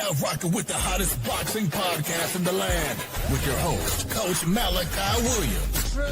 Now rocking with the hottest boxing podcast in the land with your host, Coach Malachi Williams. True.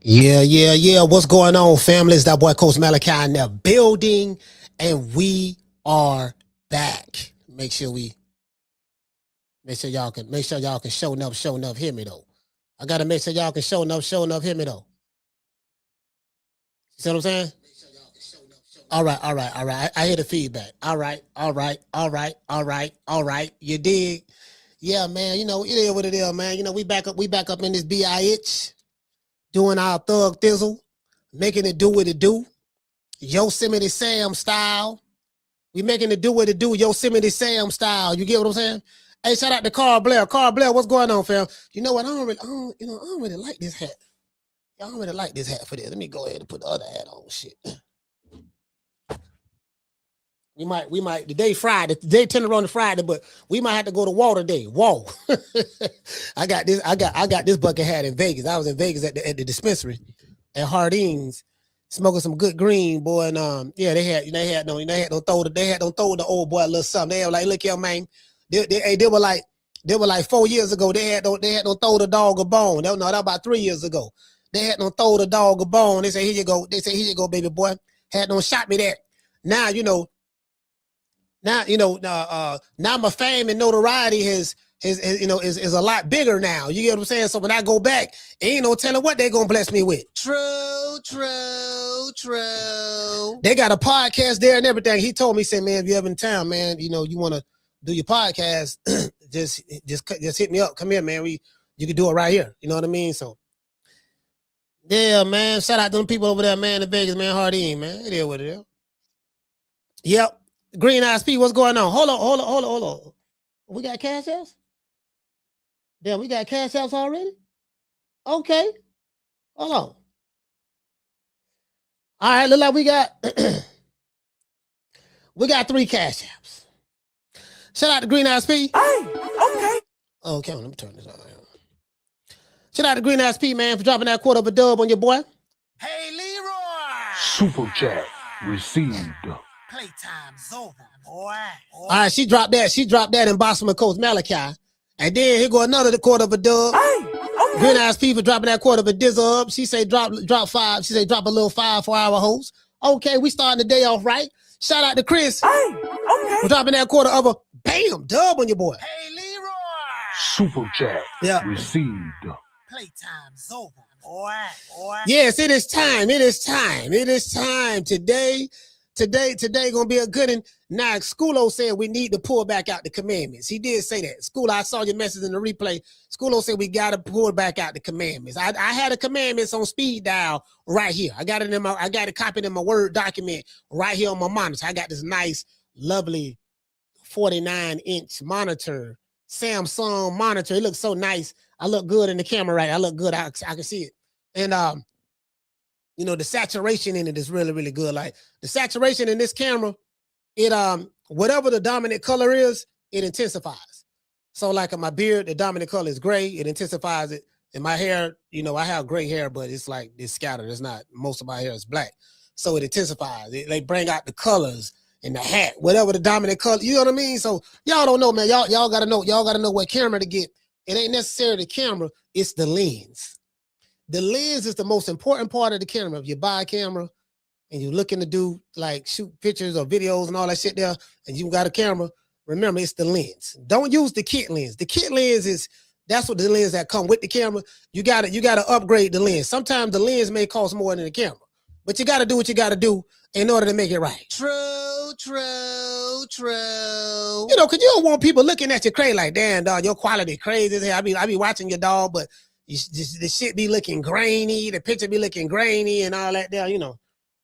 Yeah. What's going on, family? It's that boy Coach Malachi in the building, and we are back. Make sure y'all can show enough, hear me though. I gotta make sure y'all can show enough, hear me though. You see what I'm saying? All right. I hear the feedback. All right. You dig? Yeah, man. You know, it is what it is, man. You know, we back up in this BIH. Doing our thug thizzle, making it do what it do, Yosemite Sam style. We making it do what it do, Yosemite Sam style. You get what I'm saying? Hey, shout out to Carl Blair. Carl Blair, what's going on, fam? You know what? I don't really like this hat. I don't really like this hat for this. Let me go ahead and put the other hat on. Shit. We might. The day Friday. The day tender on the Friday, but we might have to go to Water Day. Whoa. I got this bucket hat in Vegas. I was in Vegas at the dispensary at Harding's, smoking some good green, boy. And yeah, they had no throw the old boy a little something. They were like, look here, man. They were like 4 years ago. They had no throw the dog a bone. That was about 3 years ago. They had no throw the dog a bone. They say, here you go. They say, here you go, baby boy. Had no shot me that. Now now my fame and notoriety is a lot bigger now. You get what I'm saying? So when I go back, ain't no telling what they're gonna bless me with. True. They got a podcast there and everything. He told me, he said, man, if you're ever in town, man, you want to do your podcast, just hit me up. Come here, man. You can do it right here. You know what I mean? So yeah, man. Shout out to them people over there, man, in Vegas, man. Hardin, man. It is what it is. Yep. Green Eyes P, what's going on? Hold on. We got cash apps? Damn, we got cash apps already? Okay. Hold on. All right, look like we got 3 cash apps. Shout out to Green Eyes P. Hey, okay. Okay, let me turn this on. Shout out to Green Eyes P, man, for dropping that quarter of a dub on your boy. Hey, Leroy! Super chat received. Playtime's over, boy. All right, she dropped that in Boston with Coach Malachi. And then here go another quarter of a dub. Hey, okay. Green Eyes P for dropping that quarter of a dizzle up. She say drop 5. She say drop a little 5 for our host. Okay, we starting the day off right. Shout out to Chris. Hey, okay. For dropping that quarter of a bam dub on your boy. Hey, Leroy! Super chat received. Playtime's over, boy. Yes, it is time. Today gonna be a good one. Now, Schoolo said we need to pull back out the commandments. He did say that. Schoolo, I saw your message in the replay. Schoolo said we gotta pull back out the commandments. I had the commandments on speed dial right here. I got it copied in my Word document right here on my monitor. I got this nice, lovely 49-inch monitor, Samsung monitor. It looks so nice. I look good in the camera, right? I look good. I can see it. And the saturation in it is really, really good. Like the saturation in this camera, it whatever the dominant color is, it intensifies. So like in my beard, the dominant color is gray, it intensifies it. In my hair, I have gray hair, but it's like it's scattered. It's not, most of my hair is black. So it intensifies. They bring out the colors in the hat, whatever the dominant color, you know what I mean? So y'all don't know, man. Y'all gotta know what camera to get. It ain't necessarily the camera, it's the lens. The lens is the most important part of the camera. If you buy a camera and you're looking to do like shoot pictures or videos and all that shit there, and you got a camera, remember it's the lens. Don't use the kit lens. The kit lens that's what the lens that come with the camera. You gotta upgrade the lens. Sometimes the lens may cost more than the camera, but you gotta do what you gotta do in order to make it right. True, true, true. You know, cause you don't want people looking at you crazy like, damn, dog, your quality crazy. I be watching your dog, but the shit be looking grainy, the picture be looking grainy and all that there, you don't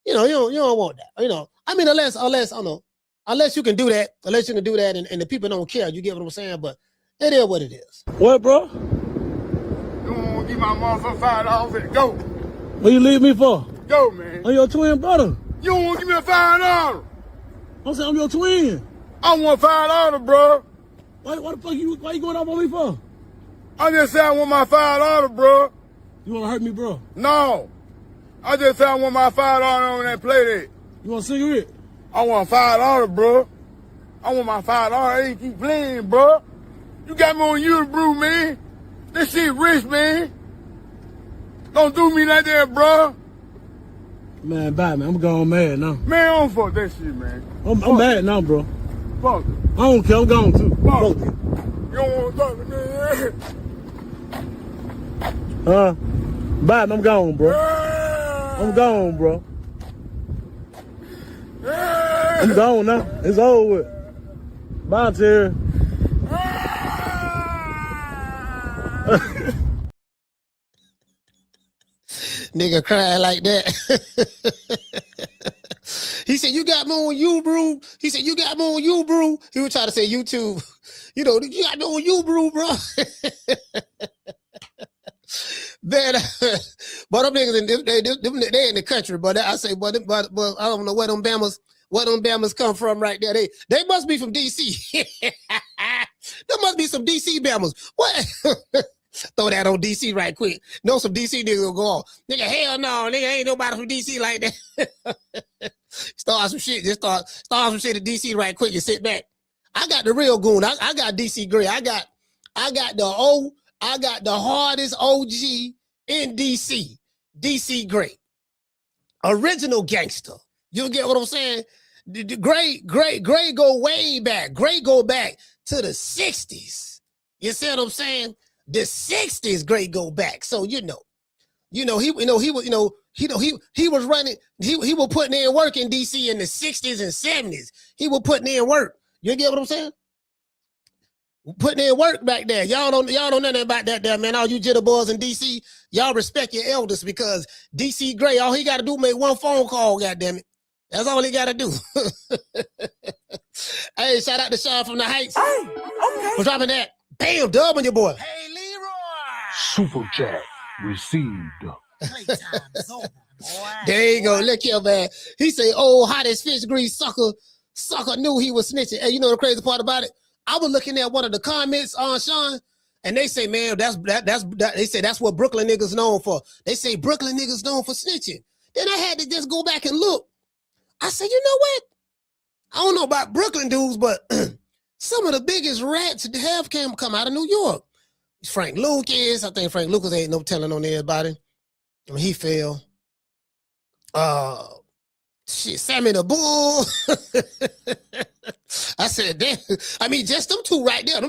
want that. You know, I mean, unless you can do that, and the people don't care, you get what I'm saying? But it is what it is. What, bro? You want to give my motherfucker $5 and go? What you leave me for? Go, man. I'm your twin brother. You don't want to give me a $5? I'm saying I'm your twin. I want $5, bro. Why the fuck why you going off on me for? I just said I want my $5, bro. You want to hurt me, bro? No. I just said I want my $5 on that play date. You want a cigarette? I want $5, bro. I want my $5. I ain't keep playing, bro. You got me on yooooooo, man. This shit rich, man. Don't do me like that, bro. Man, bye, man. I'm going mad now. Man, I don't fuck that shit, man. I'm mad now, bro. Fuck it. I don't care. I'm gone, too. Fuck Fuck it. it. You don't want to talk to me. Bye, man. I'm gone, bro. I'm gone, bro. I'm gone now. It's over with. Bye, Terry. Nigga crying like that. He said, you got me on yooooooo. He said, you got me on yooooooo. He was trying to say YouTube. You know, you got me on yooooooo, bro. Man, but them niggas, they in the country, but I say, but I don't know where them Bamas come from right there. They must be from DC. There must be some DC Bamas. What? Throw that on DC right quick. Know some DC niggas will go off. Nigga, hell no, nigga, ain't nobody from DC like that. Start some shit. Just start some shit at DC right quick and sit back. I got the real goon. I got DC Gray. I got the hardest OG in DC. DC Gray. Original gangster. You get what I'm saying? The Gray go way back. Gray go back to the 60s. You see what I'm saying? The 60s Gray go back. So he was running, he was putting in work in DC in the 60s and 70s. He was putting in work. You get what I'm saying? Putting in work back there. Y'all don't know nothing about that there, man. All you jitterboys in DC, y'all respect your elders because DC Gray, all he gotta do make one phone call, goddammit. That's all he gotta do. Hey, shout out to Sean from the Heights. Hey, okay. For dropping that. Bam, dub on your boy. Hey, Leroy! Super chat received. Playtime's over, boy. There you go. Look here, man. He say, oh, hottest fish grease sucker knew he was snitching. Hey, you know the crazy part about it? I was looking at one of the comments on Sean, and they say, man, they say that's what Brooklyn niggas known for. They say Brooklyn niggas known for snitching. Then I had to just go back and look. I said, you know what? I don't know about Brooklyn dudes, but some of the biggest rats have come out of New York. Frank Lucas. I think Frank Lucas ain't no telling on everybody. I mean, he fell. Shit, Sammy the Bull. I said, damn. I mean, just them two right there.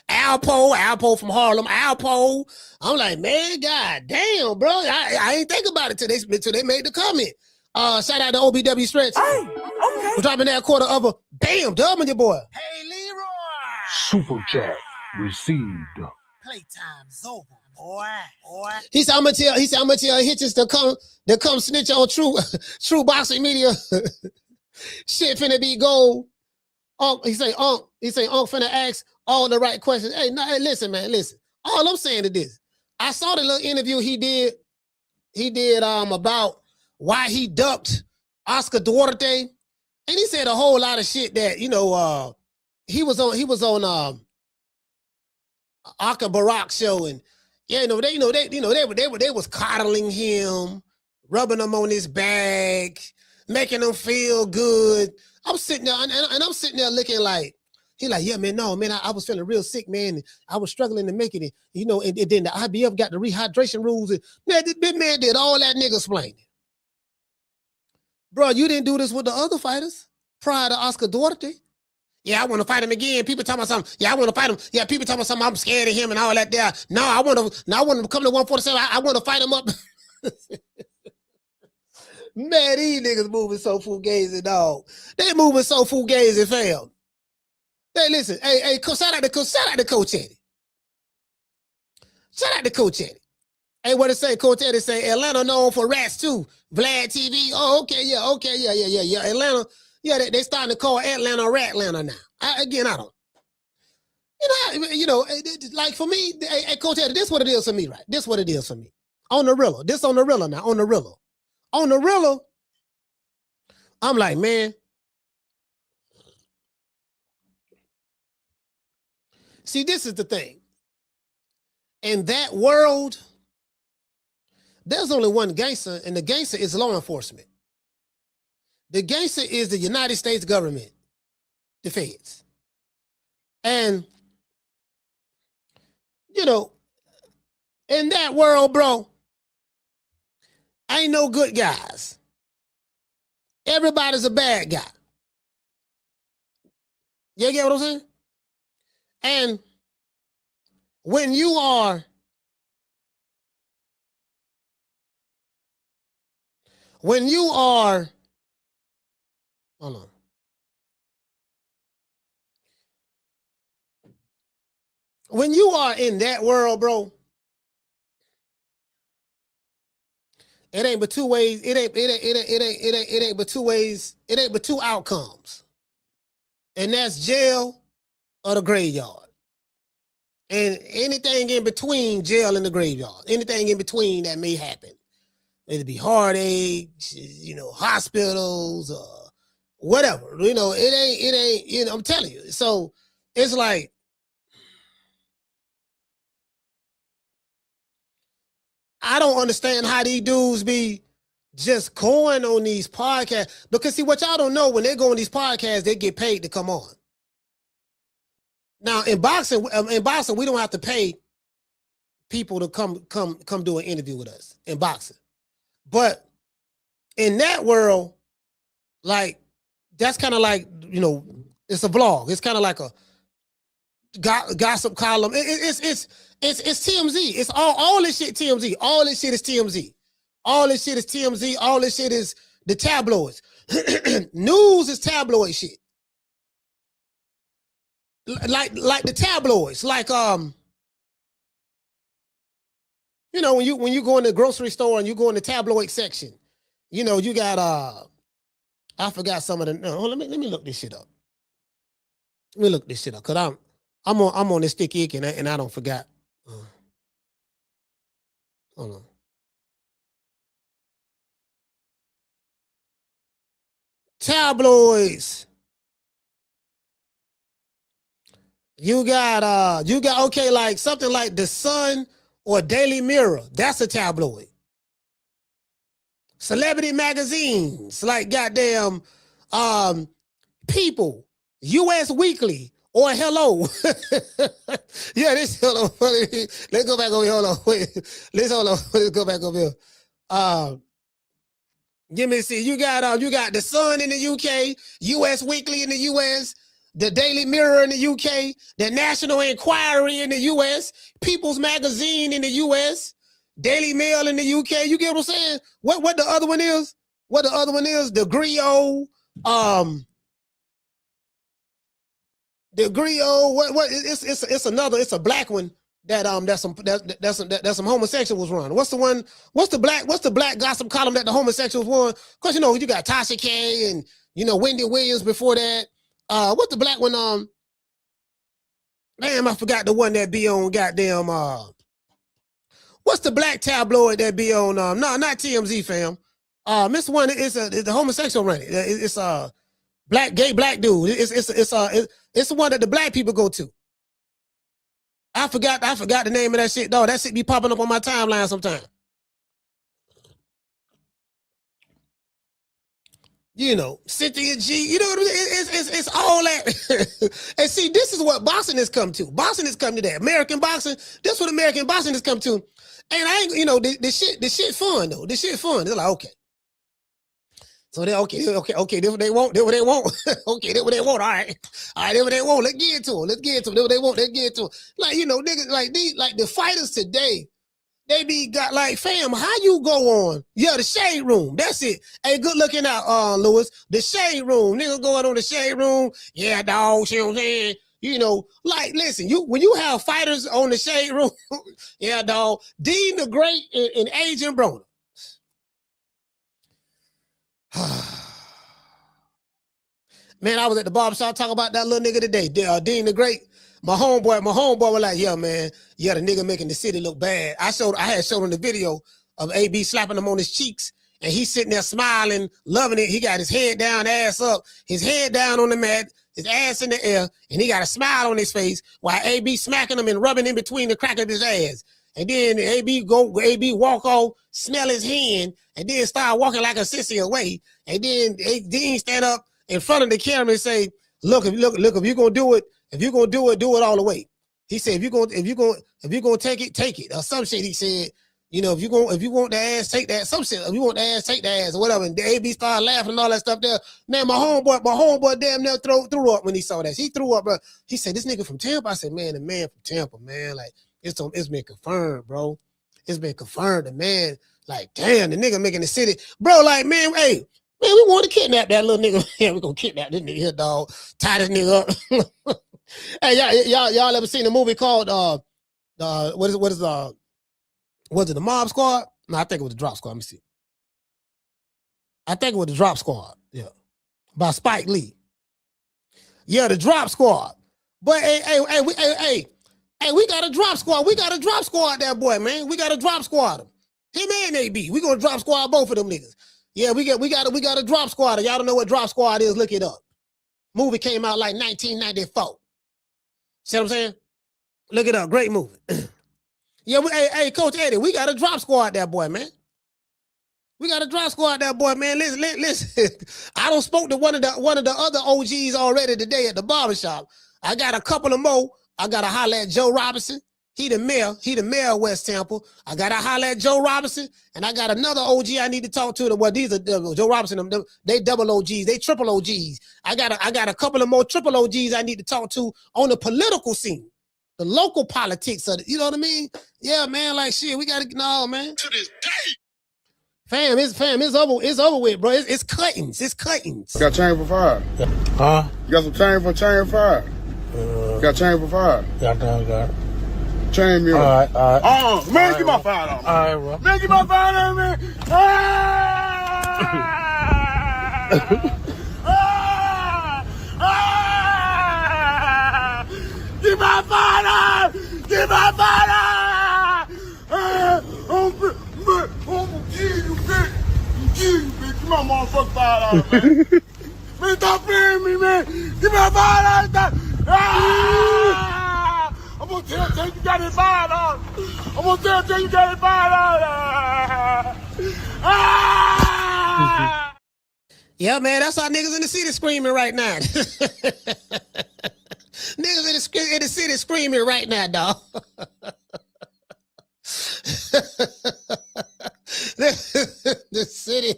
Alpo from Harlem. Alpo. I'm like, man, god damn, bro. I ain't think about it till they made the comment. Shout out to OBW Stretch. Hey, okay. We're dropping that quarter of a bam, dub on your boy. Hey, Leroy! Super chat received. Playtime's over, boy. He said, I'm gonna tell Hitchins to come snitch on true boxing media. Shit finna be gold. He say, finna ask all the right questions. Hey, listen, man, listen. All I'm saying is this. I saw the little interview he did about why he ducked Oscar Duarte. And he said a whole lot of shit that, he was on Aka Barack show, and they was coddling him, rubbing him on his back, making him feel good. I'm sitting there and I'm sitting there looking like, he like, yeah, man, no, man, I was feeling real sick, man. I was struggling to make it. And then the IBF got the rehydration rules. And man, this man did all that nigga explaining. Bro, you didn't do this with the other fighters prior to Oscar Duarte. Yeah, I want to fight him again. People talking about something. Yeah, I want to fight him. Yeah, people talking about something. I'm scared of him and all that there. No, I want to come to 147. I want to fight him up. Man, these niggas moving so fugazi, dog. They moving so fugazi, fam. Hey, listen. Hey, shout out to Coach Eddie. Shout out to Coach Eddie. Hey, what it say? Coach Eddie say Atlanta known for rats too. Vlad TV. Oh, okay, yeah. Atlanta. Yeah, they starting to call Atlanta Ratlanta now. I don't. Like for me, hey, Coach Eddie, this what it is for me, right? This what it is for me. On the Rilla. This on the Rilla now. On the Rilla. On the Rilla, I'm like, man. See, this is the thing. In that world, there's only one gangster, and the gangster is law enforcement. The gangster is the United States government, the feds. And, in that world, bro, ain't no good guys. Everybody's a bad guy. You get what I'm saying? And when you are hold on. When you are in that world, bro, it ain't but two ways. It ain't but two ways. It ain't but two outcomes. And that's jail or the graveyard. And anything in between jail and the graveyard. Anything in between that may happen. It'd be heartache, hospitals, or whatever. It ain't, I'm telling you. So it's like, I don't understand how these dudes be just going on these podcasts. Because see, what y'all don't know, when they go on these podcasts, they get paid to come on. Now in boxing, we don't have to pay people to come do an interview with us in boxing. But in that world, like, that's kind of like, it's a vlog. It's kind of like a gossip column. It's TMZ. It's all this shit TMZ. All this shit is TMZ. All this shit is TMZ. All this shit is the tabloids. News is tabloid shit. Like the tabloids. Like when you go in the grocery store and you go in the tabloid section, you got I forgot some of the. No, let me look this shit up. Let me look this shit up because I'm on this sticky ick and I don't forgot. Hold on. Tabloids. You got okay, like something like The Sun or Daily Mirror. That's a tabloid. Celebrity magazines, like goddamn People, US Weekly, or Hello. Yeah, this Hello. Let's go back over here. Hold on. Wait. Let's go back over here. Give me a see. You got The Sun in the UK, US Weekly in the US, the Daily Mirror in the UK, the National Enquiry in the US, People's Magazine in the US, Daily Mail in the UK. You get what I'm saying? What the other one is? What the other one is? The Griot, the Griot. What? It's another. It's a black one that's some homosexuals run. What's the one? What's the black gossip column that the homosexuals run? Because you got Tasha K and Wendy Williams before that. What's the black one? Damn, I forgot the one that be on goddamn. What's the black tabloid that be on? No, not TMZ, fam. This one is the homosexual run it. It's a gay black dude. It's the one that the black people go to. I forgot the name of that shit, dog. That shit be popping up on my timeline sometimes. Cynthia G, it's all that. And see, this is what boxing has come to. Boxing has come to that. American boxing, this is what American boxing has come to. And I ain't, the shit fun though. This shit fun. They're like, okay. So they okay. This what they want. This what they want. Okay, this what they want. All right, this what they want. Let's get into it. This what they want. Let's get into it. Like, you know, niggas like these, like the fighters today, they be got like, fam, how you go on? Yeah, the shade room. That's it. Hey, good looking out, Lewis. The shade room. Niggas going on the shade room. Yeah, dog. You know what I'm saying? You know, like, listen, when you have fighters on the shade room, yeah, dog. Deem the Great and Agent Broner. Man, I was at the barbershop talking about that little nigga today. Deem the Great. My homeboy was like, yeah, man, yeah, the nigga making the city look bad. I had showed him the video of AB slapping him on his cheeks, and he's sitting there smiling, loving it. He got his head down, ass up, his head down on the mat, his ass in the air, and he got a smile on his face while AB smacking him and rubbing in between the crack of his ass. And then AB walk off, smell his hand, and then start walking like a sissy away. And then Dean stand up in front of the camera and say, look, if you're gonna do it, do it all the way. He said, if you're gonna take it, or some shit. He said, you know, if you want the ass, take that. Some shit. If you want the ass, take the ass, or whatever. And the AB started laughing and all that stuff there. Man, my homeboy damn near threw up when he saw that. He threw up, bro. He said, this nigga from Tampa. I said, man, the man from Tampa, man, like it's been confirmed, bro. It's been confirmed. The man, like, damn, the nigga making the city, bro. Like, man, hey, man, we want to kidnap that little nigga. Yeah, we gonna kidnap this nigga here, dog. Tie this nigga up. Hey, y'all ever seen a movie called was it the Mob Squad? No, I think it was the Drop Squad. Let me see. I think it was the Drop Squad. Yeah, by Spike Lee. Yeah, the Drop Squad. But hey, we got a Drop Squad. We got a Drop Squad, that boy, man. We got a Drop Squad him. Him and AB. We gonna Drop Squad both of them niggas. Yeah, we got a Drop Squad. Y'all don't know what Drop Squad is? Look it up. Movie came out like 1994. See what I'm saying? Look it up. Great movie. Yeah, hey, Coach Eddie, we got a Drop Squad, that boy, man. We got a Drop Squad, that boy, man. Listen. I don't spoke to one of the other OGs already today at the barbershop. I got a couple of more. I got to holler at Joe Robinson. He the mayor of West Tampa. I got to holler at Joe Robinson. And I got another OG I need to talk to. Well, these are Joe Robinson. They double OGs. They triple OGs. I got a couple of more triple OGs I need to talk to on the political scene. The local politics of it. You know what I mean? Yeah, man, like shit. We got to, no, man. To this day. Fam, it's over with, bro. It's cuttings. It's cuttings. Got chain for fire. Huh? You got some chain for fire. Got chain for fire. Got it. Chain me up. All right. Man, get my fire on. All right, bro. Man, get my fire on, man. Get my fire! Get my fire! You bitch. Get my motherfucking fire out, man. Man, stop playing me, man. Get my fire out. I'm gonna tell you got it fired out. I'm gonna tell you got it fired out. Yeah, man, that's how niggas in the city screaming right now. Niggas in the city screaming right now, dog. The city.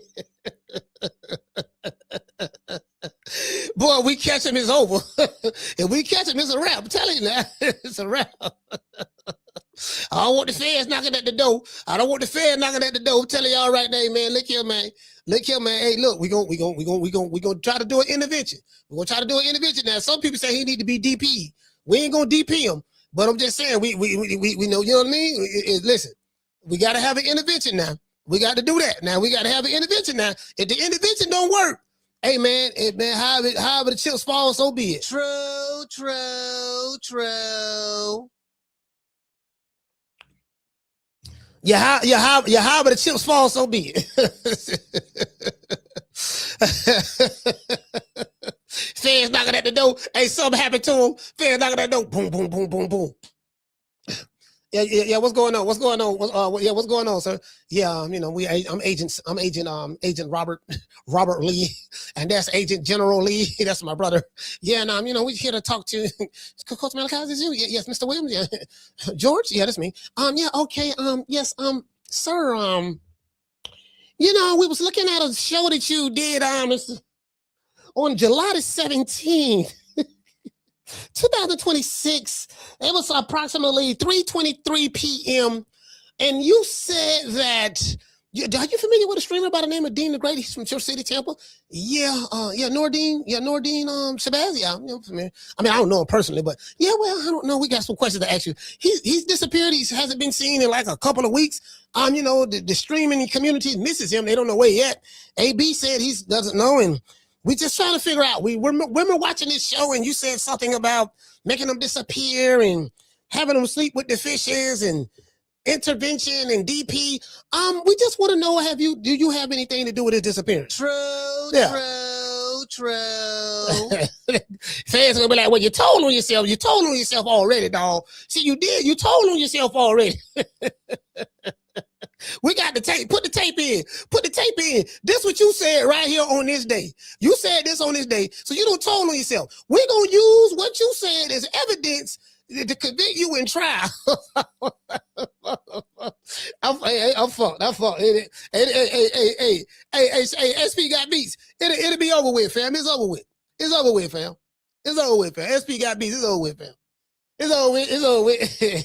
Boy, we catch him, it's over. If we catch him, it's a wrap. I'm telling you now, it's a wrap. I don't want the feds knocking at the door. I'm telling y'all right now, man. Look here, man. Hey, look, we gonna try to do an intervention. We're gonna try to do an intervention. Now, some people say he need to be DP. We ain't gonna DP him, but I'm just saying we know, you know what I mean? Listen, we gotta have an intervention now. We got to do that. Now we got to have an intervention now. If the intervention don't work, hey man, however the chips fall, so be it. True. However the chips fall, so be it. Feds knocking at the door. Hey, something happened to him. Feds knocking at the door. Boom, boom, boom, boom, boom. Yeah. What's going on? What's going on, sir? Yeah, I'm Agent Robert Lee, and that's Agent General Lee. That's my brother. Yeah, and we here to talk to Coach Malachi. Is you? Yes, Mr. Williams. Yeah, George. Yeah, that's me. Yeah, okay. Yes, sir. You know, we was looking at a show that you did on July the 17th, 2026. It was approximately 3:23 p.m. And you said that, are you familiar with a streamer by the name of Deem the Great? He's from Church City, Tampa. Nordine Shabazz. Yeah, I'm familiar. I mean, I don't know him personally, but yeah, well, I don't know. We got some questions to ask you. He's disappeared. He hasn't been seen in like a couple of weeks. You know, the streaming community misses him. They don't know where yet. AB said he doesn't know, and we just trying to figure out. We're watching this show, and you said something about making them disappear and having them sleep with the fishes and intervention and DP. We just want to know, do you have anything to do with his disappearance? True. Fans gonna be like, well, you told on yourself. You told on yourself already, dog. See, you did. You told on yourself already. We got the tape. Put the tape in. Put the tape in. This what you said right here on this day. You said this on this day, so you don't told on yourself. We're gonna use what you said as evidence to convict you in trial. I'm fucked. Hey, SP got beats. It'll be over with, fam. It's over with. It's over with, fam. It's over with, fam. SP got beats. It's over with, fam. It's over with. It's over with. Hey,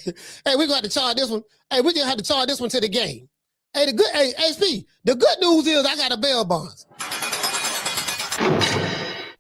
we're gonna have to charge this one. Hey, we're gonna have to charge this one to the game. Hey, SP, the good news is I got a bail bonds.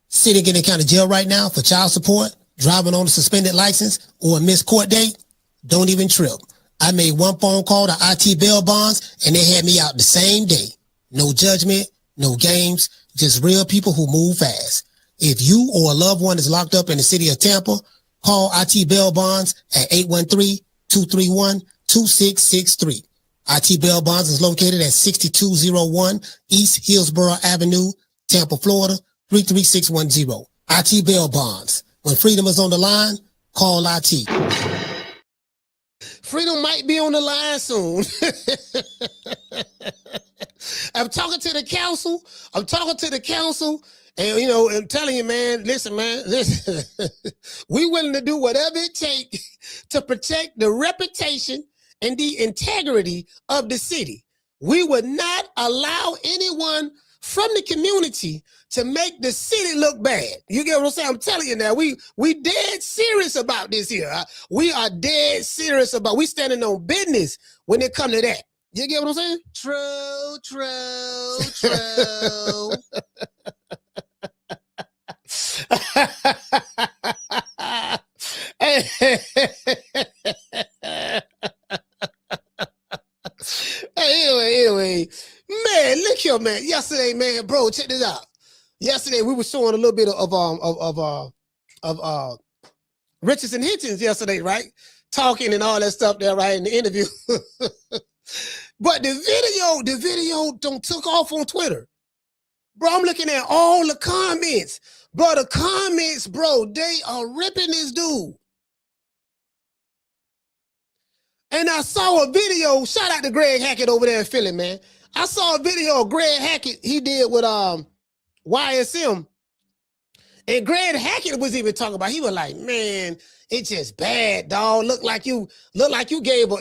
Sitting in the county jail right now for child support, driving on a suspended license, or a missed court date. Don't even trip. I made one phone call to IT bail bonds and they had me out the same day. No judgment, no games, just real people who move fast. If you or a loved one is locked up in the city of Tampa, call IT bail bonds at 813-231-2663. IT bail bonds is located at 6201 East Hillsborough Avenue, Tampa, Florida, 33610. IT bail bonds. When freedom is on the line, call IT. Freedom might be on the line soon. I'm talking to the council. And, you know, I'm telling you, man, listen. We willing to do whatever it takes to protect the reputation and the integrity of the city. We would not allow anyone from the community to make the city look bad. You get what I'm saying? I'm telling you now, we dead serious about this here. We are dead serious about, we standing on business when it come to that. You get what I'm saying? True. Anyway, man, look here, man. Yesterday, man, bro, check this out. Yesterday, we were showing a little bit of Richardson Hitchins yesterday, right? Talking and all that stuff there, right, in the interview. But the video don't took off on Twitter. Bro, I'm looking at all the comments. Bro, the comments, bro, they are ripping this dude. And I saw a video, shout out to Greg Hackett over there in Philly, man. I saw a video of Greg Hackett he did with YSM. And Greg Hackett was even talking about, he was like, man, it's just bad, dog. Look like you gave a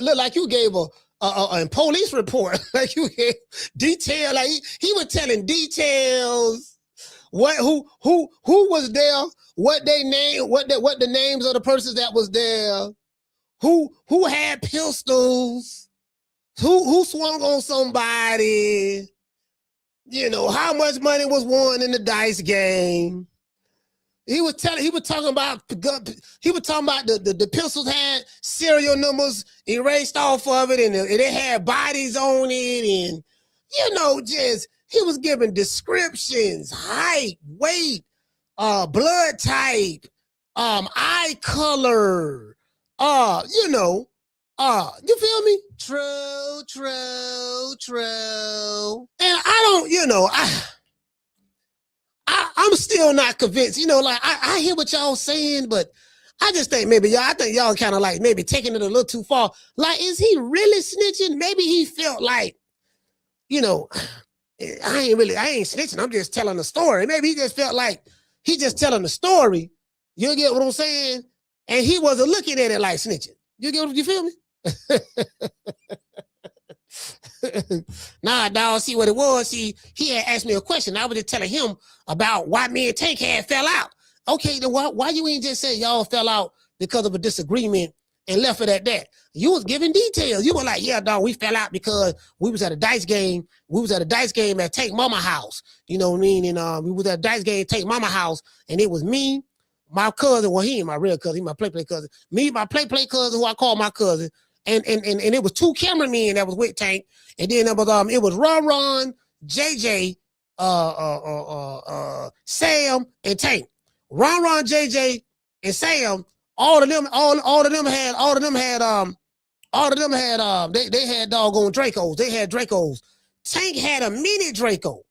police report. Like you gave detail, like he was telling details, who was there, what they name, what the names of the persons that was there, who had pistols, who swung on somebody, you know, how much money was won in the dice game. He was talking about the pistols had serial numbers erased off of it, and it had bodies on it, and you know, just he was giving descriptions, height, weight, blood type, eye color, you know, you feel me? True. And I don't, you know, I'm still not convinced. You know, like I hear what y'all saying, but I just think y'all kind of like maybe taking it a little too far. Like, is he really snitching? Maybe he felt like, you know, I ain't snitching. I'm just telling a story. Maybe he just felt like he just telling a story. You get what I'm saying? And he wasn't looking at it like snitching. You feel me? Nah, dog, see what it was. See, he had asked me a question. I was just telling him about why me and Tank had fell out. Okay, then why you ain't just say y'all fell out because of a disagreement and left it at that? You was giving details. You were like, yeah, dog, we fell out because we was at a dice game. We was at a dice game at Tank Mama house. You know what I mean? And we was at a dice game at Tank Mama house, and it was me, my cousin. Well, he ain't my real cousin. He my play cousin. Me, my play cousin, who I call my cousin. And it was two cameramen that was with Tank, and then it was Ron, JJ, Sam, and Tank. Ron, JJ, and Sam. All of them had they had doggone Dracos. They had Dracos. Tank had a mini Draco.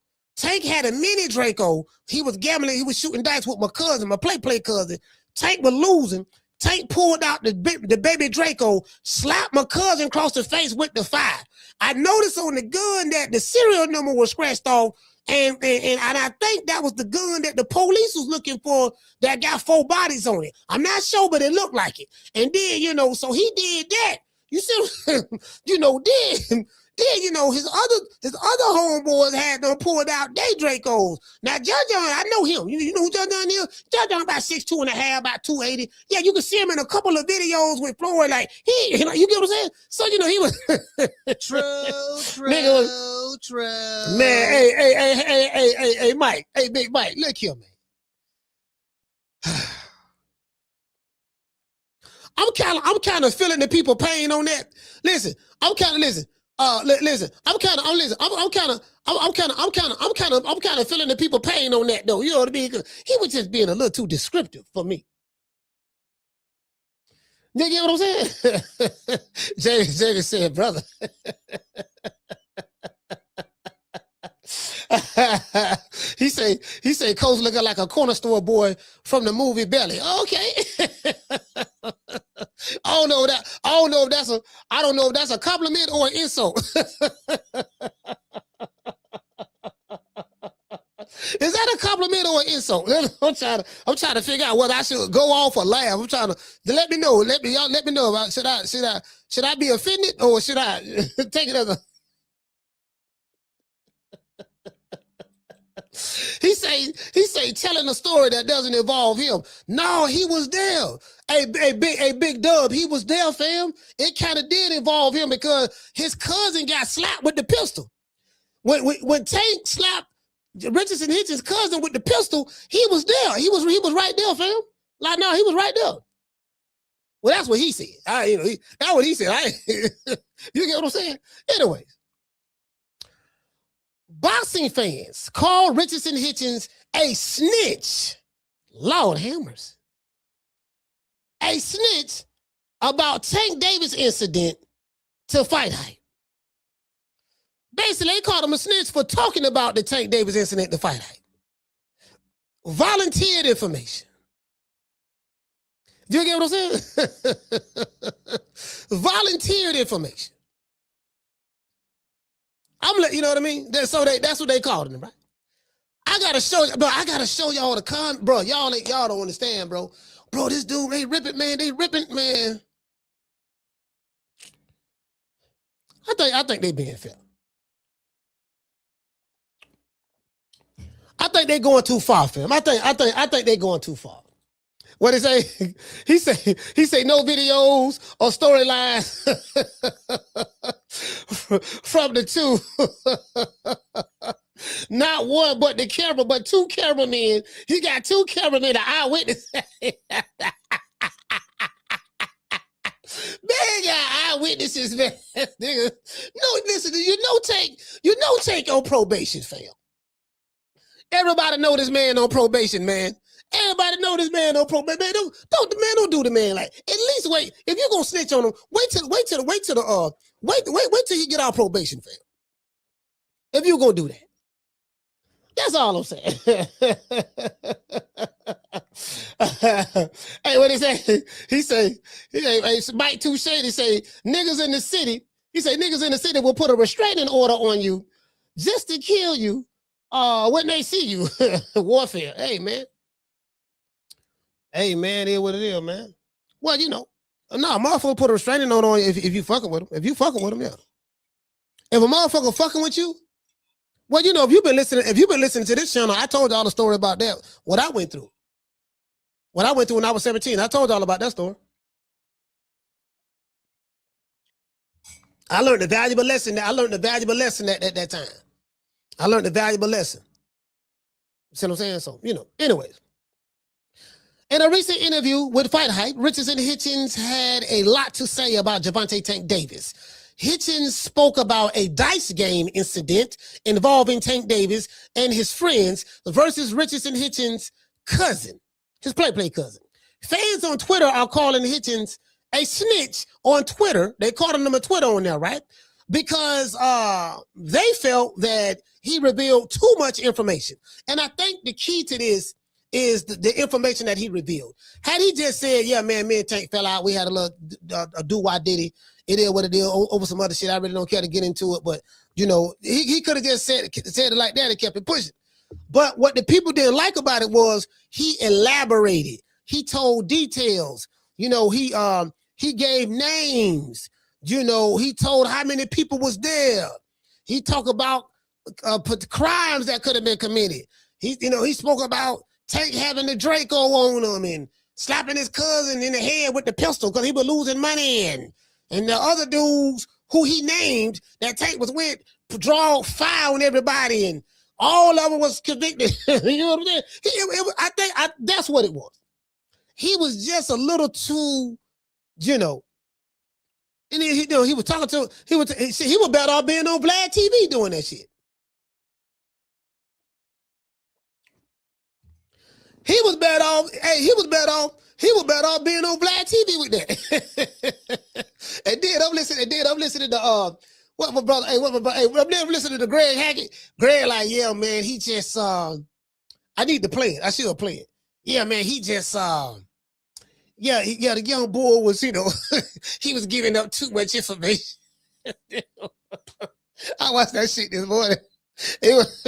He was gambling. He was shooting dice with my cousin, my play cousin. Tank was losing. Tank pulled out the baby Draco, slapped my cousin across the face with the 5. I noticed on the gun that the serial number was scratched off, and I think that was the gun that the police was looking for that got 4 bodies on it. I'm not sure, but it looked like it. And then, so he did that. You see, then, his other homeboys had them pulled out they Dracos. Now, John, I know him. You know who John is? John about 6'2.5", about 280. Yeah, you can see him in a couple of videos with Floyd. Like, you get what I'm saying? So, he was... True. Man, hey, Mike. Hey, Big Mike, look here, man. I'm kind of feeling the people pain on that. Listen, I'm kind of feeling the people pain on that though. You know what I mean? He was just being a little too descriptive for me. You get what I'm saying? Jamie said, brother. he say Coach looking like a corner store boy from the movie Belly. Okay. I don't know if that's a compliment or an insult. Is that a compliment or an insult? I'm trying to figure out whether I should go off or laugh. I'm trying to let me know. Let me know about should I be offended or should I take it as a He say telling a story that doesn't involve him. No, he was there. Hey, Big Dub, he was there, fam. It kind of did involve him because his cousin got slapped with the pistol. When Tank slapped Richardson Hitchins' cousin with the pistol, he was there. He was right there, fam. Like, no, he was right there. Well, that's what he said. That's what he said. You get what I'm saying? Anyways. Boxing fans call Richardson Hitchins a snitch. Lord hammers. A snitch about Tank Davis incident to fight hype. Basically, they called him a snitch for talking about the Tank Davis incident to fight hype. Volunteered information. Do you get what I'm saying? Volunteered information. You know what I mean? That's what they called him, right? I gotta show y'all the bro. Y'all don't understand, bro. Bro, this dude, they ripping, man. I think they being fair. I think they going too far, fam. I think they going too far. What he say? He say no videos or storylines from the two. Not one, but the camera, but 2 cameramen. He got 2 cameramen, the eyewitness. Man, got eyewitnesses, man. Nigga. No, listen, you know Tank on probation, fam. Everybody know this man on probation, man. Everybody know this man on probation. Man, don't do the man like. At least wait. If you're gonna snitch on him, wait till he get out probation, fam. If you're gonna do that. That's all I'm saying. Hey, what he say? He say, Mike Too Shady say, niggas in the city. He say niggas in the city will put a restraining order on you just to kill you when they see you. Warfare. Hey, man. Hey, man, it is what it is, man. Well, motherfucker put a restraining order on you if you fucking with him. If you fucking with him, yeah. If a motherfucker fucking with you, well, you know, if you've been listening to this channel, I told y'all the story about that, what I went through. What I went through when I was 17. I told y'all about that story. I learned a valuable lesson. I learned a valuable lesson at that time. I learned a valuable lesson. See what I'm saying? So, you know, anyways. In a recent interview with Fight Hype, Richardson Hitchins had a lot to say about Gervonta Tank Davis. Hitchins spoke about a dice game incident involving Tank Davis and his friends versus Richardson Hitchins' cousin, his play cousin. Fans on Twitter are calling Hitchins a snitch on Twitter. They called him a Twitter on there, right? Because they felt that he revealed too much information. And I think the key to this is the information that he revealed. Had he just said, yeah, man, me and Tank fell out, we had a little do-why-diddy, it is what it is, over some other shit, I really don't care to get into it, but, you know, he could have just said it like that and kept it pushing. But what the people didn't like about it was he elaborated. He told details. You know, he gave names. You know, he told how many people was there. He talked about crimes that could have been committed. He spoke about Tank having the Draco on him and slapping his cousin in the head with the pistol because he was losing money and the other dudes who he named that Tank was with draw foul on everybody and all of them was convicted. You know what I'm saying? I think that's what it was. He was just a little too, you know. And then he was talking to he was better off being on Vlad TV doing that shit. He was better off. Hey, he was better off being on Vlad TV with that. and then I'm listening to what my brother. I'm listening to Greg Hackett. Greg like, yeah, man, he just I need to play it. I should play it. Yeah, man, he just yeah, the young boy was, you know, he was giving up too much information. I watched that shit this morning. It was,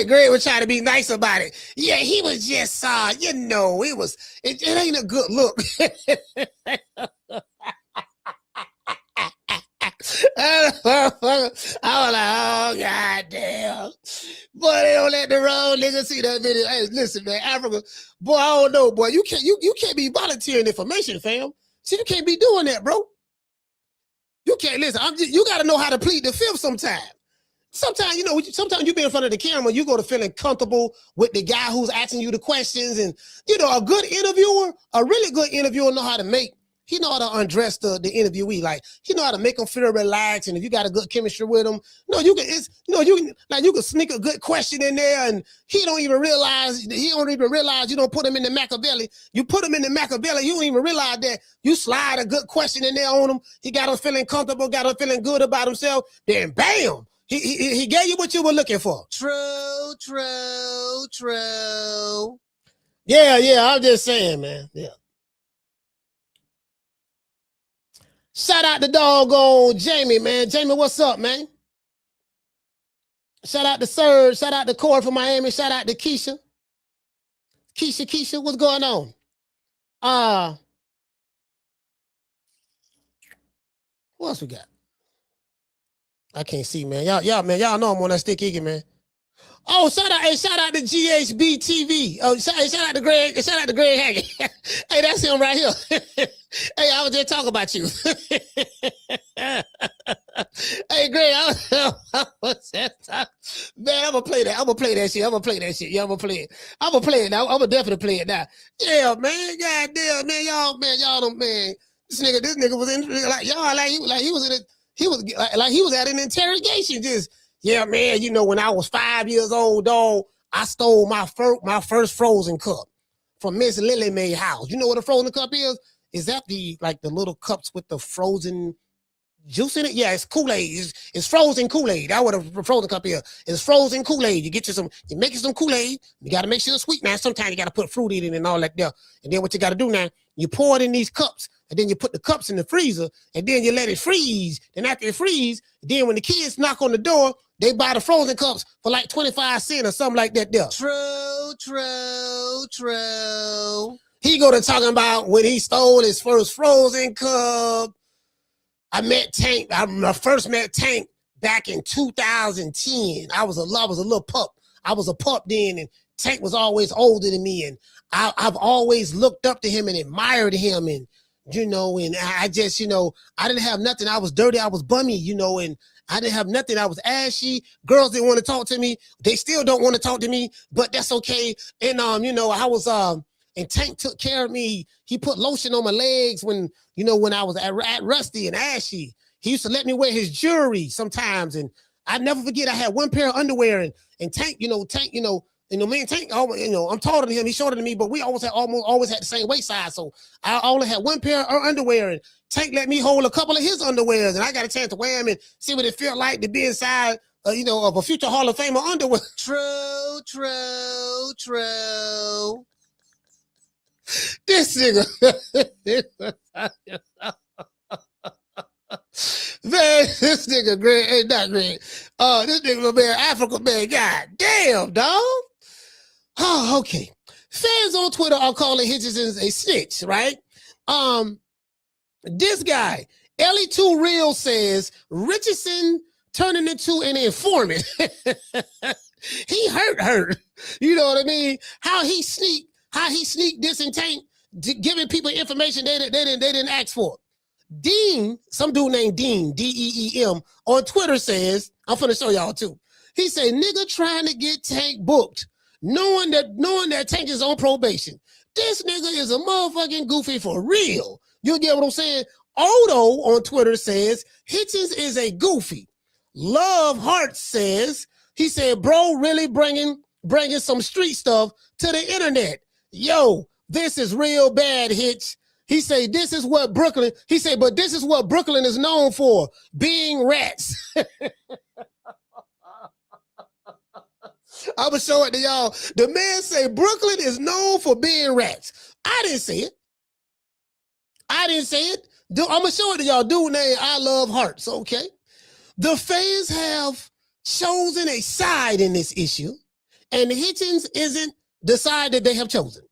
Greg was trying to be nice about it. Yeah, he was just, you know, it ain't a good look. I was like, oh, goddamn. Boy, they don't let the wrong nigga see that video. Hey, listen, man, Africa, boy, I don't know, boy. You can't be volunteering information, fam. See, you can't be doing that, bro. You can't, listen, you got to know how to plead the fifth sometimes. Sometimes, you know, sometimes you be in front of the camera, you go to feeling comfortable with the guy who's asking you the questions. And, you know, a really good interviewer know how to undress the interviewee. Like, he know how to make them feel relaxed. And if you got a good chemistry with them, you can sneak a good question in there and he don't even realize you don't put him in the Machiavelli. You put him in the Machiavelli, you don't even realize that you slide a good question in there on him. He got him feeling comfortable, got him feeling good about himself. Then bam, he gave you what you were looking for. True. Yeah, I'm just saying, man. Yeah. Shout out to doggone Jamie, man. Jamie, what's up, man? Shout out to Serge. Shout out to Corey from Miami. Shout out to Keisha. Keisha, what's going on? What else we got? I can't see, man. Y'all know I'm on that stick icky, man. Oh, shout out to GHB TV. Oh, shout out to Greg Haggett. Hey, that's him right here. Hey, I was just talking about you. Hey, Greg, I was just talking. Man, I'm gonna play that shit. Yeah, I'm gonna play it. I'm gonna play it now. I'm gonna definitely play it now. Yeah, man. Goddamn, man. Y'all don't, man. This nigga was in like y'all he was at an interrogation. Just, yeah, man. You know, when I was 5 years old, dog, I stole my first frozen cup from Miss Lily Mae's house. You know what a frozen cup is? Is that the little cups with the frozen juice in it? Yeah, it's Kool-Aid. It's frozen Kool-Aid. That's what a frozen cup is. It's frozen Kool-Aid. You make you some Kool-Aid. You got to make sure it's sweet. Now, sometimes you got to put fruit in it and all that there. And then what you got to do now, you pour it in these cups, and then you put the cups in the freezer, and then you let it freeze. Then after it freeze, then when the kids knock on the door, they buy the frozen cups for like 25 cents or something like that there. True. He go to talking about when he stole his first frozen cup. I met Tank. I first met Tank back in 2010. I was a little pup. I was a pup then, and Tank was always older than me, and I've always looked up to him and admired him, and and I just, I didn't have nothing. I was dirty. I was bummy, and I didn't have nothing. I was ashy. Girls didn't want to talk to me. They still don't want to talk to me, but that's okay. And I was and Tank took care of me. He put lotion on my legs when I was at rusty and ashy. He used to let me wear his jewelry sometimes, and I never forget. I had one pair of underwear, and Tank, me and Tank, I'm taller than him. He's shorter than me, but we always had the same waist size. So I only had one pair of underwear, and Tank let me hold a couple of his underwears, and I got a chance to wear them and see what it felt like to be inside, of a future Hall of Famer underwear. True. This nigga. Man, this nigga great. Ain't not great. This nigga man, Africa man. God damn, dog. Oh, okay. Fans on Twitter are calling Hitchins a snitch, right? This guy, Ellie Too Real, says Richardson turning into an informant. He hurt. You know what I mean? How he sneak this and Tank, giving people information they didn't ask for. Deem, some dude named Deem, D-E-E-M, on Twitter says, I'm finna show y'all too. He said, nigga trying to get Tank booked, knowing that Tank is on probation. This nigga is a motherfucking goofy for real. You get what I'm saying? Otto on Twitter says, Hitchins is a goofy. LoveHearts says, he said, bro, really bringing some street stuff to the internet. Yo, this is real bad, Hitch. He say, but this is what Brooklyn is known for, being rats. I'm going to show it to y'all. The man say Brooklyn is known for being rats. I didn't say it. I'm going to show it to y'all. Dude named I Love Hearts, okay? The fans have chosen a side in this issue, and Hitchins isn't the side that they have chosen.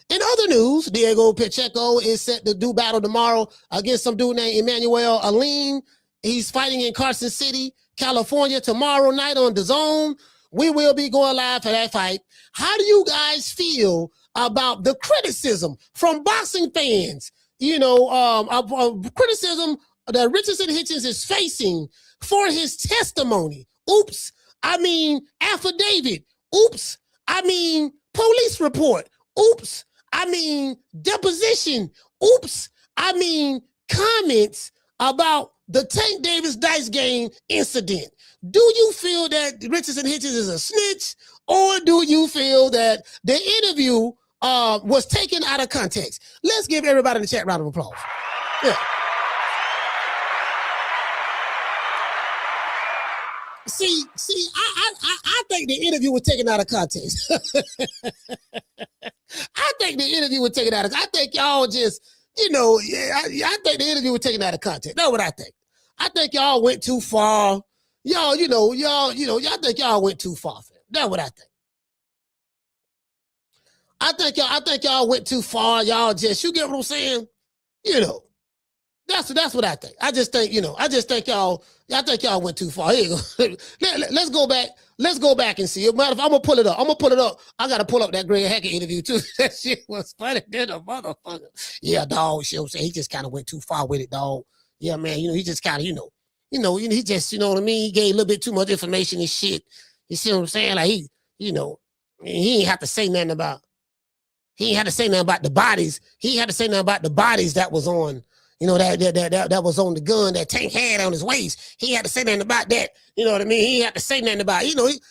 In other news, Pacheco is set to do battle tomorrow against some dude named Immanuwel Aleem. He's fighting in Carson City, California tomorrow night on DAZN. We will be going live for that fight. How do you guys feel about the criticism from boxing fans? Criticism that Richardson Hitchins is facing for his testimony. Affidavit. Police report. Deposition. Comments about the Tank Davis dice game incident. Do you feel that Richardson Hitchins is a snitch, or do you feel that the interview was taken out of context? Let's give everybody in the chat a round of applause. Yeah. See, I think the interview was taken out of context. I think the interview was taken out of. I think y'all just, I think the interview was taken out of context. That's what I think. I think y'all went too far. Y'all think y'all went too far. Fam. That's what I think. I think y'all went too far. Y'all just, you get what I'm saying? That's what I think. I think y'all went too far. Here you go. Let's go back. Let's go back and see it. Matter of fact, I'm gonna pull it up. I gotta pull up that Greg Hackett interview too. That shit was funny than a motherfucker. Yeah, dog. You know what I'm saying? He just kind of went too far with it, dog. Yeah, man. He just kind of, he just, you know what I mean? He gave a little bit too much information and shit. You see what I'm saying? Like he ain't have to say nothing about. He ain't had to say nothing about the bodies. He had to say nothing about the bodies that was on. That was on the gun that Tank had on his waist. He had to say nothing about that. You know what I mean? He had to say nothing about, you get what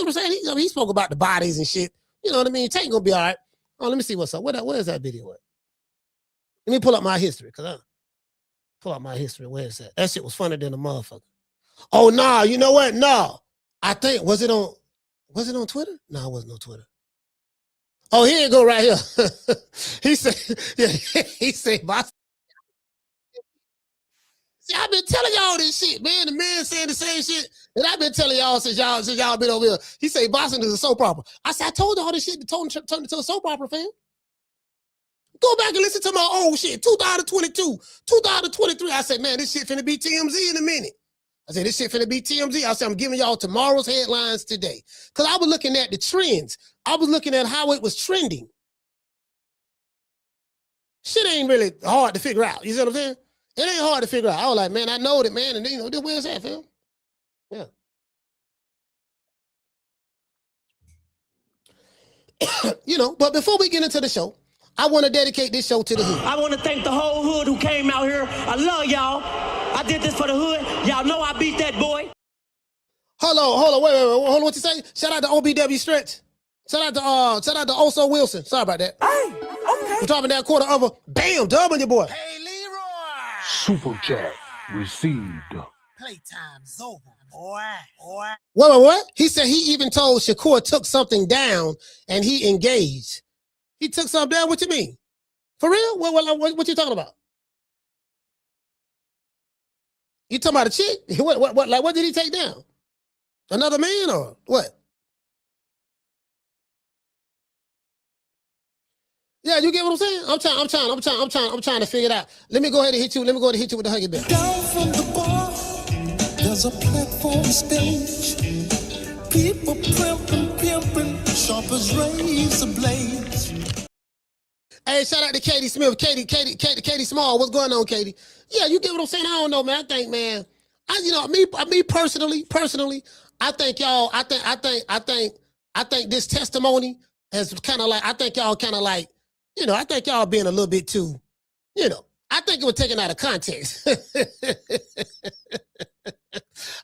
I'm saying? He spoke about the bodies and shit. You know what I mean? Tank gonna be all right. Oh, let me see what's up. Where is that video at? Let me pull up my history, Where is that? That shit was funner than a motherfucker. Oh, nah, you know what? Nah. I think, was it on Twitter? No, it wasn't on Twitter. Oh, here you go right here. He said, boss. See, I've been telling y'all this shit, man. The man saying the same shit that I've been telling y'all since y'all been over here. He say boxing is a soap opera. I said, I told y'all this shit to turn into a soap opera, fam. Go back and listen to my old shit, 2022, 2023. I said, man, this shit finna be TMZ in a minute. I said, this shit finna be TMZ. I said, I'm giving y'all tomorrow's headlines today. Because I was looking at the trends. I was looking at how it was trending. Shit ain't really hard to figure out. You see what I'm saying? It ain't hard to figure out. I was like, man, I know that, man. And you know, where's that, fam? Yeah. You know, but before we get into the show, I want to dedicate this show to the hood. I want to thank the whole hood who came out here. I love y'all. I did this for the hood. Y'all know I beat that boy. Hold on, wait, hold on, what you say? Shout out to OBW Stretch. Shout out to Oso Wilson. Sorry about that. Hey, okay. We're dropping that quarter of a bam, dub on your boy. Hey, Leroy. Super chat received. Playtime's over, boy. What? He said he even told Shakur took something down and he engaged. He took something down? What you mean? For real? What you talking about? You talking about a chick? What did he take down? Another man or what? Yeah, you get what I'm saying? I'm trying to figure it out. Let me go ahead and hit you. Let me go ahead and hit you with the huggy bear. Down from the bar, there's a platform stage. People pimping, sharp as razor blades. Hey, shout out to Katie Smith, Katie Small. What's going on, Katie? Yeah, you get what I'm saying? I don't know, man. I think, man, me personally, I think y'all, I think this testimony has kind of like, I think y'all kind of like, you know, I think y'all being a little bit too, you know, I think it was taken out of context.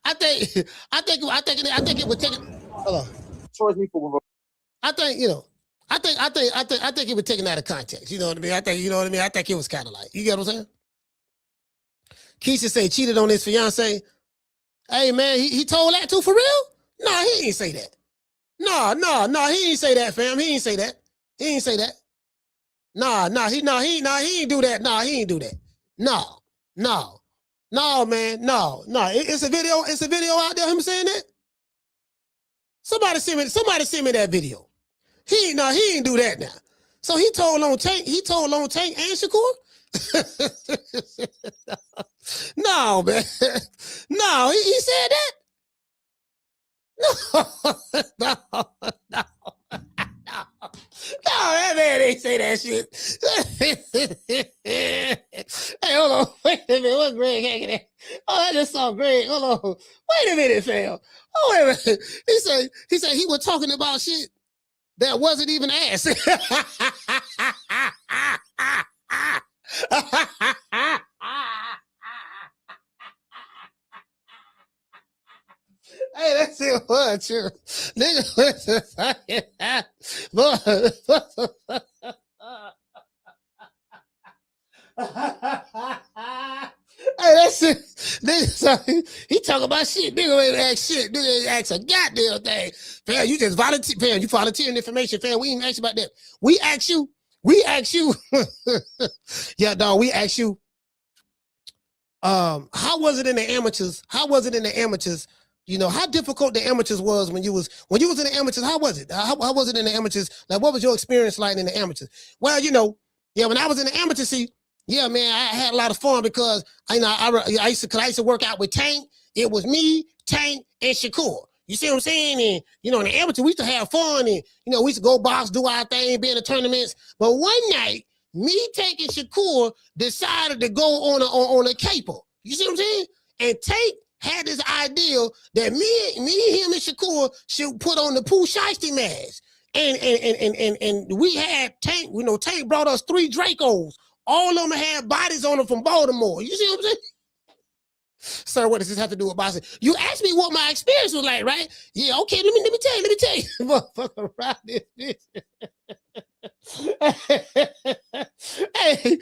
I think it was taken. Hold on. I think, you know, I think it was taken out of context. You know what I mean? I think it was kind of like, you get what I'm saying? Keisha say cheated on his fiance. Hey man, he told that too, for real? No, he ain't say that. No, he ain't say that, fam. He ain't say that. He ain't say that. He ain't do that. No, he ain't do that. No, man, no. It's a video out there, him saying that. Somebody send me that video. He ain't do that now. So he told on Tank and Shakur? No, man. No, he said that? No, that man ain't say that shit. Hey, hold on. Wait a minute. What's Greg hanging at? Oh, I just saw Greg. Hold on. Wait a minute, fam. Oh, wait a minute. He said he was talking about shit that wasn't even asked. Hey, that's it. What, true. Nigga, hey, that's it. Nigga, he talking about shit. Nigga ain't ask shit. Nigga ain't ask a goddamn thing. Fam, you just volunteer. Fam, you volunteering information. Fam, we ain't ask you about that. We ask you. Yeah, dog, we ask you. How was it in the amateurs? You know, how difficult the amateurs was when you was in the amateurs. How was it? How was it in the amateurs? Like, what was your experience like in the amateurs? Well, you know, yeah, when I was in the amateurs, yeah, man, I had a lot of fun because I used to work out with Tank. It was me, Tank, and Shakur. You see what I'm saying? And you know, in the amateur, we used to have fun, and you know, we used to go box, do our thing, be in the tournaments. But one night, me, Tank, and Shakur decided to go on a caper. You see what I'm saying? And Tank had this idea that me, him, and Shakur should put on the Pooh Shiesty mask. And we had Tank, you know, Tank brought us 3 Dracos. All of them had bodies on them from Baltimore. You see what I'm saying? Sir, what does this have to do with boxing? You asked me what my experience was like, right? Yeah, okay, let me tell you. Motherfucker, right this. Hey,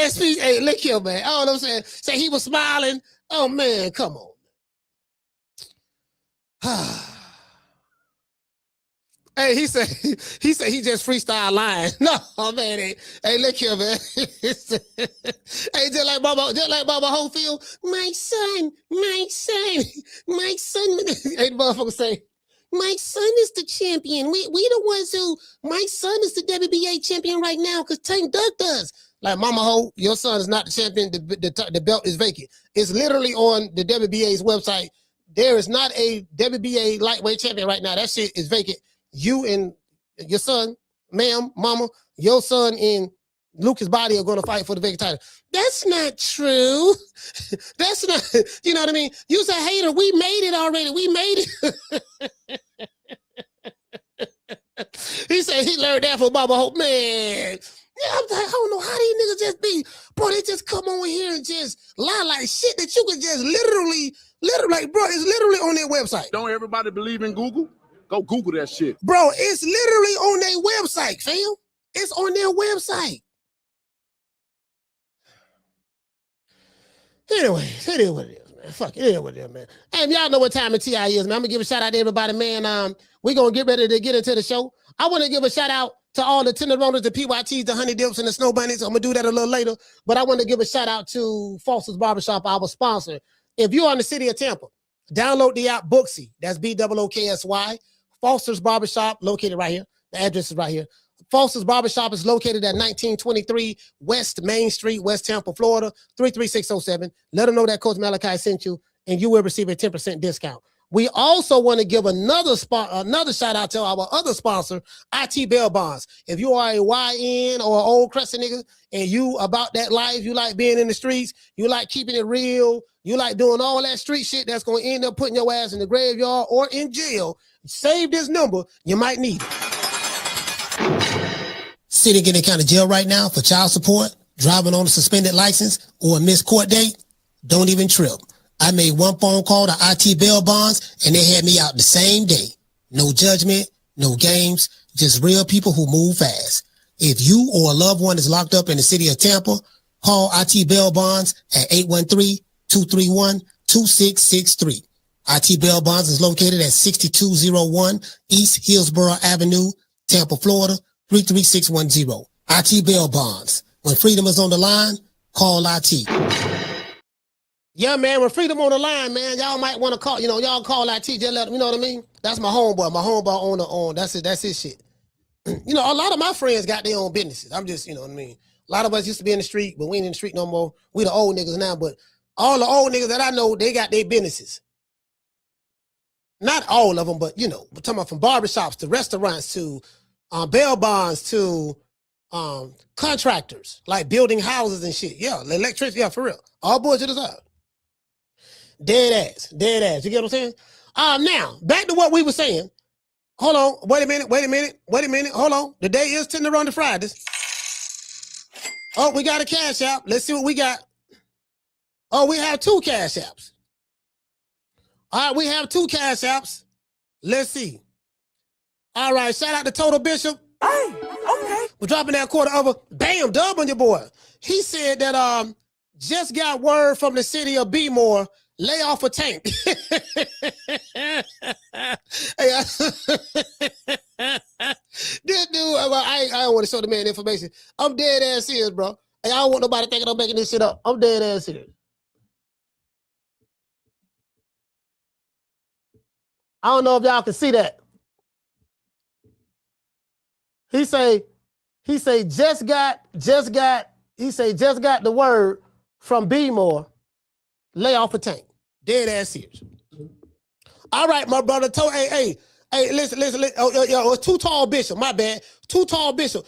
SP, hey, look here, man. Oh, I'm saying, say he was smiling. Oh man, come on. Hey, he said he just freestyle lying. No, man. Hey, look here, man. Hey, just like Baba Hopefield, my son. Hey, the motherfucker say, My son is the champion. We the ones who, my son is the WBA champion right now because Tank Duck does. Like, mama ho, your son is not the champion. The belt is vacant. It's literally on the WBA's website. There is not a WBA lightweight champion right now. That shit is vacant. You and your son, ma'am, mama, your son and Lucas Body are going to fight for the vacant title. That's not true. That's not, you know what I mean? You's a hater. We made it already. We made it. He said he learned that from Baba Hope. Man, yeah, I'm like, I don't know how these niggas just be, bro, they just come on here and just lie like shit that you could just literally, like, bro, it's literally on their website. Don't everybody believe in Google? Go Google that shit. Bro, it's literally on their website, fam. It's on their website. Anyway, it is what it is, man. Fuck it, it is what it is, man. Hey, y'all know what time of TI is, man. I'm gonna give a shout out to everybody, man. We're gonna get ready to get into the show. I want to give a shout out to all the tenderonis, the PYTs, the honey dips, and the snow bunnies. I'm gonna do that a little later, but I want to give a shout out to Foster's Barbershop, our sponsor. If you're in the city of Tampa, download the app Booksy. That's BOOKSY. Foster's Barbershop, located right here. The address is right here. Foster's Barbershop is located at 1923 West Main Street, West Tampa, Florida, 33607. Let them know that Coach Malachi sent you, and you will receive a 10% discount. We also want to give another shout out to our other sponsor, IT Bail Bonds. If you are a YN or an old crescent nigga and you about that life, you like being in the streets, you like keeping it real, you like doing all that street shit that's going to end up putting your ass in the graveyard or in jail, save this number. You might need it. Sitting in a county jail right now for child support, driving on a suspended license, or a missed court date? Don't even trip. I made one phone call to IT Bail Bonds, and they had me out the same day. No judgment, no games, just real people who move fast. If you or a loved one is locked up in the city of Tampa, call IT Bail Bonds at 813-231-2663. IT Bail Bonds is located at 6201 East Hillsborough Avenue, Tampa, Florida, 33610. IT Bail Bonds. When freedom is on the line, call IT. Yeah, man, when freedom on the line, man, y'all might want to call, y'all call IT, just let them, you know what I mean? That's my homeboy on, that's his shit. A lot of my friends got their own businesses. I'm just, you know what I mean? A lot of us used to be in the street, but we ain't in the street no more. We the old niggas now, but all the old niggas that I know, they got their businesses. Not all of them, but, we're talking about from barbershops to restaurants to bail bonds to contractors, like building houses and shit. Yeah, electricity, yeah, for real. All bullshit aside. Dead ass. You get what I'm saying? Now, back to what we were saying. Hold on. Wait a minute. Hold on. The day is Tenderoni to Fridays. Oh, we got a cash app. Let's see what we got. Oh, we have two cash apps. All right, we have two cash apps. Let's see. All right, shout out to Total Bishop. Hey, okay. We're dropping that quarter over. Bam, dub on your boy. He said that just got word from the city of Bmore, lay off a Tank. Hey, this dude, I don't want to show the man information. I'm dead ass serious, bro. Hey, I don't want nobody thinking I'm making this shit up. I'm dead ass serious. I don't know if y'all can see that. He say just got the word from Bmore, lay off a Tank. Dead ass serious. All right, my brother. Hey, listen. Oh, it's Too Tall Bishop. My bad. Too Tall Bishop.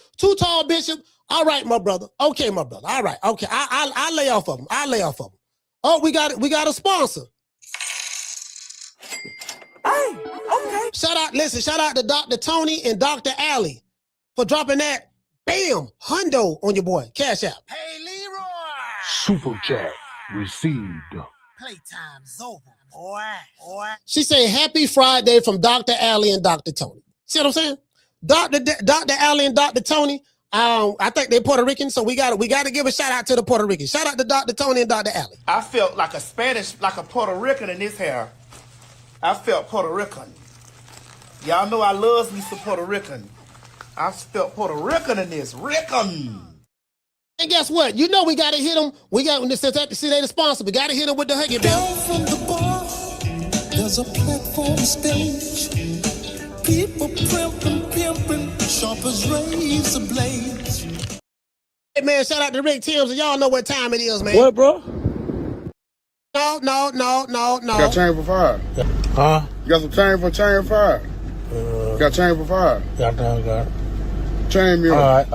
All right, my brother. Okay, my brother. All right. Okay, I lay off of him. Oh, we got a sponsor. Hey, okay. Shout out to Dr. Tony and Dr. Ellie for dropping that, bam, hundo on your boy. Cash App. Hey, Leroy! Super chat received. Playtime's over, boy. She say, happy Friday from Dr. Ellie and Dr. Tony. See what I'm saying? Dr. Ellie and Dr. Tony, I think they're Puerto Rican, so we got to give a shout out to the Puerto Ricans. Shout out to Dr. Tony and Dr. Ellie. I felt like a Puerto Rican in this hair. I felt Puerto Rican. Y'all know I love me some Puerto Rican. I felt Puerto Rican in this. Rican. And guess what? We got to hit them. We got to see they the sponsor. We got to hit them with the Huggy Bell. Down from the bar, there's a platform stage. People pimping, sharp as razor blades. Hey man, shout out to Rick Timms, and y'all know what time it is, man. What, bro? No. Got chain for $5. Huh? You got some chain for $5. Got chain for $5. Got it. Chain me. All right.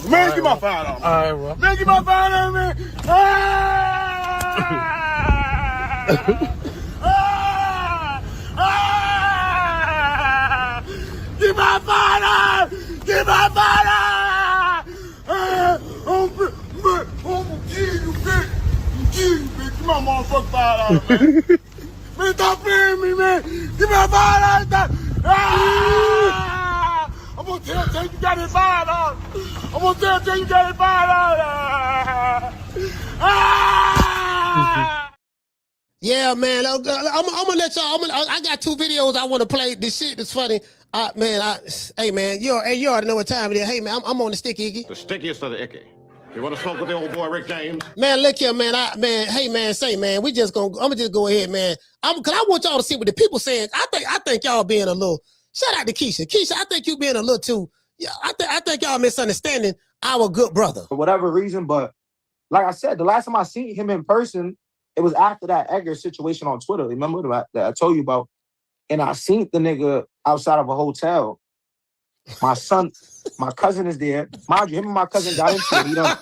Man, give my $5. All right, bro. Man, give my $5, man. Give my $5. Give my $5. I'm gonna kill you, bitch. Give my motherfucking $5, man. Man, stop playing me, man. Give me $5. I'm gonna tell you got it $5. I'm gonna tell you got it $5. Yeah, man. I'm gonna let y'all. I got 2 videos I want to play. This shit is funny. Hey man, you already know what time it is. Hey man, I'm on the sticky icky. The stickiest of the icky. You want to smoke with the old boy Rick James? Man, look here, man. Hey man, I'm gonna just go ahead, man. Cause I want y'all to see what the people saying. I think y'all being a little. Shout out to Keisha. Keisha, I think you being a little too. Yeah, I think y'all misunderstanding our good brother. For whatever reason, but like I said, the last time I seen him in person, it was after that Edgar situation on Twitter. Remember that I told you about? And I seen the nigga outside of a hotel. My cousin is there. Mind you, him and my cousin got into it. He done.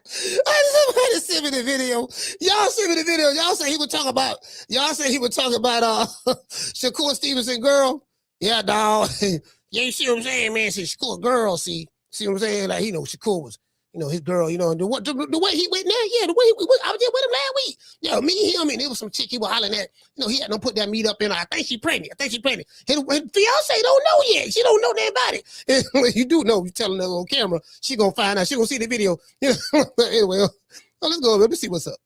Somebody sent me the video. Y'all sent me the video. Y'all say he was talking about Shakur Stevenson girl. Yeah, dog. Yeah, you see what I'm saying, man? See, Shakur girl, see what I'm saying? Like, Shakur was, his girl, the way he went now, yeah, the way I was there with him last week. Yeah, me, him, and there was some chick he was hollering at. He had to put that meat up in her. I think she pregnant. His fiance don't know yet. She don't know that about it. And you do know, you telling her on camera, she gonna find out. She gonna see the video. Anyway, let's go. Let me see what's up.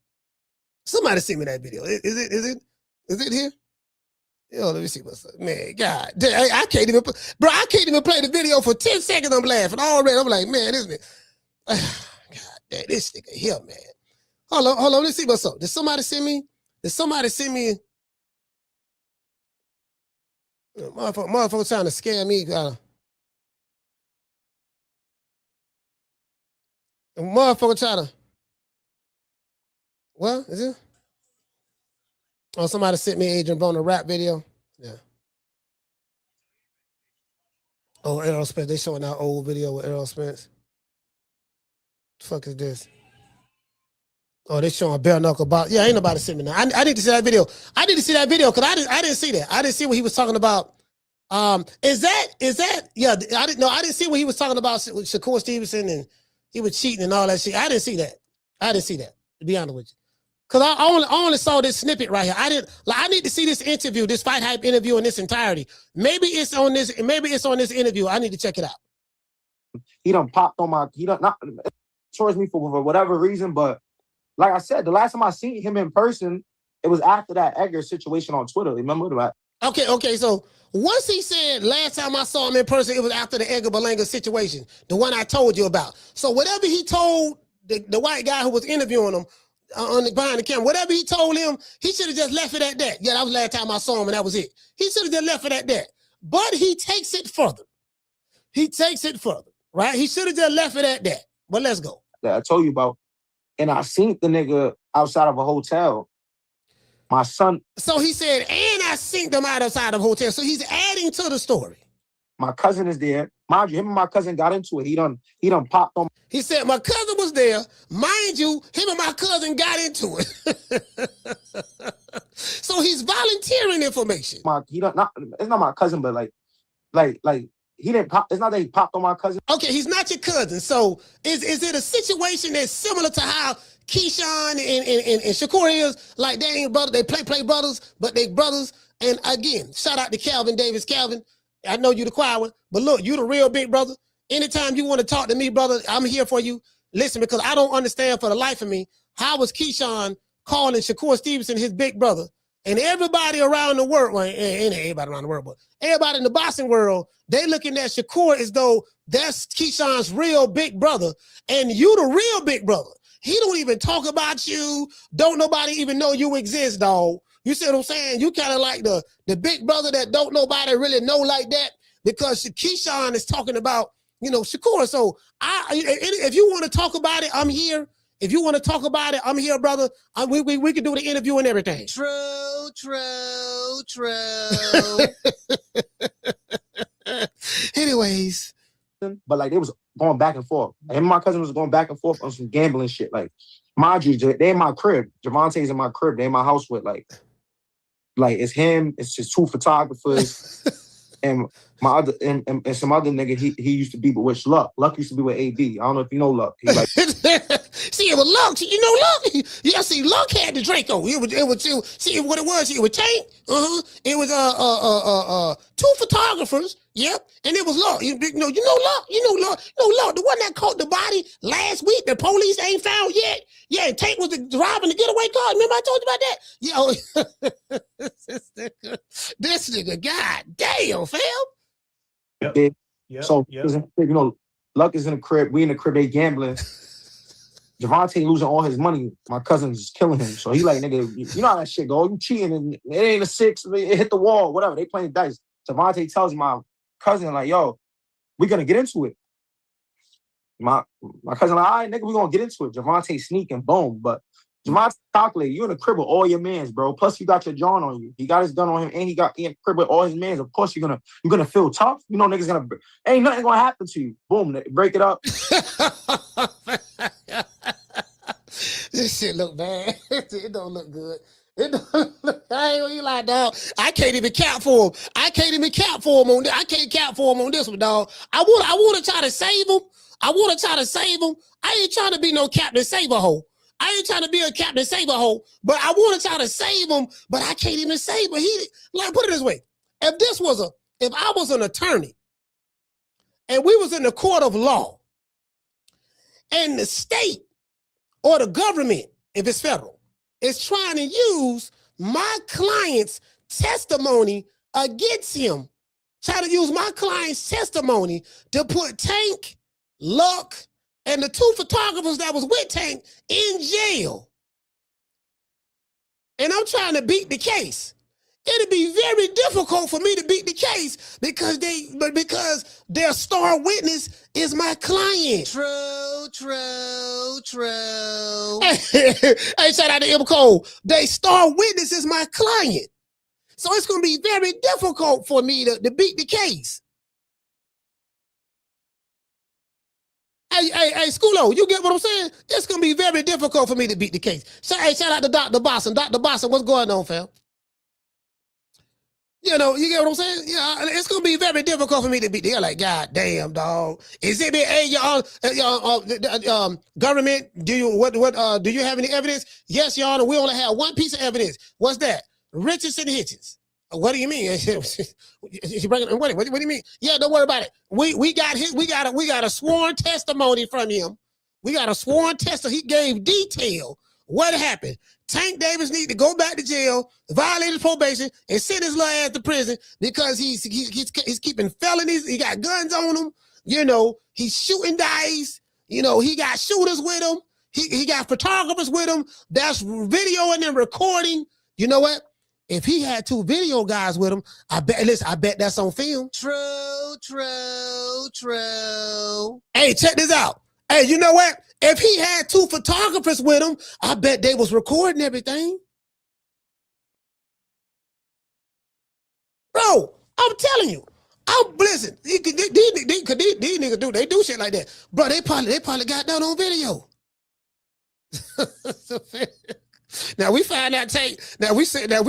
Somebody send me that video. Is it here? Yo, let me see what's up. Man, God, I can't even play the video for 10 seconds. I'm laughing already. I'm like, man, isn't it? God damn, this nigga here, man. Hold on, let's see what's up. Did somebody send me? Motherfucker trying to scare me. Motherfucker trying to. What is it? Oh, somebody sent me Adrian Broner rap video. Yeah. Oh, Errol Spence. They showing that old video with Errol Spence. The fuck is this? Oh, they showing bare knuckle box. Yeah, ain't nobody sent me now. I need to see that video. I need to see that video because I didn't see that. I didn't see what he was talking about. Is that? Yeah, I didn't see what he was talking about with Shakur Stevenson and he was cheating and all that shit. I didn't see that. To be honest with you. Cause I only saw this snippet right here. I need to see this interview, this Fight Hype interview in its entirety. Maybe it's on this interview. I need to check it out. He done popped on not towards me for whatever reason, but like I said, the last time I seen him in person, it was after that Edgar situation on Twitter. Remember that? Okay. So once he said last time I saw him in person, it was after the Edgar Berlanga situation, the one I told you about. So whatever he told the white guy who was interviewing him behind the camera, whatever he told him, he should have just left it at that. Yeah, that was the last time I saw him and that was it. He should have just left it at that. But he takes it further. Right? He should have just left it at that. But let's go. That I told you about. And I seen the nigga outside of a hotel. My son. So he said, and I seen them outside of a hotel. So he's adding to the story. My cousin is there. Mind you, him and my cousin got into it. He done popped on. He said, my cousin was there. Mind you, him and my cousin got into it. So he's volunteering information. It's not my cousin, but like he didn't pop. It's not that he popped on my cousin. Okay, he's not your cousin. So is it a situation that's similar to how Keyshawn and Shakur is? Like they ain't brothers, they play brothers, but they brothers. And again, shout out to Calvin Davis. Calvin, I know you the quiet one, but look, you the real big brother. Anytime you want to talk to me, brother, I'm here for you. Listen, because I don't understand for the life of me, how was Keyshawn calling Shakur Stevenson his big brother And everybody around the world, well, ain't everybody around the world, but everybody in the boxing world, they looking at Shakur as though that's Keyshawn's real big brother, and you the real big brother. He don't even talk about you. Don't nobody even know you exist, dog. You see what I'm saying? You kind of like the big brother that don't nobody really know like that, because Keyshawn is talking about, you know, Shakur. So if you want to talk about it, I'm here. If you want to talk about it, I'm here, brother. We can do the interview and everything. True. Anyways. But like they was going back and forth. Him and my cousin was going back and forth on some gambling shit. Like, mind you, they in my crib. Gervonta's in my crib. They in my house with like it's him. It's just 2 photographers and my other and some other nigga. He used to be with Luck. Luck used to be with AD. I don't know if you know Luck. He like see, it was Luck. You know Luck. Yeah, see, Luck had the Draco. It was see what it was. It was Tank. It was 2 photographers. Yep, and it was Luck. You know Luck. You know Luck. The one that caught the body last week. The police ain't found yet. Yeah, and Tank was driving the getaway car. Remember I told you about that? Yo, this nigga, god damn, fam. Yep. So you know, Luck is in the crib. We in the crib. They gambling. Gervonta losing all his money. My cousin's just killing him. So he like, nigga, you know how that shit go. You cheating and it ain't a 6. It hit the wall. Whatever. They playing dice. Gervonta tells my cousin like, yo, we gonna get into it. My cousin like, all right, nigga, we gonna get into it. Gervonta sneaking, boom. But Gervonta calculated, you in the crib with all your mans, bro. Plus you got your John on you. He got his gun on him, and he in the crib with all his mans. Of course you're gonna feel tough. You know niggas ain't nothing gonna happen to you. Boom, break it up. This shit look bad. It don't look good. It don't look, I ain't gonna lie, dog. I can't even count for him. I can't count for him on this one, dog. I want to try to save him. I ain't trying to be no Captain Saberho. I ain't trying to be a Captain Saberho, but I want to try to save him, but I can't even save him. Put it this way. If I was an attorney and we was in the court of law and the state or the government, if it's federal, is trying to use my client's testimony against him, trying to use my client's testimony to put Tank, Luck, and the 2 photographers that was with Tank in jail. And I'm trying to beat the case. It'd be very difficult for me to beat the case because their star witness is my client. True. Hey, shout out to M. Cole. They star witness is my client. So it's going to be very difficult for me to beat the case. Hey, Schoolo, you get what I'm saying? It's going to be very difficult for me to beat the case. So, hey, shout out to Dr. Boston. Dr. Boston, what's going on, fam? You know, you get what I'm saying? Yeah, it's gonna be very difficult for me to beat. They're like, God damn, dog. Exhibit A, government. Do you have any evidence? Yes, Your Honor. We only have one piece of evidence. What's that? Richardson Hitchins. What do you mean? What do you mean? Yeah, don't worry about it. We got a sworn testimony from him. We got a sworn testimony. He gave detail. What happened? Tank Davis need to go back to jail, violate his probation, and send his little ass to prison because he's keeping felonies. He got guns on him. You know, he's shooting dice. You know, he got shooters with him. He got photographers with him. That's videoing and recording. You know what? If he had 2 video guys with him, I bet that's on film. True. Hey, check this out. Hey, you know what? If he had 2 photographers with him, I bet they was recording everything. Bro, I'm telling you. Listen, these niggas do shit like that. Bro, they probably got that on video. Now we find out Tank. We see Tank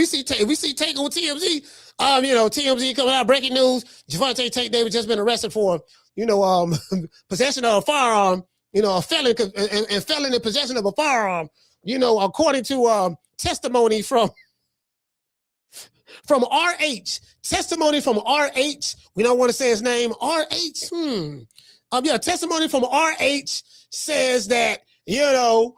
on TMZ. TMZ coming out breaking news. Gervonta Tank Davis just been arrested for, possession of a firearm. A felon and felon in possession of a firearm. According to testimony from RH. Testimony from RH. We don't want to say his name. RH. Testimony from RH says that he had a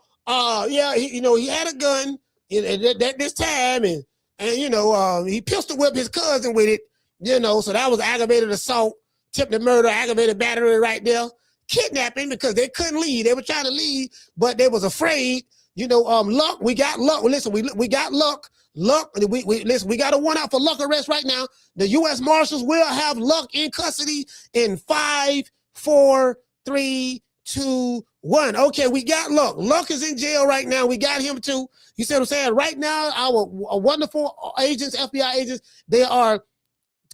gun at this time, and And, you know, he pistol whipped his cousin with it, you know, so that was aggravated assault, attempted murder, aggravated battery right there. Kidnapping because they couldn't leave. They were trying to leave, but they was afraid. You know, Luck, we got Luck. Listen, we got Luck. Luck, listen, we got a warrant out for Luck arrest right now. The U.S. Marshals will have Luck in custody in 5, 4, 3, 2, 1. Okay, we got Luck. Luck is in jail right now. We got him too. You see what I'm saying? Right now, our wonderful agents, FBI agents, they are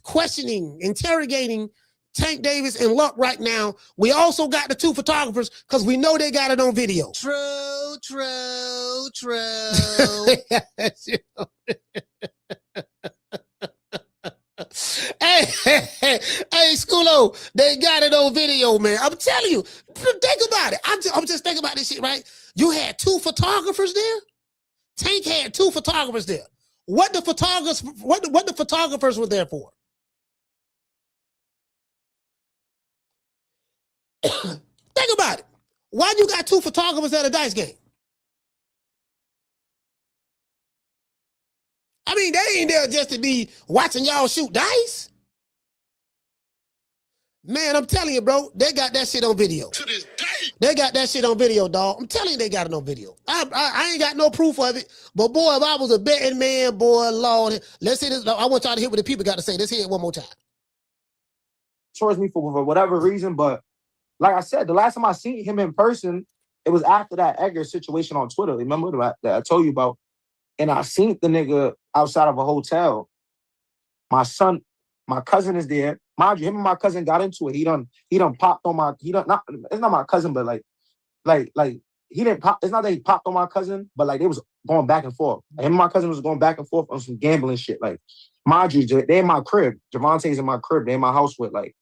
questioning, interrogating Tank Davis and Luck right now. We also got the 2 photographers because we know they got it on video. True. Hey, Schoolo, they got it on video, man. I'm telling you, think about it. I'm just thinking about this shit, right? You had 2 photographers there. Tank had 2 photographers there. What the photographers were there for? Think about it. Why you got 2 photographers at a dice game? I mean, they ain't there just to be watching y'all shoot dice. Man, I'm telling you, bro, they got that shit on video. To this day. They got that shit on video, dog. I'm telling you, they got it on video. I ain't got no proof of it, but boy, if I was a betting man, boy, Lord, let's see this. I want y'all to hear what the people got to say. Let's hear it one more time. Towards me for whatever reason, but like I said, the last time I seen him in person, it was after that Edgar situation on Twitter. Remember that I told you about? And I seen the nigga outside of a hotel. My cousin is there. Mind you, him and my cousin got into it. He done popped on my, it's not my cousin, but like he didn't pop, it's not that he popped on my cousin, but like they was going back and forth. Him and my cousin was going back and forth on some gambling shit. Like, mind you, they in my crib. Gervonta's in my crib. They in my house with like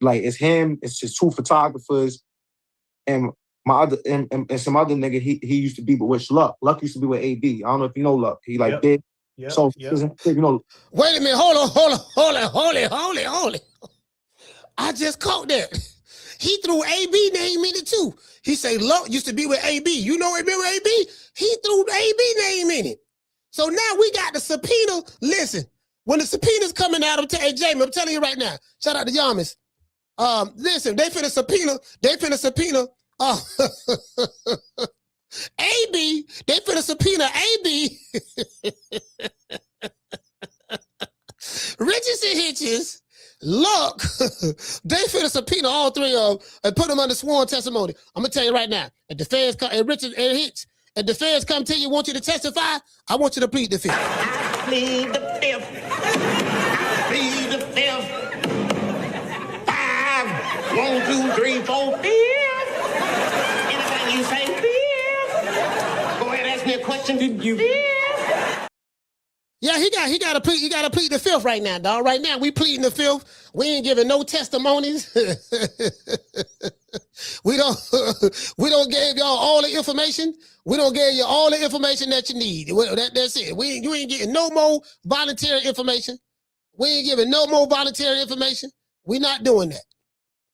it's him, it's just 2 photographers, and my other and some other nigga he used to be with Luck. Luck used to be with AB. I don't know if you know Luck. He like big. Yep. So you know. Wait a minute, hold on. I just caught that. He threw AB name in it too. He say Luck used to be with AB. You know, remember AB? He threw AB name in it. So now we got the subpoena. Listen, when the subpoena's coming out, hey Jamie, I'm telling you right now. Shout out to Yamas. Listen, they finna subpoena. AB, they finna subpoena AB. Richardson Hitchins, Luck, they finna subpoena all 3 of them and put them under sworn testimony. I'm gonna tell you right now, if the feds come, and Richard and Hitch, if the feds come to you, want you to testify, I want you to plead the 5th. I plead the 5th. I plead the 5th. 5, 1, 2, 3, 4, 5. Anything you say, 5. Go ahead, ask me a question. Did you? 5. Yeah, he got to plead the 5th right now, dog. Right now, we pleading the 5th. We ain't giving no testimonies. we don't give y'all all the information. We don't give you all the information that you need. That's it. You ain't getting no more voluntary information. We ain't giving no more voluntary information. We're not doing that.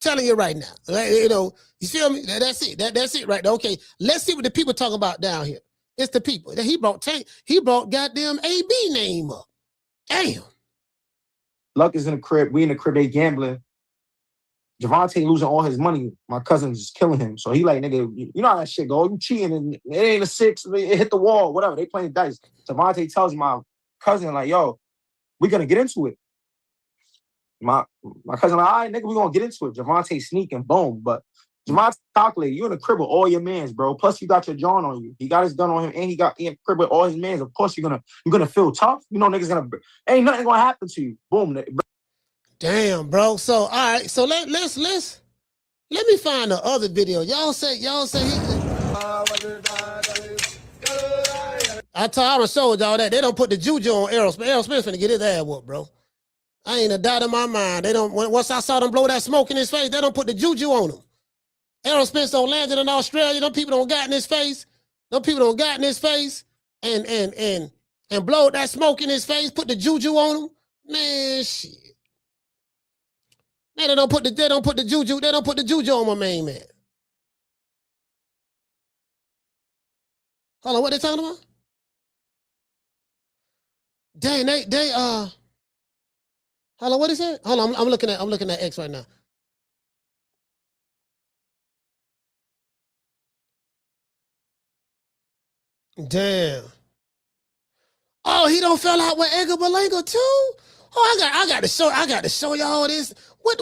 Telling you right now. You know, you feel me? That's it. That's it right there. Okay, let's see what the people talk about down here. It's the people. He brought goddamn AB name up. Damn. Luck is in the crib. We in the crib. They gambling. Gervonta losing all his money. My cousin's just killing him. So he like, nigga, you know how that shit go. You cheating and it ain't a 6. It hit the wall. Whatever. They playing dice. Gervonta tells my cousin like, yo, we gonna get into it. My cousin like, all right, nigga, we gonna get into it. Gervonta sneaking, boom. But Gervonta calculated, you in the crib with all your mans, bro. Plus you got your John on you. He got his gun on him, and he got in the crib with all his mans. Of course you're gonna feel tough. You know niggas ain't nothing gonna happen to you. Boom. Damn, bro. So all right, so let me find the other video. Y'all say I showed y'all that they don't put the juju on Errol Smith. Errol Smith's finna get his ass whooped, bro. I ain't a doubt in my mind. They don't. Once I saw them blow that smoke in his face, they don't put the juju on him. Errol Smith don't landed in Australia. Them people don't got in his face. Them people don't got in his face and blow that smoke in his face. Put the juju on him. Man, shit. Man, they don't put the juju. They don't put the juju on my main man. Hold on, what they talking about? Dang, they hold on, what is that? Hold on, I'm looking at X right now. Damn. Oh, he don't fell out with Edgar Berlanga too? Oh, I got to show y'all this. What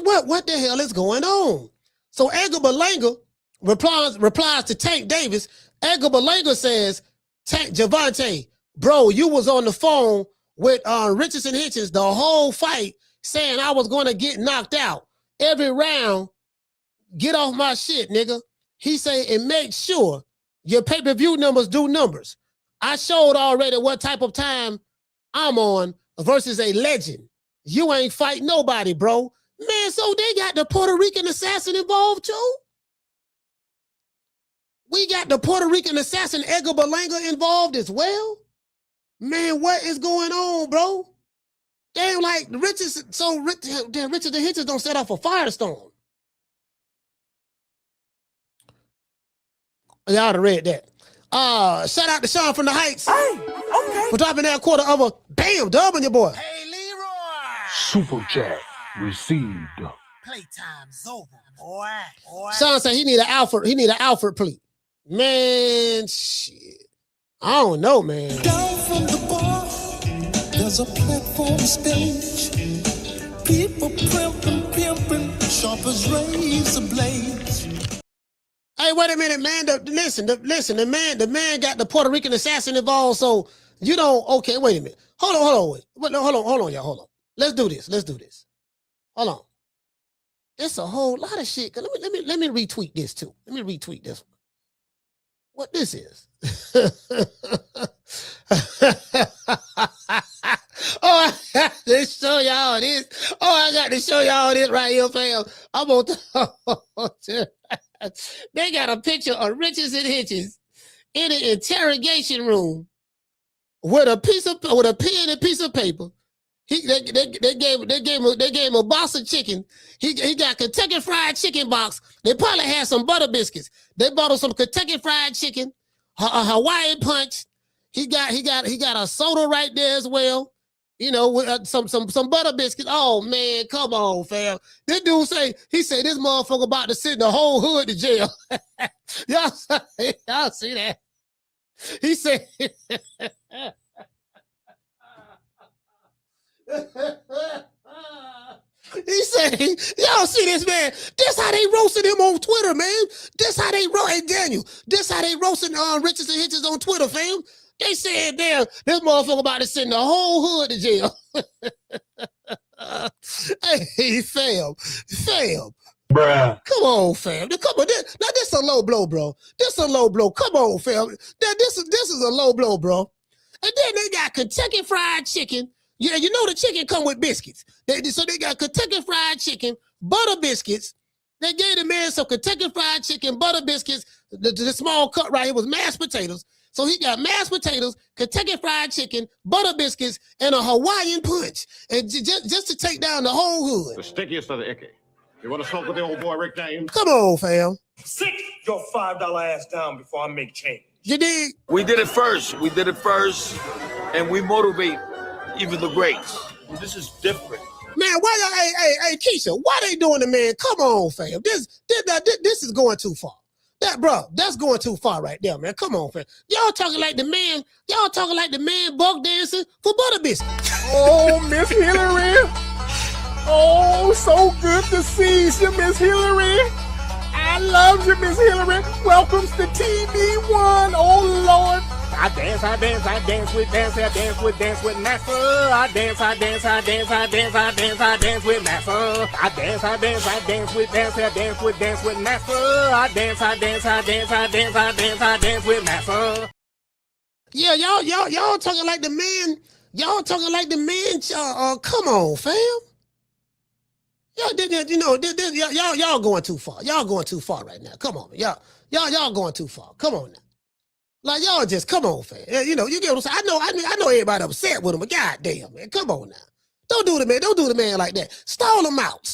the hell is going on? So Edgar Berlanga replies to Tank Davis. Edgar Berlanga says, Gervonta, bro, you was on the phone with Richardson Hitchins the whole fight saying I was going to get knocked out every round. Get off my shit, nigga. He say, and make sure your pay-per-view numbers do numbers. I showed already what type of time I'm on versus a legend. You ain't fight nobody, bro. Man, so they got the Puerto Rican assassin involved too? We got the Puerto Rican assassin Edgar Berlanga involved as well? Man, what is going on, bro? Damn, like Richardson, Richardson Hitchins don't set off a firestorm. Y'all have read that. Shout out to Sean from the Heights. Hey, okay. For dropping that quarter of a bam dub on your boy. Hey, Leroy. Super chat received. Playtime's over, boy. Sean said he need an Alfred plea. Man, shit. I don't know, man. Down from the bar, there's a platform stage. People pimping, sharp as razor blades. Hey, wait a minute, man. Listen, the man got the Puerto Rican assassin involved, so you don't, okay, wait a minute. Hold on, y'all, hold on. Let's do this. Hold on. It's a whole lot of shit. Let me retweet this too. Let me retweet this one. What this is. Oh, I got to show y'all this. Oh, I got to show y'all this right here, fam. I'm on They got a picture of Richardson Hitchins in an interrogation room with a pen and piece of paper. They gave him a box of chicken. He got Kentucky Fried Chicken box. They probably had some butter biscuits. They bought him some Kentucky Fried Chicken, a Hawaiian Punch. He got a soda right there as well. You know, with some butter biscuits. Oh man, come on, fam. This dude he said this motherfucker about to send the whole hood to jail. y'all see that? He said. He said, y'all see this, man? This how they roasted him on Twitter, man. This how they roasted Daniel. This how they roasted Richardson Hitchins on Twitter, fam. They said, damn, this motherfucker about to send the whole hood to jail. Hey, fam. Bruh. Come on, fam. Come on. Now, this a low blow, bro. This a low blow. Come on, fam. Now, this is a low blow, bro. And then they got Kentucky Fried Chicken. Yeah, you know the chicken come with biscuits. So they got Kentucky Fried Chicken, butter biscuits. They gave the man some Kentucky Fried Chicken, butter biscuits. The small cut right here was mashed potatoes. So he got mashed potatoes, Kentucky Fried Chicken, butter biscuits, and a Hawaiian Punch. And just to take down the whole hood. The stickiest of the icky. You want to smoke with the old boy Rick James? Come on, fam. Sit your $5 ass down before I make change. You dig? We did it first, and we motivate even the greats. This is different. Man, why y'all, hey, Keisha, why they doing the man? Come on, fam. This is going too far. That's going too far right there, man. Come on, fam. Y'all talking like the man buck dancing for butter biscuits. Oh, Miss Hillary. Oh, so good to see you, Miss Hillary. I love you, Miss Hillary. Welcome to TV1. Oh, Lord. I dance with Master. I dance with Master. I dance with Master. I dance with Master. Yeah, y'all talking like the man. Y'all talking like the man. Come on, fam. Y'all going too far. Y'all going too far right now. Come on, man. Y'all going too far. Come on now. Like y'all just come on, fam. You get what I'm saying. I know everybody upset with him, but goddamn, man, come on now. Don't do the man like that. Stall him out.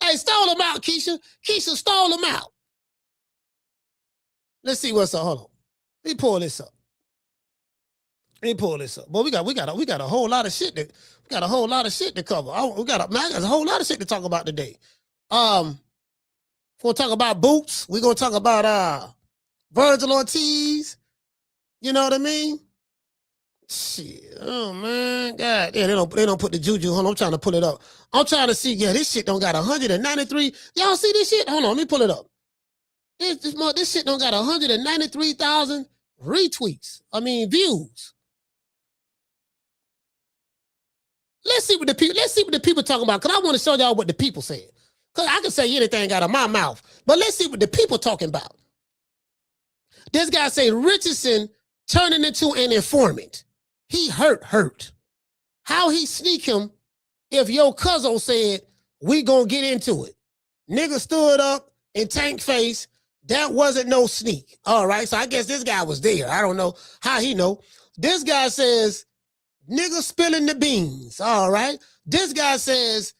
Hey, stall him out, Keisha. Keisha, stall him out. Let's see what's up. Hold on. Let me pull this up. Let me pull this up. Boy, we got a whole lot of shit to cover. We got a whole lot of shit to talk about today. We'll talk about Boots. We're gonna talk about Virgil Ortiz. You know what I mean? Shit. Oh man, God. Yeah, they don't put the juju. Hold on, I'm trying to pull it up. I'm trying to see. Yeah, this shit don't got 193. Y'all see this shit? Hold on, let me pull it up. This shit don't got 193,000 retweets. I mean views. Let's see what the people talking about. Cause I want to show y'all what the people said. Cause I can say anything out of my mouth, but let's see what the people talking about. This guy say Richardson turning into an informant. He hurt. How he sneak him if your Cuzzo said, we gonna get into it. Nigga stood up and Tank face. That wasn't no sneak. All right, so I guess this guy was there. I don't know how he know. This guy says, nigga spilling the beans. All right. This guy says,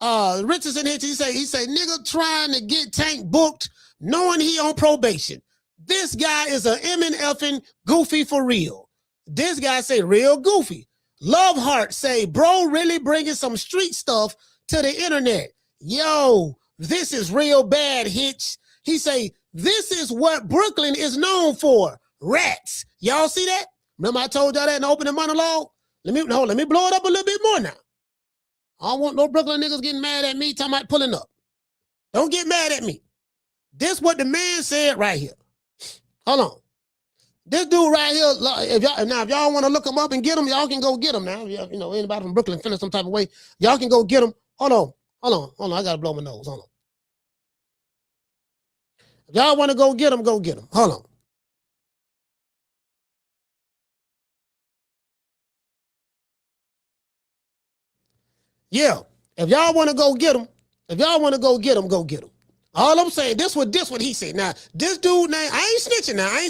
Richardson Hitchins, he say, nigga trying to get Tank booked, knowing he on probation. This guy is a effing goofy for real. This guy say real goofy. Love Heart say, bro, really bringing some street stuff to the internet. Yo, this is real bad, Hitch. He say, this is what Brooklyn is known for. Rats. Y'all see that? Remember I told y'all that in the opening monologue? Let me blow it up a little bit more now. I don't want no Brooklyn niggas getting mad at me talking about pulling up. Don't get mad at me. This what the man said right here. Hold on. This dude right here, if y'all want to look him up and get him, y'all can go get him now. You know, anybody from Brooklyn feeling some type of way, y'all can go get him. Hold on. I gotta blow my nose. Hold on. If y'all want to go get him, go get him. Hold on. Yeah, if y'all want to go get him, go get him. All I'm saying, this what he said. Now, this dude name, I ain't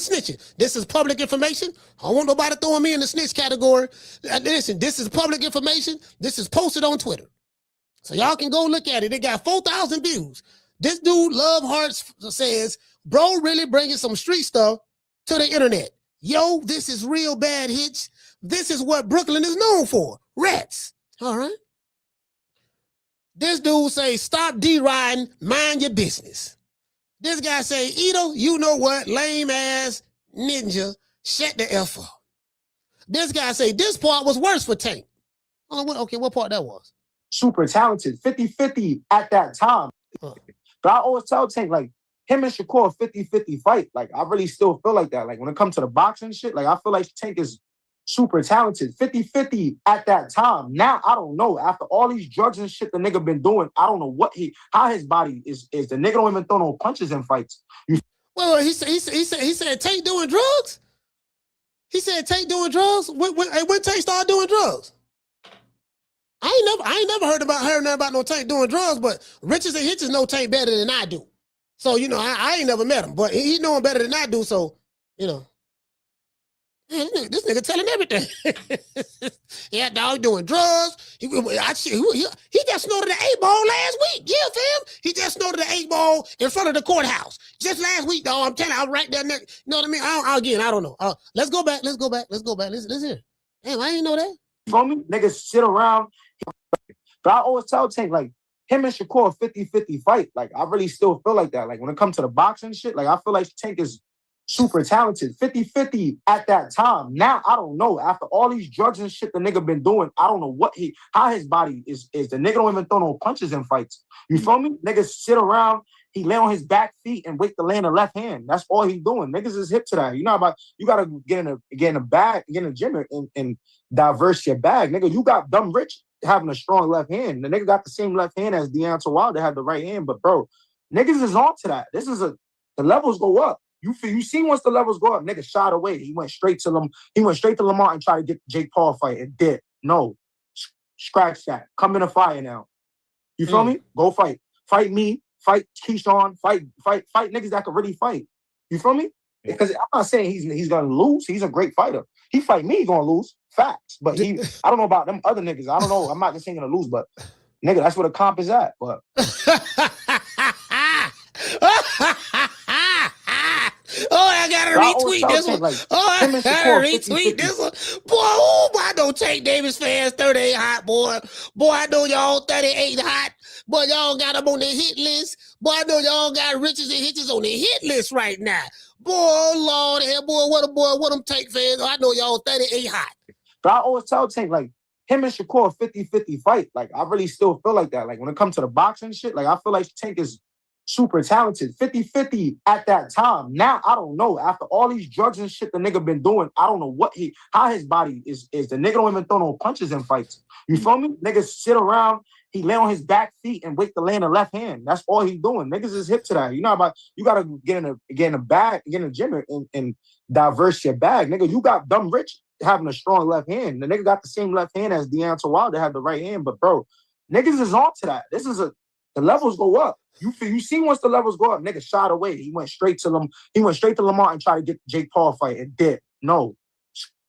snitching. This is public information. I don't want nobody throwing me in the snitch category. Listen, this is public information. This is posted on Twitter. So y'all can go look at it. It got 4,000 views. This dude, Love Hearts, says, bro, really bringing some street stuff to the internet. Yo, this is real bad, Hitch. This is what Brooklyn is known for. Rats. All right. This dude say, stop D-riding, mind your business. This guy say, Ito, you know what, lame ass ninja, shut the F up. This guy say, this part was worse for Tank. Okay, what part that was? Super talented, 50-50 at that time. But I always tell Tank, like, him and Shakur 50-50 fight. Like, I really still feel like that. Like, when it comes to the boxing shit, like, I feel like Tank is super talented, 50-50 at that time. Now, I don't know. After all these drugs and shit the nigga been doing, I don't know how his body is. The nigga don't even throw no punches in fights. Well, he said Tank doing drugs? He said Tank doing drugs? When Tank started doing drugs? I ain't never heard nothing about no Tank doing drugs, but Richardson Hitchins know Tank better than I do. So, you know, I ain't never met him, but he know him better than I do, so, you know. Man, this nigga telling everything. Yeah, dog doing drugs. He just snorted the 8-ball last week. Yeah, fam. He just snorted the 8-ball in front of the courthouse. Just last week, dog. I'm telling you, I was right there. You know what I mean? I don't know. Let's go back. Let's hear. Damn, I didn't know that. You feel me? Niggas sit around. But I always tell Tank, like, him and Shakur 50-50 fight. Like, I really still feel like that. Like, when it comes to the boxing shit, like, I feel like Tank is super talented, 50-50 at that time. Now, I don't know. After all these drugs and shit the nigga been doing, I don't know how his body is. The nigga don't even throw no punches in fights. You feel me? Niggas sit around, he lay on his back feet and wait to land the left hand. That's all he doing. Niggas is hip to that. You gotta get in a bag, get in the gym and diverse your bag. Nigga, you got Dumb Rich having a strong left hand. The nigga got the same left hand as Deontay Wilder had the right hand, but bro, niggas is on to that. The levels go up. You see once the levels go up, nigga shot away. He went straight to Lamar and tried to get the Jake Paul fight and did. No. Scratch that. Come in a fire now. You feel me? Go fight. Fight me. Fight Keyshawn. Fight niggas that can really fight. You feel me? Because I'm not saying he's gonna lose. He's a great fighter. He fight me, he's gonna lose. Facts. But I don't know about them other niggas. I don't know. I'm not just saying gonna lose, but nigga, that's where the comp is at. But gotta retweet this one. I gotta retweet this one. Boy, I know Tank Davis fans 38 hot, boy. Boy, I know y'all 38 hot. Boy, y'all got them on the hit list. Boy, I know y'all got Richardson Hitchins on the hit list right now. Boy, Lord, boy, what them Tank fans? I know y'all 38 hot. But I always tell Tank, like, him and Shakur 50-50 fight. Like, I really still feel like that. Like, when it comes to the boxing shit, like, I feel like Tank is super talented. 50-50 at that time. Now, I don't know. After all these drugs and shit the nigga been doing, I don't know how his body is. The nigga don't even throw no punches in fights. You feel me? Niggas sit around, he lay on his back feet and wait to land the left hand. That's all he doing. Niggas is hip to that. You know about, you gotta get in a bag, get in the gym and diverse your bag. Nigga, you got dumb rich having a strong left hand. The nigga got the same left hand as Deontay Wilder had the right hand, but bro, niggas is on to that. The levels go up. You see once the levels go up, nigga shot away. He went straight to Lamar and tried to get the Jake Paul fight and did. No.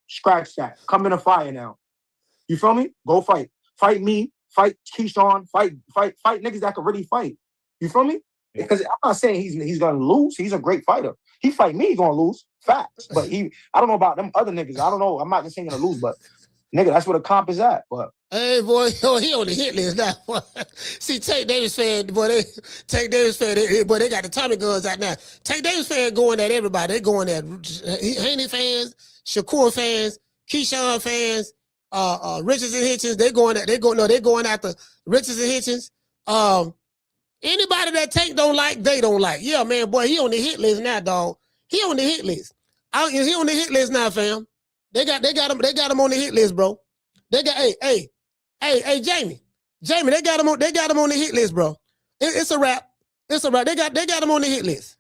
Scratch that. Come in a fire now. You feel me? Go fight. Fight me. Fight Keyshawn. Fight niggas that can really fight. You feel me? Because I'm not saying he's gonna lose. He's a great fighter. He fight me, he's gonna lose. Facts. But I don't know about them other niggas. I don't know. I'm not just saying gonna lose, but nigga, that's where the comp is at. But hey boy, he on the hit list now. See, Tank Davis fan, boy, they got the Tommy guns out now. Tank Davis fan going at everybody. They going at Haney fans, Shakur fans, Keyshawn fans, Richardson Hitchins. They going after Richardson Hitchins. Anybody that Tank don't like, they don't like. Yeah, man, boy, he on the hit list now, dog. He on the hit list. He on the hit list now, fam. They got him on the hit list, bro. They got hey, Jamie, they got him on the hit list, bro. It's a wrap. It's a wrap. They got him on the hit list.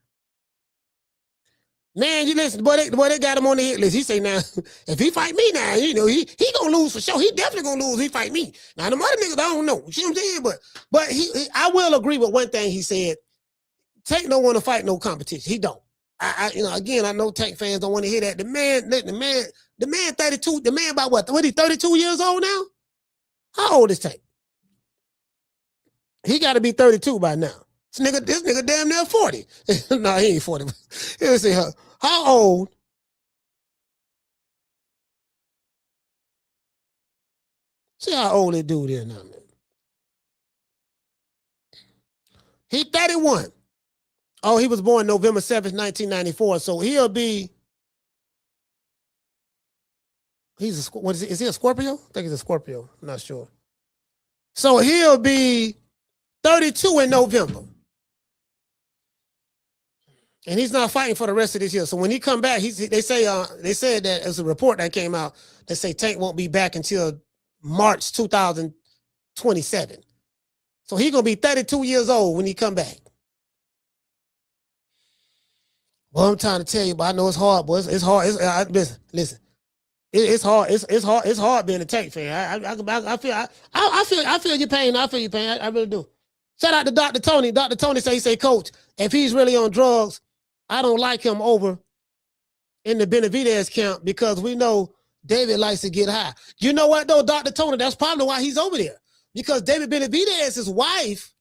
Man, you listen, boy, they got him on the hit list. He say now, if he fight me now, you know, he gonna lose for sure. He definitely gonna lose if he fight me. Now, the other niggas, I don't know. You see what I'm saying? But I will agree with one thing he said. Tank don't want to fight no competition. He don't. I know Tank fans don't want to hear that. The man 32, the man about what he 32 years old now? How old is Tank? He got to be 32 by now. This nigga damn near 40. No, he ain't 40. Let's see how old. See how old that dude is now, man. He 31. Oh, he was born November 7th, 1994. So he'll be. Is he a Scorpio? I think he's a Scorpio. I'm not sure. So he'll be 32 in November. And he's not fighting for the rest of this year. So when he come back, they said that as a report that came out, they say Tank won't be back until March 2027. So he's gonna be 32 years old when he come back. Well, I'm trying to tell you, but I know it's hard, boys. It's hard. Listen. It's hard. It's hard being a Tank fan. I feel your pain. I feel your pain. I really do. Shout out to Dr. Tony. Dr. Tony say, Coach, if he's really on drugs, I don't like him over in the Benavidez camp because we know David likes to get high. You know what, though, Dr. Tony? That's probably why he's over there. Because David Benavidez's wife,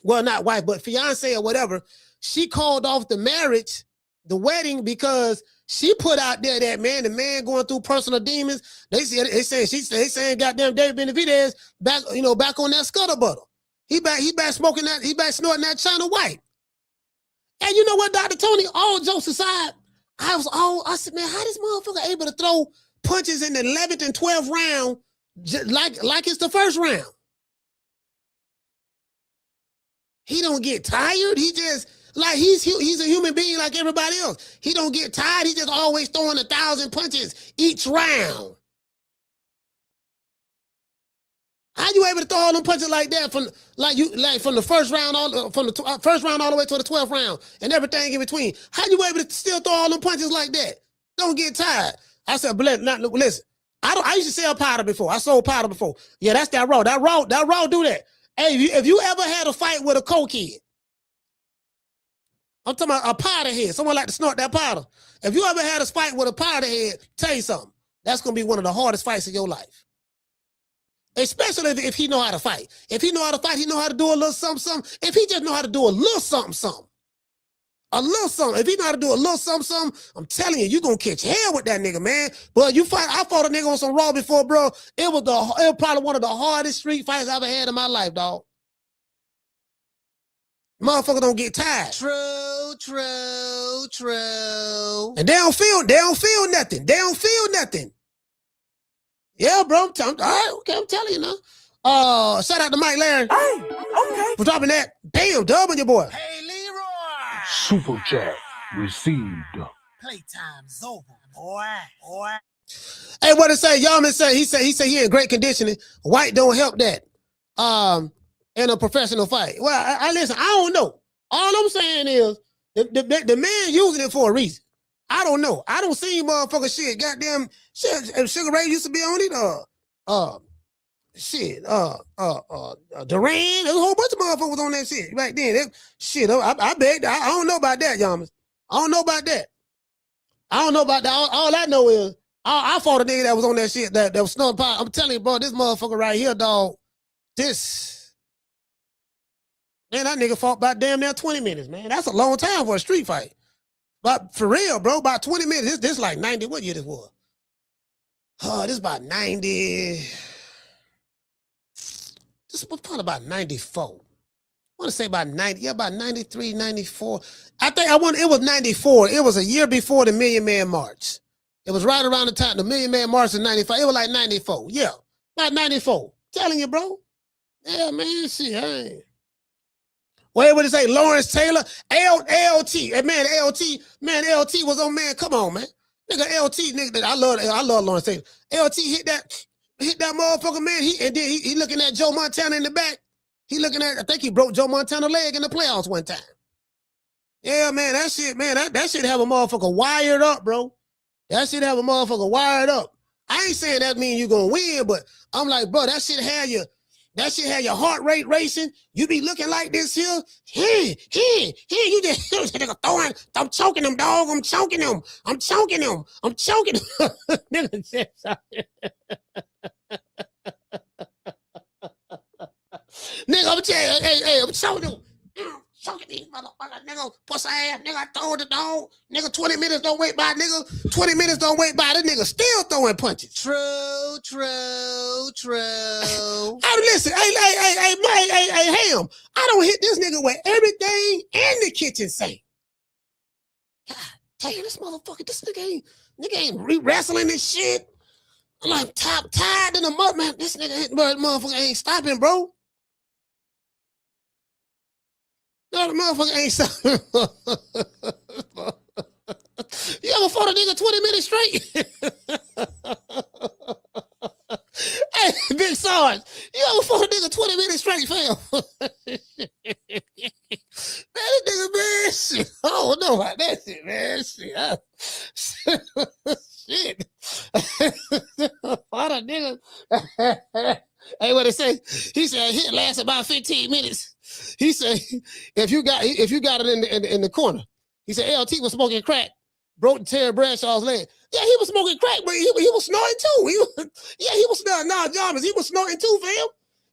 well, not wife, but fiance or whatever, she called off the marriage, the wedding, because she put out there that the man going through personal demons. They saying goddamn David Benavidez back on that scuttlebutter. He back smoking that, he back snorting that China White. And you know what, Dr. Tony, all jokes aside, I said, man, how this motherfucker able to throw punches in the 11th and 12th round like it's the first round? He don't get tired. He just, like, he's a human being like everybody else. He don't get tired. He just always throwing 1,000 punches each round. How you able to throw all them punches like that from the first round first round all the way to the 12th round and everything in between? How you able to still throw all them punches like that? Don't get tired. I said, but listen. I used to sell powder before. I sold powder before. Yeah, that's that raw. That raw do that. Hey, if you ever had a fight with a cokehead, I'm talking about a powder head. Someone like to snort that powder. If you ever had a fight with a powder head, tell you something. That's gonna be one of the hardest fights of your life. Especially if he know how to fight. If he know how to fight, he know how to do a little something. If he just know how to do a little something. A little something. If he know how to do a little something, I'm telling you, you gonna catch hell with that nigga, man. But I fought a nigga on some Raw before, bro. It was probably one of the hardest street fights I ever had in my life, dog. Motherfucker don't get tired. True. And they don't feel nothing. They don't feel nothing. Yeah, bro. All right, okay, I'm telling you now. Shout out to Mike Larry. Hey, okay. For dropping that. Bam, dub on your boy. Hey, Leroy. Super chat received. Playtime's over, boy. Hey, what it say? Y'all say he said he in great conditioning. White don't help that. In a professional fight. Well, I listen, I don't know. All I'm saying is the man using it for a reason. I don't know. I don't see motherfucker shit. Goddamn shit. Sugar Ray used to be on it. Duran. There's a whole bunch of motherfuckers on that shit back then. I bet. I don't know about that, Yamas. I don't know about that. All I know is I fought a nigga that was on that shit that was snorting pot. I'm telling you, bro, this motherfucker right here, dog. Man, that nigga fought about damn near 20 minutes, man. That's a long time for a street fight. But for real, bro, about 20 minutes. This like 90. What year this was? Oh, this about 90. This was probably about 94. I want to say about 90. Yeah, about 93, 94. It was 94. It was a year before the Million Man March. It was right around the time the Million Man March in 95. It was like 94. Yeah, about 94. Telling you, bro. Yeah, man, shit, I ain't. What did it say? Lawrence Taylor, LT. Man, LT was on, man. Come on, man. Nigga, LT, nigga, I love Lawrence Taylor. LT hit that motherfucker, man. He looking at Joe Montana in the back. He looking at, I think he broke Joe Montana's leg in the playoffs one time. Yeah, man, that shit, man, that shit have a motherfucker wired up, bro. That shit have a motherfucker wired up. I ain't saying that mean you gonna win, but I'm like, bro, that shit have your heart rate racing. You be looking like this here. You just nigga throwing. I'm choking him, dog. I'm choking him. Nigga, I'm telling you, hey, I'm choking him. Choking these motherfuckers, nigga, pussy ass, nigga, I told the dog, nigga, 20 minutes don't wait by, nigga, 20 minutes don't wait by, this nigga still throwing punches. True. Hey, listen, hey, Ham, I don't hit this nigga with everything in the kitchen sink. God damn, this motherfucker, this nigga ain't re-wrestling this shit. I'm like, tired in the mud, man, this motherfucker ain't stopping, bro. No, the motherfucker ain't stopping. You ever fought a nigga 20 minutes straight? Hey, Big Sarge, you ever fought a nigga 20 minutes straight, fam? Man, this nigga, man, shit. I don't know about that shit, man. Shit. Fought a nigga. Hey, what they say? He said hit last about 15 minutes. He said, if you got it in the corner, he said LT was smoking crack, broke Terry Bradshaw's leg. Yeah, he was smoking crack, but he was snorting too. He was snorting. Nah, Jarvis, he was snorting too, fam.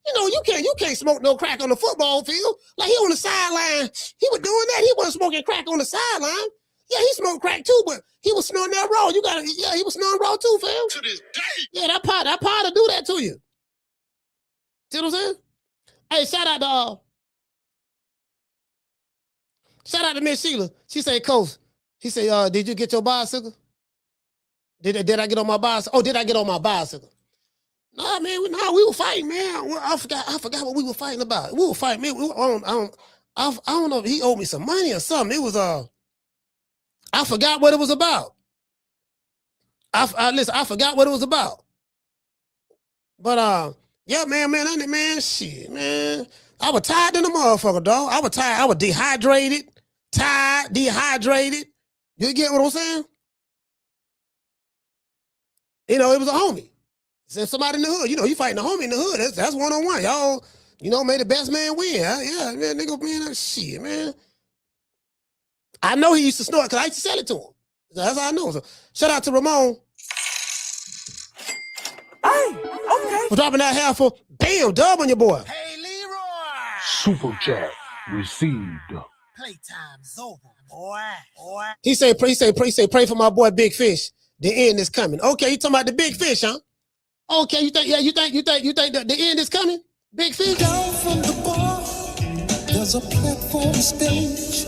You know, you can't smoke no crack on the football field. Like he on the sideline, he was doing that. He wasn't smoking crack on the sideline. Yeah, he smoked crack too, but he was snorting that raw. He was snorting raw too, fam. To this day. Yeah, that pot to do that to you. See what I'm saying? Hey, shout out to Miss Sheila. She said, Coach, he said, did you get your bicycle? Did I get on my bicycle? Oh, did I get on my bicycle? Nah, man, we were fighting, man. I forgot what we were fighting about. We were fighting, man. I don't know if he owed me some money or something. It was, I forgot what it was about. I forgot what it was about. But, yeah, man, shit, man. I was tired than a motherfucker, dog. I was tired. I was dehydrated. You get what I'm saying? You know, it was a homie. Said somebody in the hood. You know, you fighting a homie in the hood. That's one-on-one. Y'all, you know, may the best man win. Huh? Yeah, man, nigga, man, that shit, man. I know he used to snort because I used to sell it to him. That's how I know. So, shout out to Ramon. Hey, okay. For dropping that half for bam, dub on your boy. Hey, Leroy. Super chat received. Playtime's over, boy. He say, pray for my boy Big Fish. The end is coming. Okay, you talking about the Big Fish, huh? Okay, you think that the end is coming? Big Fish? Down from the bar, there's a platform stage.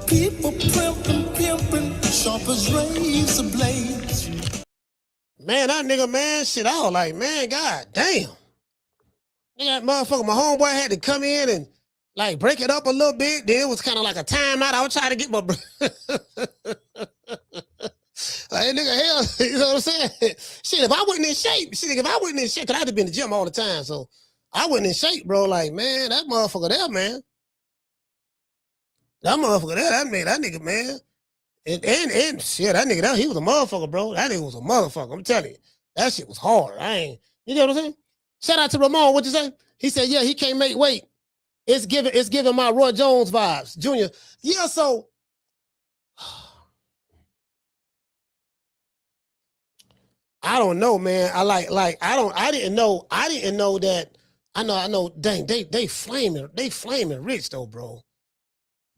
People pimping, sharp as razor blades. Man, that nigga, man, shit, I was like, man, god damn. That motherfucker, my homeboy had to come in and like break it up a little bit. Then it was kind of like a timeout. I was trying to get my like, nigga, hell, you know what I'm saying? Shit, if I wasn't in shape, cause I'd have been in the gym all the time. So I wasn't in shape, bro. Like, man, that motherfucker there, man. That motherfucker there, that nigga, man. And shit, that nigga there, he was a motherfucker, bro. That nigga was a motherfucker. I'm telling you. That shit was hard. You know what I'm saying? Shout out to Ramon. What you say? He said, yeah, he can't make weight. It's giving my Roy Jones vibes. Junior. Yeah, so I don't know, man. I didn't know that. I know, dang, they flaming rich though, bro.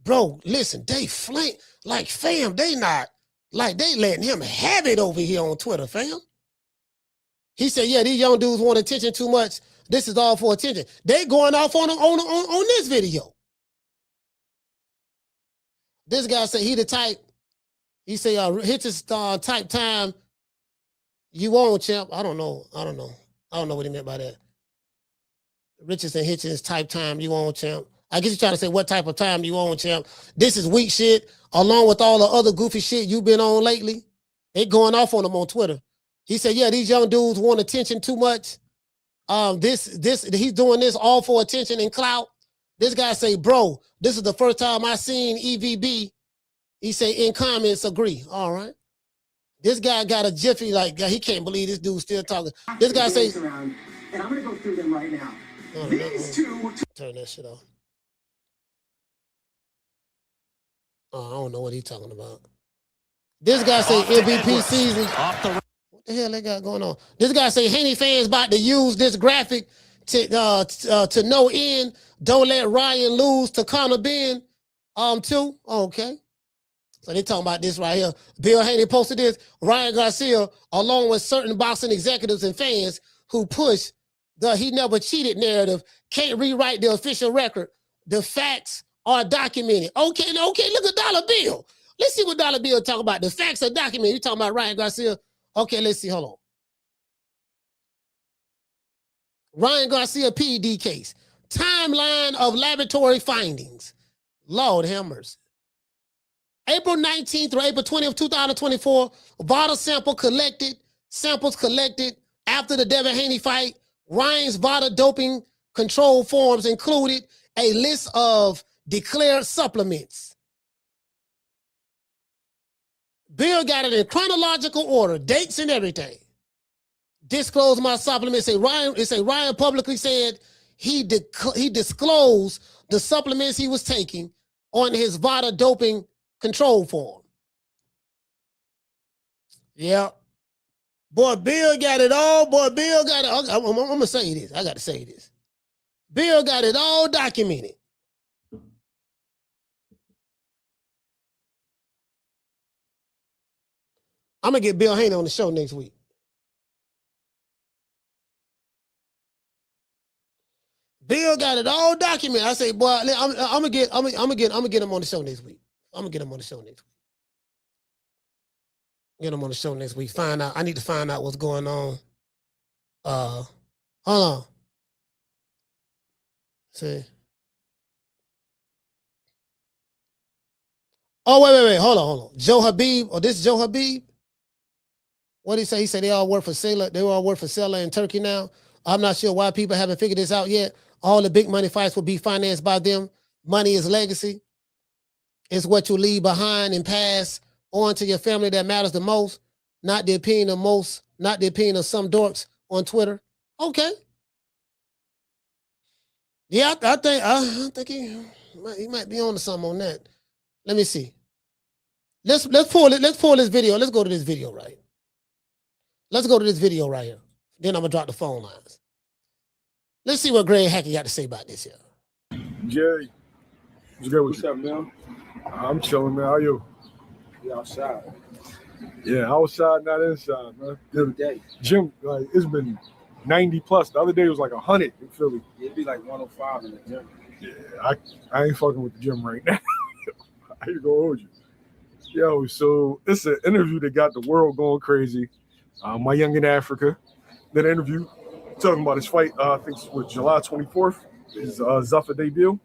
Bro, listen, they flame, like, fam, they not, like, they letting him have it over here on Twitter, fam. He said, yeah, these young dudes want attention too much. This is all for attention. They going off on this video. This guy said he the type, he say, Hitch's type time, you on, champ. I don't know what he meant by that. Richardson Hitchins type time, you on, champ. I guess you're trying to say what type of time you on, champ. This is weak shit, along with all the other goofy shit you've been on lately. They going off on him on Twitter. He said, yeah, these young dudes want attention too much. He's doing this all for attention and clout. This guy say, bro, this is the first time I seen EVB. He say, in comments, agree. All right. This guy got a jiffy, like, he can't believe this dude's still talking. This guy say, and I'm going to go through them right now. These two. Turn that shit off. Oh, I don't know what he's talking about. This guy say MVP season. What the hell they got going on? This guy say Haney fans about to use this graphic to no end. Don't let Ryan lose to Connor Ben. Too. Okay. So they talking about this right here. Bill Haney posted this. Ryan Garcia, along with certain boxing executives and fans who push the he never cheated narrative, can't rewrite the official record. The facts are documented. Okay, look at Dollar Bill. Let's see what Dollar Bill talk about. The facts are documented. You talking about Ryan Garcia? Okay, let's see. Hold on. Ryan Garcia PED case. Timeline of laboratory findings. Lord have mercy. April 19th through April 20th, 2024, bottle samples collected after the Devin Haney fight. Ryan's VADA doping control forms included a list of declared supplements. Bill got it in chronological order, dates and everything. Disclosed my supplements. Ryan publicly said he disclosed the supplements he was taking on his VADA doping control form. Yeah. Boy, Bill got it all. Boy, Bill got it. I'm going to say this. I got to say this. Bill got it all documented. I'm going to get Bill Haney on the show next week. Bill got it all documented. I say, boy, I'm gonna get him on the show next week. I'm gonna get him on the show next week. Get him on the show next week. Find out. I need to find out what's going on. Hold on. See. Oh, wait. Hold on. Joe Habib, or this Joe Habib? What did he say? He said they all work for Sailor. They all work for Sailor in Turkey now. I'm not sure why people haven't figured this out yet. All the big money fights will be financed by them. Money is legacy. It's what you leave behind and pass on to your family that matters the most, not the opinion of some dorks on Twitter. Okay. Yeah, I think he might be on to something on that. Let me see. Let's pull this video. Let's go to this video right here. Let's go to this video right here. Then I'm gonna drop the phone lines. Let's see what Greg Hackett got to say about this here. Jerry, What's good with What's you? up, man? I'm chilling, man. How you? We outside. Yeah, outside, not inside, man. Good day. Gym, like, it's been 90 plus. The other day was like 100 in Philly. It'd be like 105 in the gym. Yeah, I ain't fucking with the gym right now. I ain't gonna hold you. Yo, so it's an interview that got the world going crazy. My Young in Africa did an interview talking about his fight. I think it was July 24th, his Zuffa debut.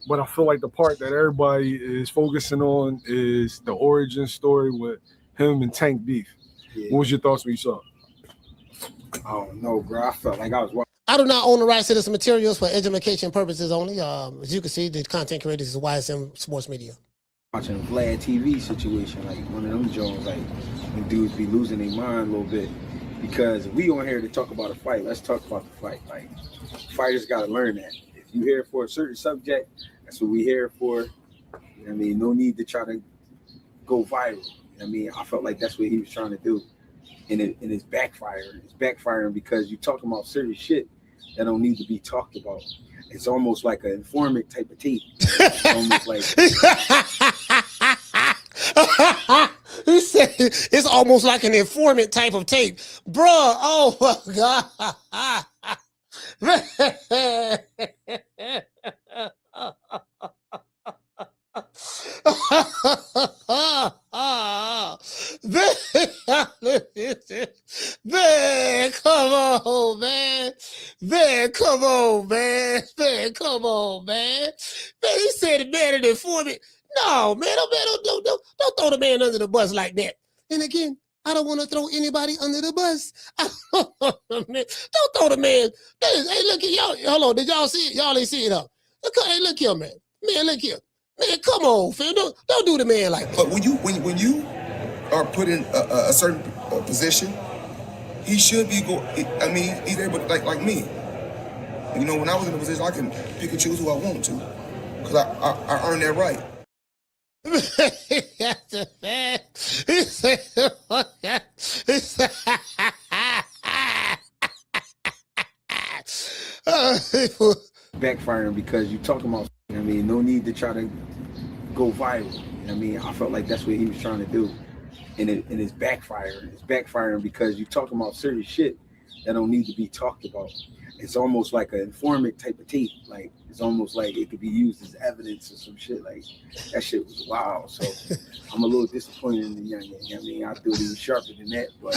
But I feel like the part that everybody is focusing on is the origin story with him and Tank beef. Yeah. What was your thoughts when you saw it? I don't know, bro. I felt like I was watching. I do not own the rights to this materials for education purposes only. As you can see, the content creators is YSM Sports Media. Watching a Vlad TV situation, like one of them Jones, like when dudes be losing their mind a little bit. Because we on here to talk about a fight, let's talk about the fight. Like, fighters got to learn that. If you're here for a certain subject, that's what we're here for. You know what I mean? No need to try to go viral. You know what I mean? I felt like that's what he was trying to do. And it's backfiring. It's backfiring because you're talking about serious shit that don't need to be talked about. It's almost like an informant type of tape. It's almost like... He said it's almost like an informant type of tape. Bruh, oh my God. Man, come on, man. Man, come on, man. Man, come on, man. Man, he said the man an informant. No, man, don't throw the man under the bus like that. And again, I don't want to throw anybody under the bus. Don't throw the man. Hey, look at y'all. Hold on, did y'all see it? Y'all ain't see it up. Hey, look here, man. Man, look here. Man, come on, fam. Don't do the man like that. But when you are put in a certain position, he should be I mean, he's able to, like me. You know, when I was in a position, I can pick and choose who I want to, because I earned that right. He said, backfiring because you're talking about, you know what I mean? No need to try to go viral. You know what I mean? I felt like that's what he was trying to do. And it's backfiring. It's backfiring because you're talking about serious shit that don't need to be talked about. It's almost like an informant type of tape. Like, it's almost like it could be used as evidence or some shit. Like, that shit was wild. So I'm a little disappointed in the young. You know what I mean? I thought he was sharper than that, but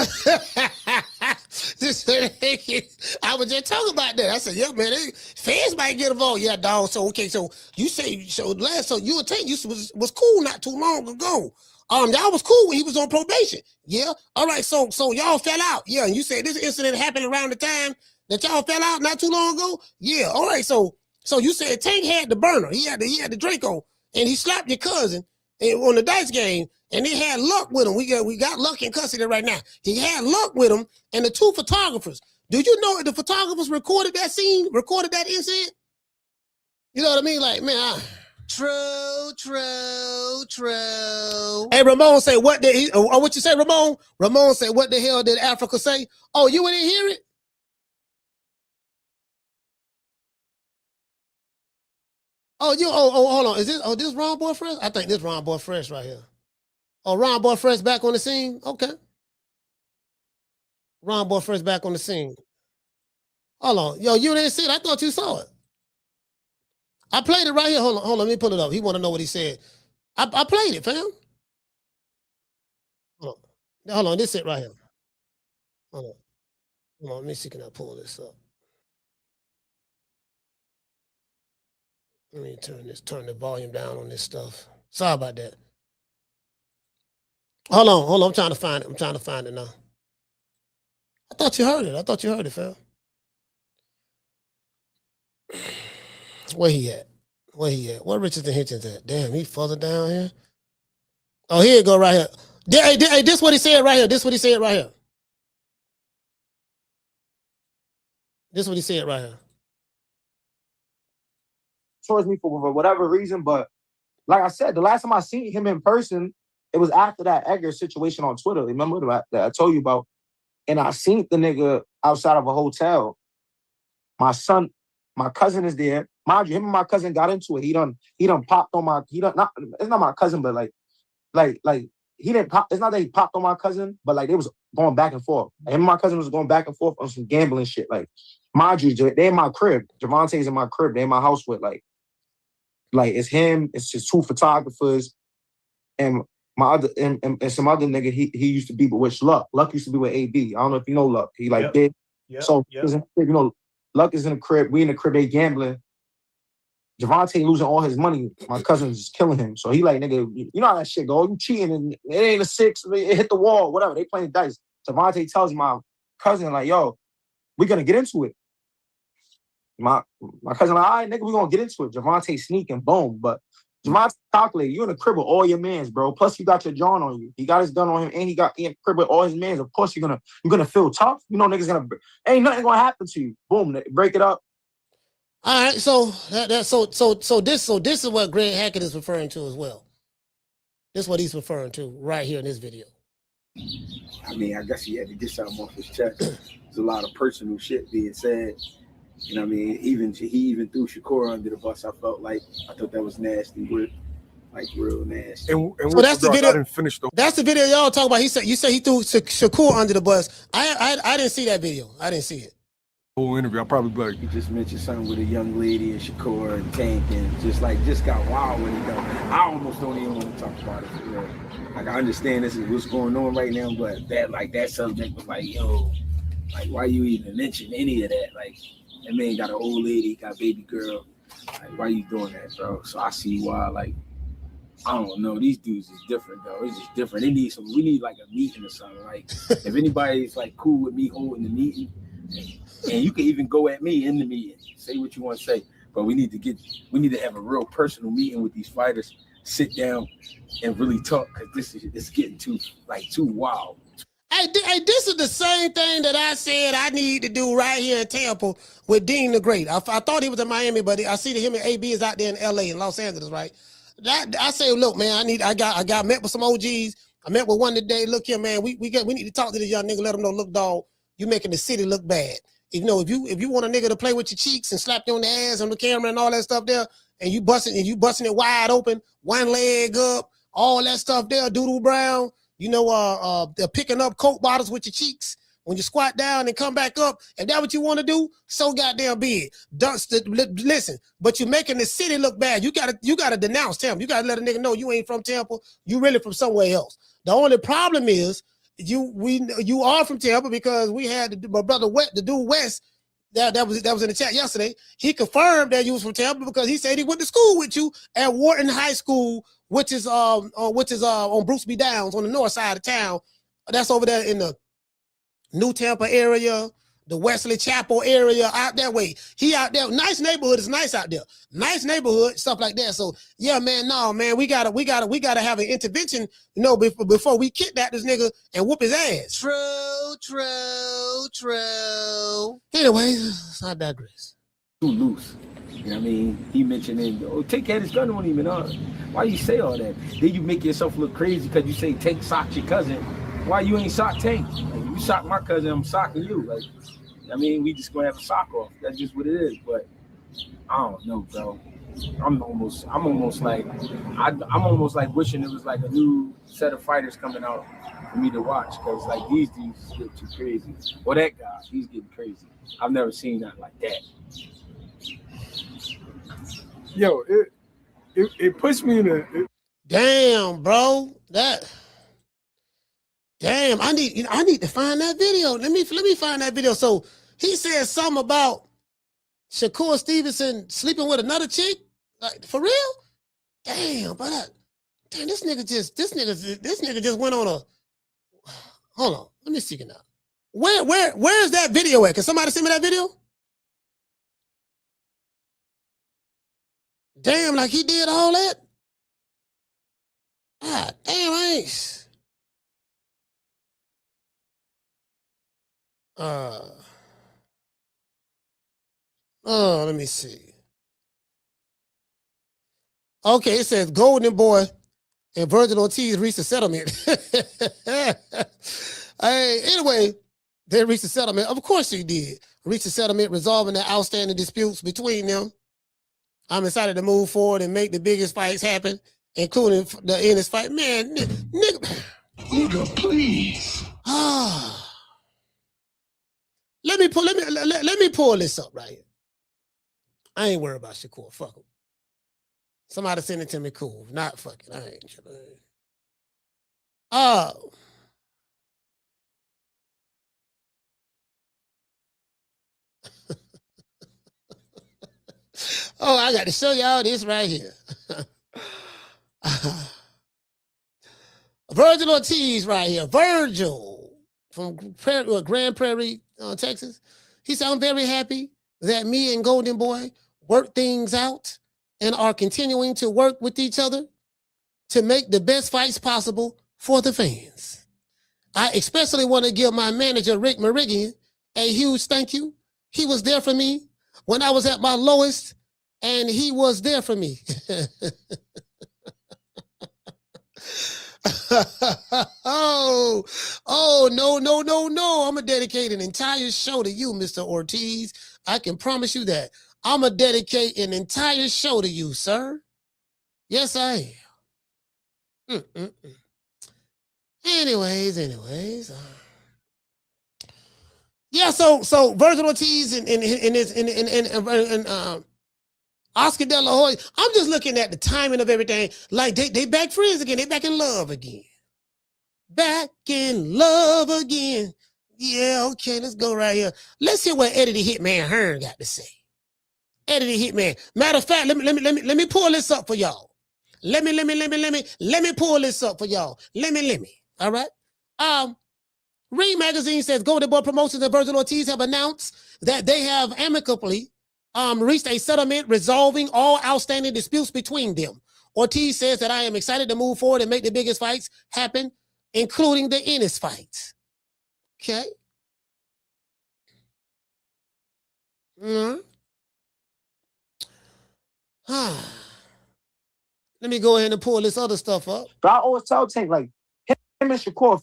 I was just talking about that. I said, yeah, man, fans might get involved. Yeah, dog. So okay, so you say so you and Tank was cool not too long ago. Y'all was cool when he was on probation. Yeah. All right, so y'all fell out. Yeah, and you said this incident happened around the time that y'all fell out not too long ago? Yeah, all right, so you said Tank had the burner. He had the Draco, and he slapped your cousin on the dice game, and he had luck with him. We got luck in custody right now. He had luck with him and the two photographers. Do you know the photographers recorded that scene, recorded that incident? You know what I mean? Like, man, True. Hey, Ramon say, what you say, Ramon? Ramon said, what the hell did Africa say? Oh, you didn't hear it? Oh, hold on. Is this Ron Boy Fresh? I think this Ron Boy Fresh right here. Oh, Ron Boy Fresh back on the scene? Okay. Ron Boy Fresh back on the scene. Hold on. Yo, you didn't see it? I thought you saw it. I played it right here. Hold on. Let me pull it up. He want to know what he said. I played it, fam. Hold on. This it right here. Hold on. Let me see. Can I pull this up? Let me turn the volume down on this stuff. Sorry about that. Hold on. I'm trying to find it now. I thought you heard it, fam. Where he at? Where Richardson Hitchins at? Damn, he further down here. Oh, here it go right here. Hey, this what he said right here. This what he said right here. Towards me for whatever reason, but like I said, the last time I seen him in person, it was after that Edgar situation on Twitter. Remember that I told you about? And I seen the nigga outside of a hotel. My son My cousin is there. Mind you, him and my cousin got into it. He done popped on my, not, it's not my cousin, but like he didn't pop, it's not that he popped on my cousin, but like they was going back and forth. Like, him and my cousin was going back and forth on some gambling shit. Like, mind you, they in my crib. Gervonta's in my crib. They in my house with like it's him, it's just 2 photographers, and my other and some other nigga he used to be with Luck. Luck used to be with AB. I don't know if you know Luck. He like did. So you know, Luck is in the crib. We in the crib. They gambling. Gervonta losing all his money. My cousin's just killing him. So he like, nigga, you know how that shit go. You cheating and it ain't a 6. It hit the wall. Whatever. They playing dice. Gervonta tells my cousin like, yo, we gonna get into it. My cousin like, all right, nigga, we gonna get into it. Gervonta sneaking, boom. But Gervonta calculate, you in the crib with all your mans, bro. Plus you got your John on you. He got his gun on him, and he in the crib with all his mans. Of course you're gonna feel tough. You know niggas ain't nothing gonna happen to you. Boom, break it up. All right, so this is what Greg Hackett is referring to as well. This is what he's referring to right here in this video. I mean, I guess he had to get something off his chest. There's a lot of personal shit being said. You know what I mean? He even threw Shakur under the bus. I thought that was nasty, like real nasty. And so that's the video. I didn't finish that's the video y'all talk about. You said he threw Shakur under the bus. I didn't see that video. I didn't see it. Whole interview, I'll probably be like, you just mentioned something with a young lady and Shakur and Tank, and just got wild when he done. I almost don't even want to talk about it. You know? Like, I understand this is what's going on right now, but that subject was like, yo, like, why you even mention any of that? Like, that man got an old lady, got a baby girl. Like, why you doing that, bro? So I see why, like, I don't know. These dudes is different, though. It's just different. We need like a meeting or something. Like, if anybody's like cool with me holding the meeting, and you can even go at me in the meeting, say what you want to say. But we need to have a real personal meeting with these fighters, sit down and really talk, because it's getting too wild. Hey, this is the same thing that I said I need to do right here in Tampa with Deem the Great. I thought he was in Miami, but I see that him and AB is out there in LA and Los Angeles, right? I say, look, man, I got met with some OGs. I met with one today. Look here, man, we need to talk to this young nigga, let him know, look, dog, you making the city look bad. If you want a nigga to play with your cheeks and slap you on the ass on the camera and all that stuff there, and you busting it wide open, one leg up, all that stuff there, doodle brown, they're picking up Coke bottles with your cheeks when you squat down and come back up. If that's what you want to do, so goddamn big. Listen, but you're making the city look bad. You gotta denounce Tampa. You gotta let a nigga know you ain't from Tampa. You really from somewhere else. The only problem is you are from Tampa, because we had my brother the dude West that was in the chat yesterday. He confirmed that you was from Tampa because he said he went to school with you at Wharton High School, which is on Bruce B. Downs on the north side of town. That's over there in the New Tampa area, the Wesley Chapel area, out that way. He out there. Nice neighborhood. It's nice out there. Nice neighborhood, stuff like that. So yeah, man, no, man, we gotta have an intervention, before we kidnap this nigga and whoop his ass. True. Anyways, I digress. Too loose. You know what I mean? He mentioned, Tank had his gun on him and all. Why you say all that? Then you make yourself look crazy because you say Tank socked your cousin. Why you ain't sock Tank? Like, you sock my cousin, I'm socking you. Like, I mean, we just gonna have a sock off. That's just what it is. But I don't know, bro. I'm almost like wishing it was like a new set of fighters coming out for me to watch, because like these dudes get too crazy. Well, that guy, he's getting crazy. I've never seen that like that. Yo, it puts me in a. Damn, bro. Damn, I need to find that video. Let me find that video. So he said something about Shakur Stevenson sleeping with another chick. Like, for real? Damn, but this nigga just went on a. Hold on, let me see it now. Where's that video at? Can somebody send me that video? Damn, like he did all that? Ah, damn, I ain't. Let me see. Okay, it says Golden Boy and Virgil Ortiz reached a settlement. Hey, anyway, they reached a settlement. Of course he did. reach a settlement resolving the outstanding disputes between them. I'm excited to move forward and make the biggest fights happen, including the endless fight. Man, nigga. Nigga, please. Let me pull this up right here. I ain't worried about Shakur. Fuck him. Somebody send it to me. Cool. Not fucking. I ain't sure. Oh, I got to show y'all this right here. Virgil Ortiz right here. Virgil from Grand Prairie, Texas. He said, I'm very happy that me and Golden Boy worked things out and are continuing to work with each other to make the best fights possible for the fans. I especially want to give my manager, Rick Merigian, a huge thank you. He was there for me when I was at my lowest, and he was there for me. No. I'm going to dedicate an entire show to you, Mr. Ortiz. I can promise you that. I'm going to dedicate an entire show to you, sir. Yes, I am. Anyways. Yeah, so Virgil Ortiz and Oscar De La Hoya. I'm just looking at the timing of everything. Like they back friends again. They back in love again. Back in love again. Yeah, okay, let's go right here. Let's hear what Eddie the Hitman Hearn got to say. Eddie the Hitman. Matter of fact, let me pull this up for y'all. Let me pull this up for y'all. Let me. All right. Reed Magazine says Golden Boy Promotions and Virgil Ortiz have announced that they have amicably reached a settlement resolving all outstanding disputes between them. Ortiz says that I am excited to move forward and make the biggest fights happen, including the Ennis fights. Okay. Let me go ahead and pull this other stuff up. But I always tell Tank, like, him and Shakur.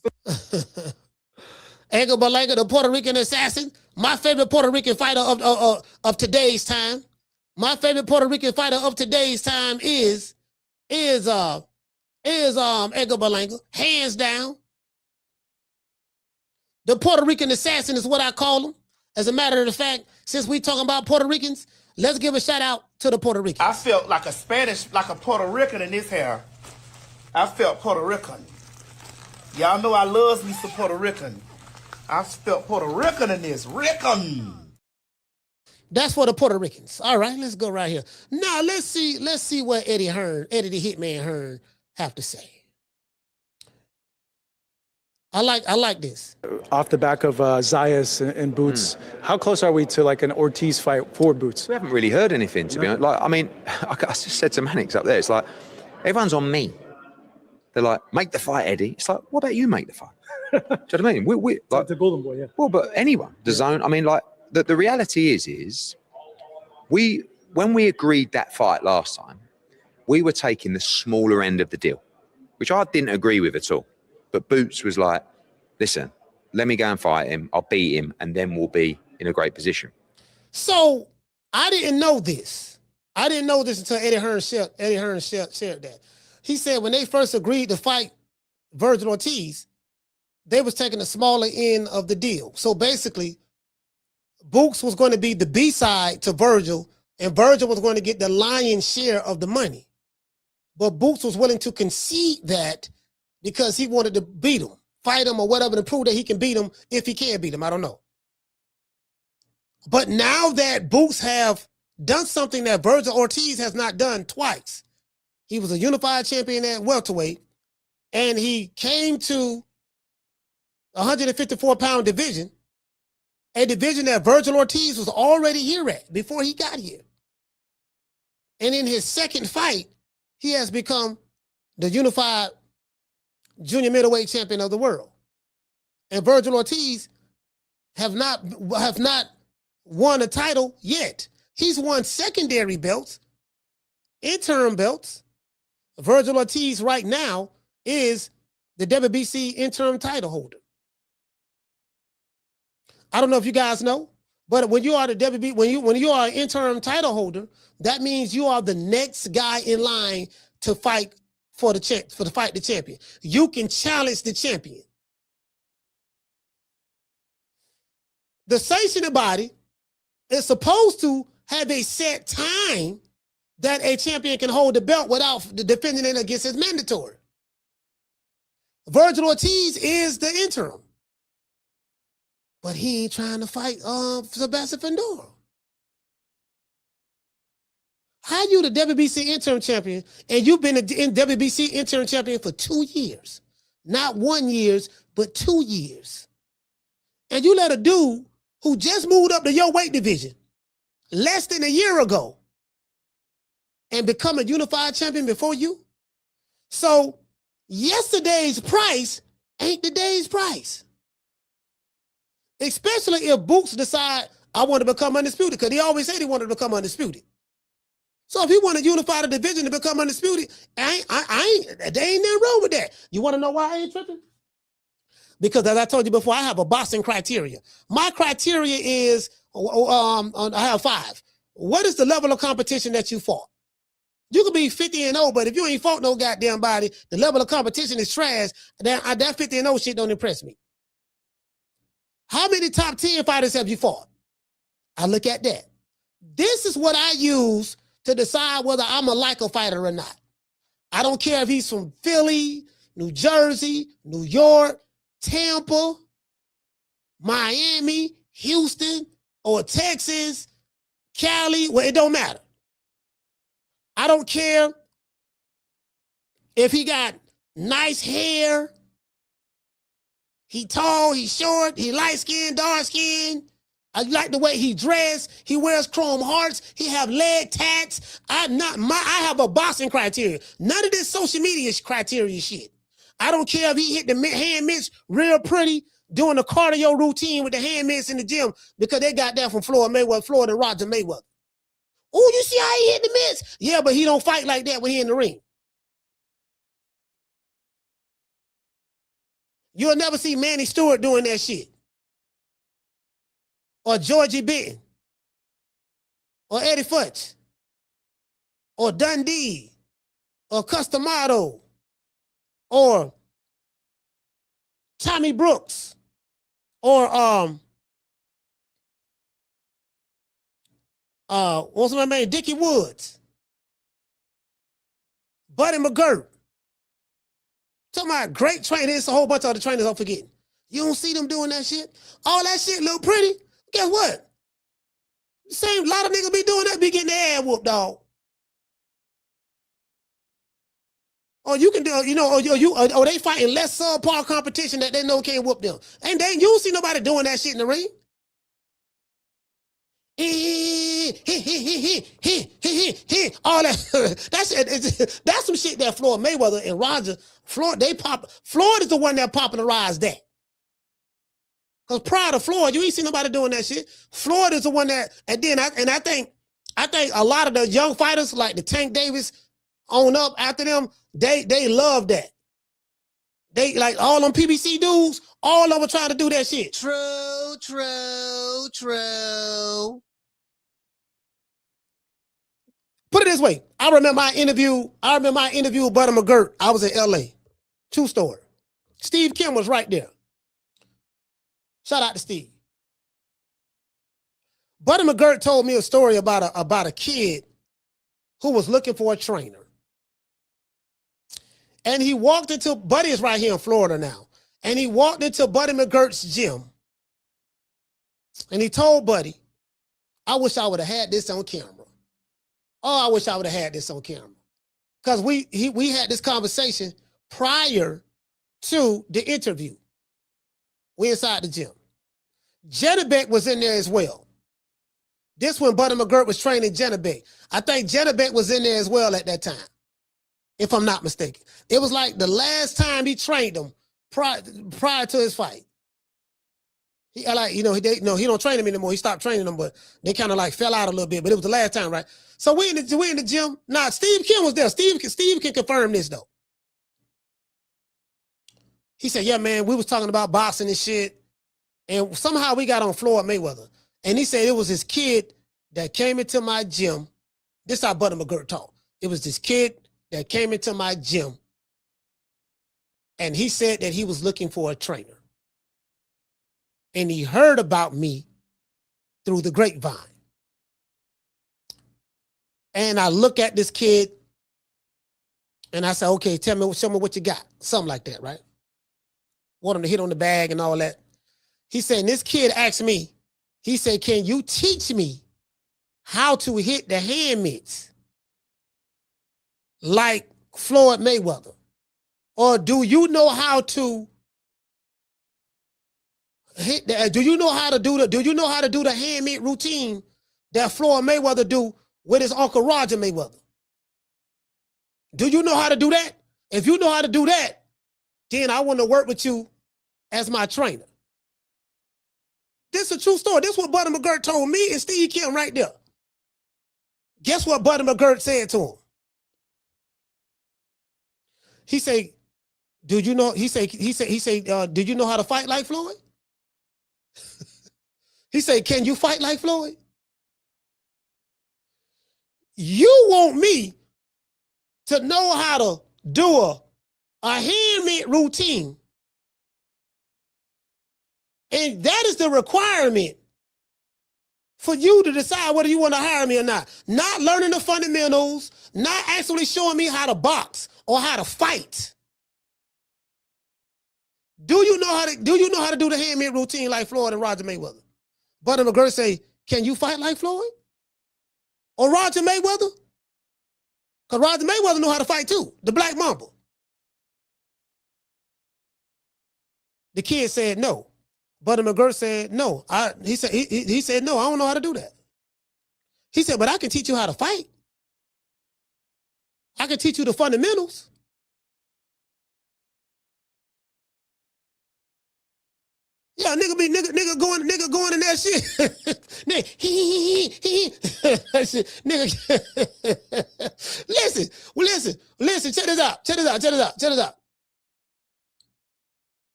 Edgar Berlanga, the Puerto Rican assassin, my favorite Puerto Rican fighter of today's time. My favorite Puerto Rican fighter of today's time is Edgar Berlanga, hands down. The Puerto Rican assassin is what I call him. As a matter of fact, since we talking about Puerto Ricans, let's give a shout out to the Puerto Ricans. I felt like a Puerto Rican in this hair. I felt Puerto Rican. Y'all know I love me some Puerto Rican. I felt Puerto Rican in this. Rican. That's for the Puerto Ricans. All right, let's go right here. Now let's see what Eddie the Hitman Hearn have to say. I like this. Off the back of Zayas and Boots, how close are we to like an Ortiz fight for Boots? We haven't really heard anything, to be honest. Like, I mean, I just said to Mannix up there, it's like, everyone's on me. They're like, make the fight, Eddie. It's like, what about you make the fight? Do you know what I mean? We like the Golden Boy, yeah. Well, but anyone, DAZN. I mean, like, the reality is when we agreed that fight last time, we were taking the smaller end of the deal, which I didn't agree with at all. But Boots was like, listen, let me go and fight him. I'll beat him, and then we'll be in a great position. So I didn't know this. I didn't know this until Eddie Hearn shared that. He said when they first agreed to fight Virgil Ortiz, they was taking the smaller end of the deal. So basically, Boots was going to be the B-side to Virgil, and Virgil was going to get the lion's share of the money. But Boots was willing to concede that because he wanted to beat him, fight him or whatever, to prove that he can beat him if he can beat him. I don't know. But now that Boots have done something that Virgil Ortiz has not done twice, he was a unified champion at welterweight, and he came to 154-pound division, a division that Virgil Ortiz was already here at before he got here. And in his second fight, he has become the unified junior middleweight champion of the world. And Virgil Ortiz have not won a title yet. He's won secondary belts, interim belts. Virgil Ortiz right now is the WBC interim title holder. I don't know if you guys know, But when you are the WB, when you are an interim title holder, that means you are the next guy in line to fight for the champion. You can challenge the champion. The sanctioning body is supposed to have a set time that a champion can hold the belt without defending it against his mandatory. Virgil Ortiz is the interim. But he ain't trying to fight Sebastian Fundora. How you the WBC interim champion and you've been in WBC interim champion for 2 years? Not 1 year, but 2 years. And you let a dude who just moved up to your weight division less than a year ago and become a unified champion before you? So yesterday's price ain't today's price. Especially if Boots decide, I want to become undisputed, because he always said he wanted to become undisputed. So if he want to unify the division to become undisputed, there ain't nothing wrong with that. You want to know why I ain't tripping? Because as I told you before, I have a boxing criteria. My criteria is, I have 5. What is the level of competition that you fought? You could be 50-0, but if you ain't fought no goddamn body, the level of competition is trash. That 50-0 shit don't impress me. How many top 10 fighters have you fought? I look at that. This is what I use to decide whether I'm a like a fighter or not. I don't care if he's from Philly, New Jersey, New York, Tampa, Miami, Houston, or Texas, Cali. Well, it don't matter. I don't care if he got nice hair, he tall, he short, he light-skinned, dark-skinned. I like the way he dressed. He wears chrome hearts. He have leg tats. I have a boxing criteria. None of this social media criteria shit. I don't care if he hit the hand mitts real pretty doing a cardio routine with the hand mitts in the gym because they got that from Floyd and Roger Mayweather. Oh, you see how he hit the mitts? Yeah, but he don't fight like that when he in the ring. You'll never see Manny Stewart doing that shit. Or Georgie Benton. Or Eddie Futch. Or Dundee. Or Customato. Or Tommy Brooks. Or what's my name? Dickie Woods. Buddy McGirt. Talking about great trainers. There's a whole bunch of other trainers I'm forgetting. You don't see them doing that shit? All that shit look pretty. Guess what? Same lot of niggas be doing that, be getting their ass whooped, dog. Or you can do, or they fighting less subpar competition that they know can't whoop them. And you don't see nobody doing that shit in the ring. All that that's some shit that Floyd Mayweather and Roger Floyd is the one that popularized that. Because prior to Floyd, you ain't seen nobody doing that shit. Floyd is the one that, I think a lot of the young fighters like the Tank Davis on up after them, they love that. They like all them PBC dudes, all of them trying to do that shit. True. Put it this way. I remember my interview with Buddy McGirt. I was in LA. True story. Steve Kim was right there. Shout out to Steve. Buddy McGirt told me a story about a kid who was looking for a trainer. And he walked into, Buddy is right here in Florida now. And he walked into Buddy McGirt's gym. And he told Buddy, I wish I would have had this on camera. Oh, I wish I would have had this on camera. Because we had this conversation prior to the interview. We inside the gym. Jennebeck was in there as well. This when Buddy McGirt was training Jennebeck. I think Jennebeck was in there as well at that time, if I'm not mistaken. It was like the last time he trained him prior to his fight. He don't train him anymore. He stopped training them, but they kind of like fell out a little bit. But it was the last time, right? So we in the gym. Now Steve Kim was there. Steve can confirm this though. He said, "Yeah, man, we was talking about boxing and shit, and somehow we got on Floyd Mayweather." And he said it was his kid that came into my gym. This is how Buddy McGirt talked. It was this kid that came into my gym, and he said that he was looking for a trainer. And he heard about me through the grapevine. And I look at this kid, and I said, okay, show me what you got. Something like that, right? Want him to hit on the bag and all that. He said, and this kid asked me, he said, can you teach me how to hit the hand mitts like Floyd Mayweather? Or do you know how to hit the, do you know how to do the hand mitt routine that Floyd Mayweather do with his uncle Roger Mayweather? Do you know how to do that? If you know how to do that, then I want to work with you as my trainer. This is a true story. This is what Buddy McGirt told me and Steve Kim right there. Guess what Buddy McGirt said to him? He said, do you know, he said, did you know how to fight like Floyd? He said, can you fight like Floyd? You want me to know how to do a hand mitt routine. And that is the requirement for you to decide whether you want to hire me or not. Not learning the fundamentals, not actually showing me how to box or how to fight. Do you know how to do the hand mitt routine like Floyd and Roger Mayweather? Buddy McGirt say, can you fight like Floyd? Or Roger Mayweather? Because Roger Mayweather knew how to fight too, the Black Mamba. The kid said no. Buddy McGirt said no. He said no, I don't know how to do that. He said, but I can teach you how to fight. I can teach you the fundamentals. Yeah, nigga going in that shit. Nigga, listen, check this out.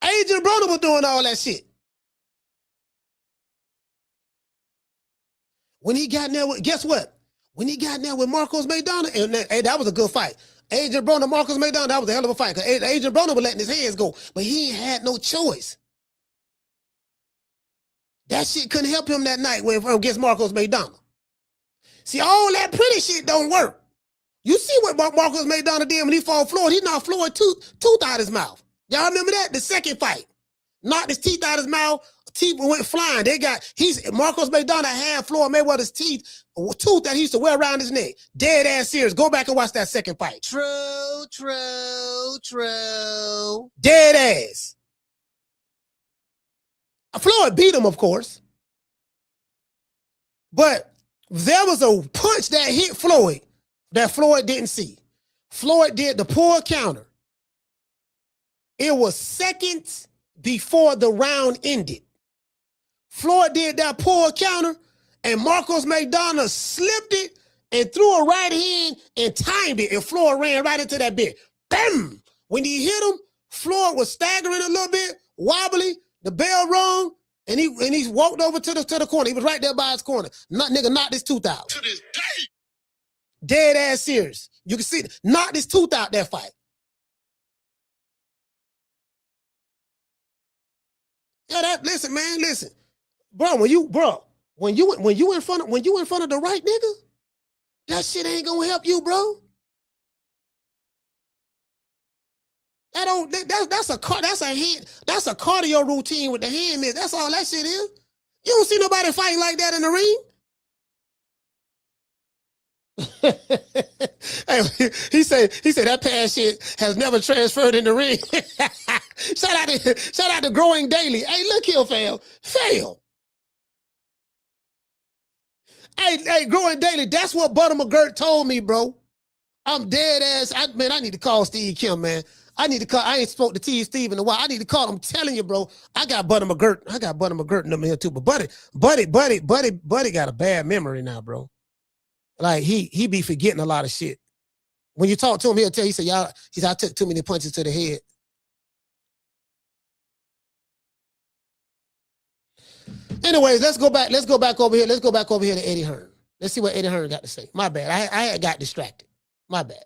Agent Broner was doing all that shit. When he got in there with, guess what? When he got in there with Marcos Maidana, and that was a good fight. Agent Broner, Marcos Maidana, that was a hell of a fight. Because Agent Broner was letting his hands go, but he had no choice. That shit couldn't help him that night against Marcos Maidana. See, all that pretty shit don't work. You see what Marcos Maidana did when he fought Floyd? He knocked Floyd tooth out his mouth. Y'all remember that? The second fight. Knocked his teeth out his mouth. Teeth went flying. Marcos Maidana had Floyd Mayweather's tooth that he used to wear around his neck. Dead ass serious. Go back and watch that second fight. True. Dead ass. Floyd beat him, of course. But there was a punch that hit Floyd that Floyd didn't see. Floyd did the pull counter. It was seconds before the round ended. Floyd did that pull counter, and Marcos Maidana slipped it and threw a right hand and timed it, and Floyd ran right into that bit. Bam! When he hit him, Floyd was staggering a little bit, wobbly. The bell rung, and he walked over to the corner. He was right there by his corner. Nigga knocked his tooth out. To this day. Dead ass serious. You can see it. Knocked his tooth out that fight. Yeah, listen, man, listen. Bro, when you in front of the right nigga, that shit ain't gonna help you, bro. That's a cardio routine with the hand mitt. That's all that shit is. You don't see nobody fighting like that in the ring. He said that past shit has never transferred in the ring. Shout out to Growing Daily. Hey, look here, fail. Hey, Growing Daily. That's what Buddy McGirt told me, bro. I'm dead ass. I need to call Steve Kim, man. I ain't spoke to Steve in a while. I need to call him. I'm telling you, bro. I got Buddy McGirt in them here too. But Buddy got a bad memory now, bro. Like he be forgetting a lot of shit. When you talk to him, he'll tell you, I took too many punches to the head. Anyways, let's go back over here. Let's go back over here to Eddie Hearn. Let's see what Eddie Hearn got to say. My bad. I had got distracted. My bad.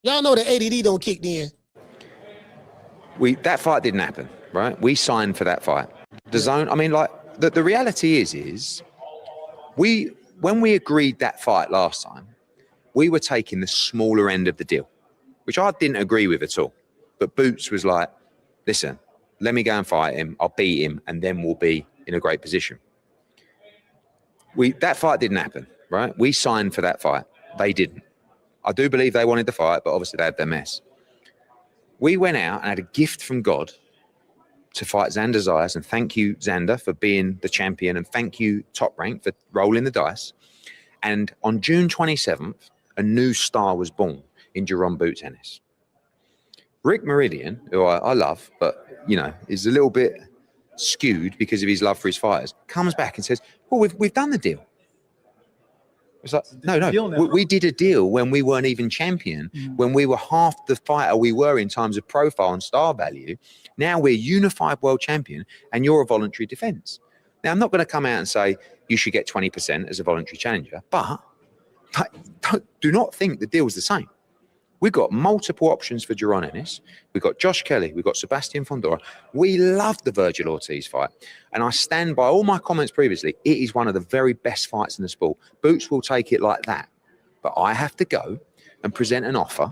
Y'all know the ADD don't kick in. That fight didn't happen, right? We signed for that fight. DAZN, I mean, like, the reality is when we agreed that fight last time, we were taking the smaller end of the deal, which I didn't agree with at all. But Boots was like, listen, let me go and fight him. I'll beat him, and then we'll be in a great position. That fight didn't happen, right? We signed for that fight. They didn't. I do believe they wanted the fight, but obviously they had their mess. We went out and had a gift from God to fight Xander Zayas, and thank you, Xander, for being the champion, and thank you, Top Rank, for rolling the dice. And on June 27th, a new star was born in Jerome Boots Ennis. Rick Meridian, who I love, but, you know, is a little bit skewed because of his love for his fighters, comes back and says, well, we've done the deal. It's like, no, we did a deal when we weren't even champion, when we were half the fighter we were in terms of profile and star value. Now we're unified world champion and you're a voluntary defense. Now, I'm not going to come out and say you should get 20% as a voluntary challenger, but do not think the deal's the same. We've got multiple options for Jerome Ennis. We've got Josh Kelly. We've got Sebastian Fondora. We love the Virgil Ortiz fight. And I stand by all my comments previously. It is one of the very best fights in the sport. Boots will take it like that. But I have to go and present an offer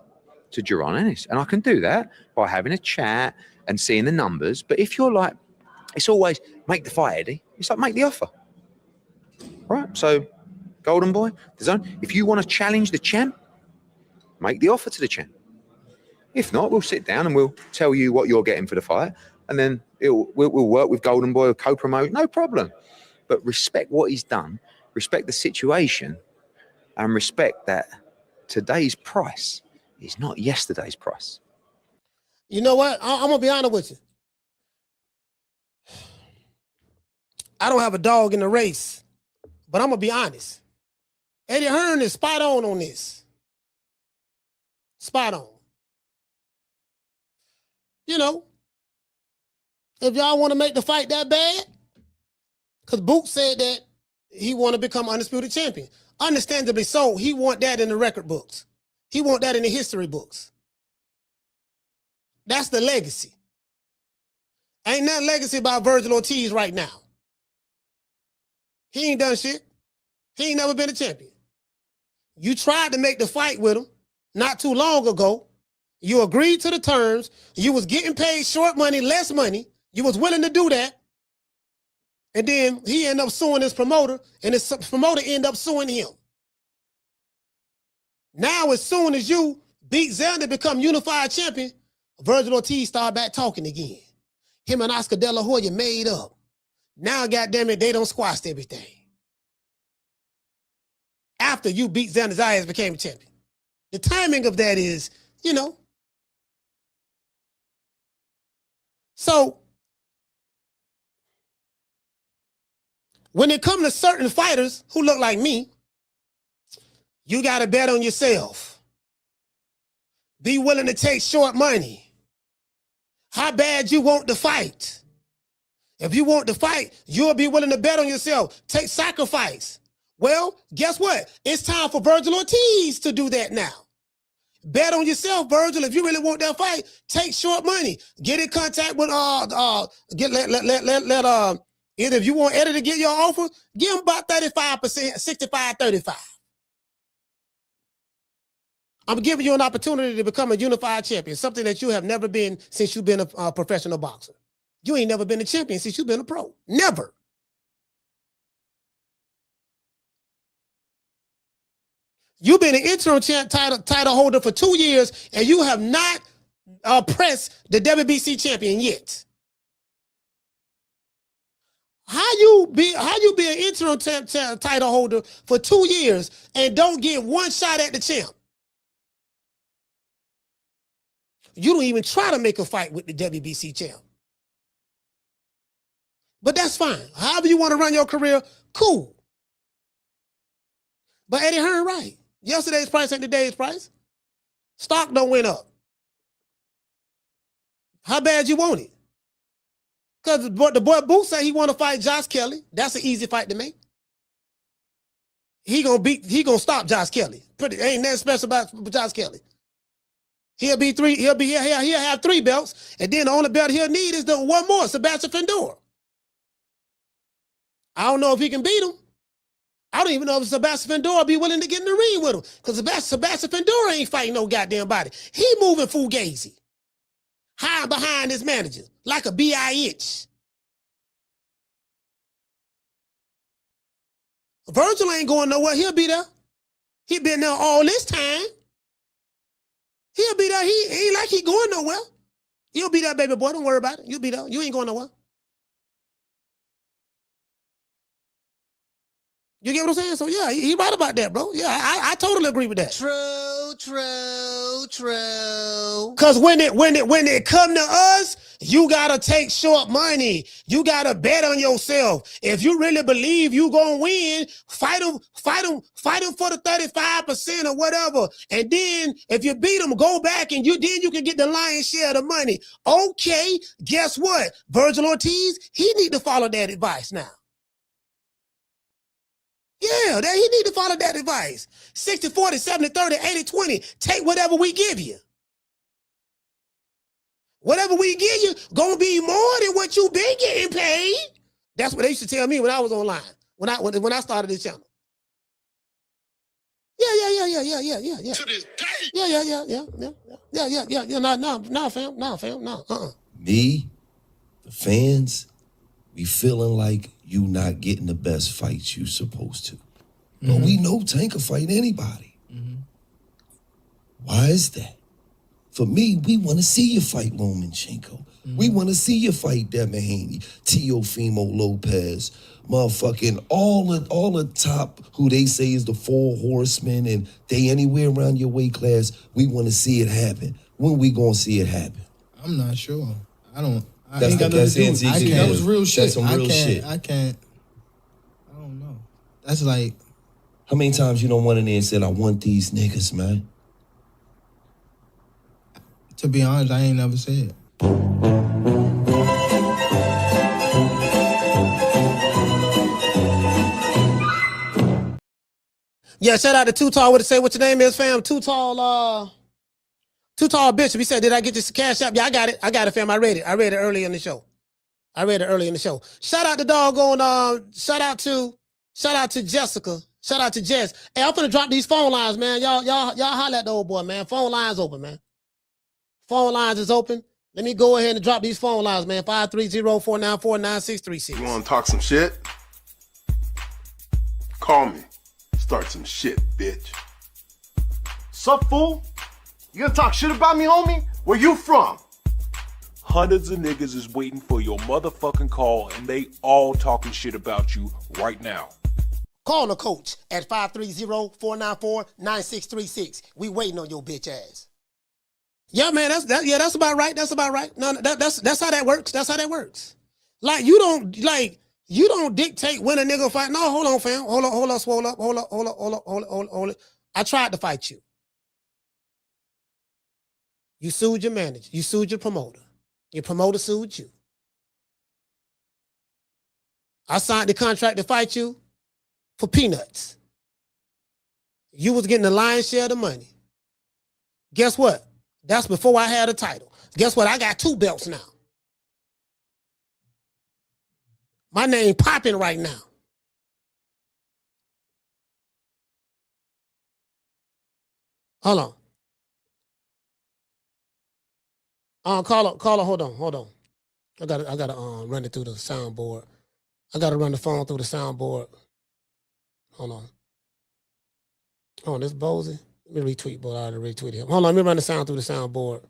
to Jerome Ennis. And I can do that by having a chat and seeing the numbers. But if you're like, it's always make the fight, Eddie. It's like, make the offer. Right? So, Golden Boy, DAZN, if you want to challenge the champ, make the offer to the champ. If not, we'll sit down and we'll tell you what you're getting for the fight. And then we'll work with Golden Boy or co-promote, no problem. But respect what he's done, respect the situation, and respect that today's price is not yesterday's price. You know what? I'm going to be honest with you. I don't have a dog in the race, but I'm going to be honest. Eddie Hearn is spot on this. Spot on. You know, if y'all want to make the fight that bad, because Boots said that he want to become undisputed champion. Understandably so, he want that in the record books. He want that in the history books. That's the legacy. Ain't nothing legacy about Virgil Ortiz right now. He ain't done shit. He ain't never been a champion. You tried to make the fight with him not too long ago. You agreed to the terms. You was getting paid short money, less money. You was willing to do that. And then he ended up suing his promoter, and his promoter ended up suing him. Now, as soon as you beat Xander, become unified champion, Virgil Ortiz started back talking again. Him and Oscar De La Hoya made up. Now, goddammit, they don't squash everything. After you beat Xander Zayas, became champion. The timing of that is, you know. So, when it comes to certain fighters who look like me, you got to bet on yourself. Be willing to take short money. How bad you want to fight. If you want to fight, you'll be willing to bet on yourself. Take sacrifice. Well, guess what? It's time for Virgil Ortiz to do that now. Bet on yourself, Virgil. If you really want that fight, take short money. Get in contact with either if you want Eddie to get your offer, give him about 35%, 65-35. I'm giving you an opportunity to become a unified champion, something that you have never been since you've been a professional boxer. You ain't never been a champion since you've been a pro. Never. You've been an interim title holder for 2 years, and you have not pressed the WBC champion yet. How you be an interim title holder for 2 years and don't get one shot at the champ? You don't even try to make a fight with the WBC champ. But that's fine. However you want to run your career, cool. But Eddie Hearn right. Yesterday's price ain't today's price. Stock don't went up. How bad you want it? Because the boy Boo said he want to fight Josh Kelly. That's an easy fight to make. He gonna stop Josh Kelly. Ain't nothing special about Josh Kelly. He'll have 3 belts, and then the only belt he'll need is the one more, Sebastian Fendora. I don't know if he can beat him. I don't even know if Sebastian Fendora be willing to get in the ring with him, because Sebastian Fendora ain't fighting no goddamn body. He moving fugazi, hiding behind his manager like a bitch. Virgil ain't going nowhere. He'll be there. He been there all this time. He'll be there. He ain't like he going nowhere. You'll be there, baby boy. Don't worry about it. You'll be there. You ain't going nowhere. You get what I'm saying? So yeah, he right about that, bro. Yeah, I totally agree with that. True. Cause when it come to us, you gotta take short money. You gotta bet on yourself. If you really believe you gonna win, fight him for the 35% or whatever. And then if you beat him, go back and you can get the lion's share of the money. Okay, guess what? Virgil Ortiz, he need to follow that advice now. Yeah, he need to follow that advice. 60-40, 70-30, 80-20. Take whatever we give you. Whatever we give you, gonna be more than what you been getting paid. That's what they used to tell me when I was online. When I started this channel. Yeah. To this day. Yeah. Nah, fam. Me, the fans, we feeling like you not getting the best fights you supposed to. But we know Tank can fight anybody. Why is that? For me, we want to see you fight Lomachenko. We want to see you fight Devin Haney, Teofimo Lopez, motherfucking all the top who they say is the 4 horsemen, and they anywhere around your weight class. We want to see it happen. When we gonna see it happen? I'm not sure. I don't know. That was real shit. That's some real shit. I don't know. That's like, how many times you don't went in there and said, I want these niggas, man? To be honest, I ain't never said it. Yeah, shout out to Too Tall. What to say? What your name is, fam? Too Tall Bishop. He said, did I get this cash app? Yeah, I got it, fam. I read it early in the show. Shout out to doggone, shout out to Jessica. Shout out to Jess. Hey, I'm finna drop these phone lines, man. Y'all holler at the old boy, man. Phone lines open, man. Phone lines is open. Let me go ahead and drop these phone lines, man. 530-494-9636. You want to talk some shit? Call me. Start some shit, bitch. Sup, fool? You gonna talk shit about me, homie? Where you from? Hundreds of niggas is waiting for your motherfucking call, and they all talking shit about you right now. Call the coach at 530-494-9636. We waiting on your bitch ass. Yeah, man, that's about right. That's about right. No, that's how that works. That's how that works. Like you don't dictate when a nigga fight. No, hold on, fam. Hold on, swole up. Hold up. I tried to fight you. You sued your manager. You sued your promoter. Your promoter sued you. I signed the contract to fight you for peanuts. You was getting the lion's share of the money. Guess what? That's before I had a title. Guess what? I got 2 belts now. My name popping right now. Hold on. Caller, hold on. I gotta run it through the soundboard. I gotta run the phone through the soundboard. Hold on. Oh, this Bozy. Let me retweet, but I already retweeted him. Hold on, let me run the sound through the soundboard.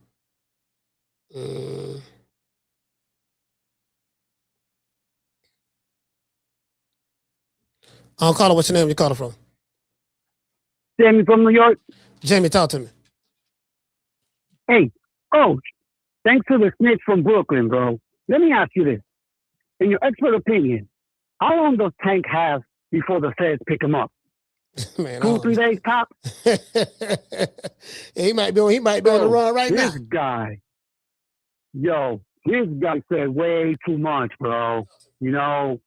Caller, what's your name? You calling from? Jamie from New York. Jamie, talk to me. Hey, thanks to the snitch from Brooklyn, bro. Let me ask you this. In your expert opinion, how long does Tank have before the feds pick him up? Man, 2-3 days top? He might be on the run right now. This guy. Yo, this guy said way too much, bro. You know,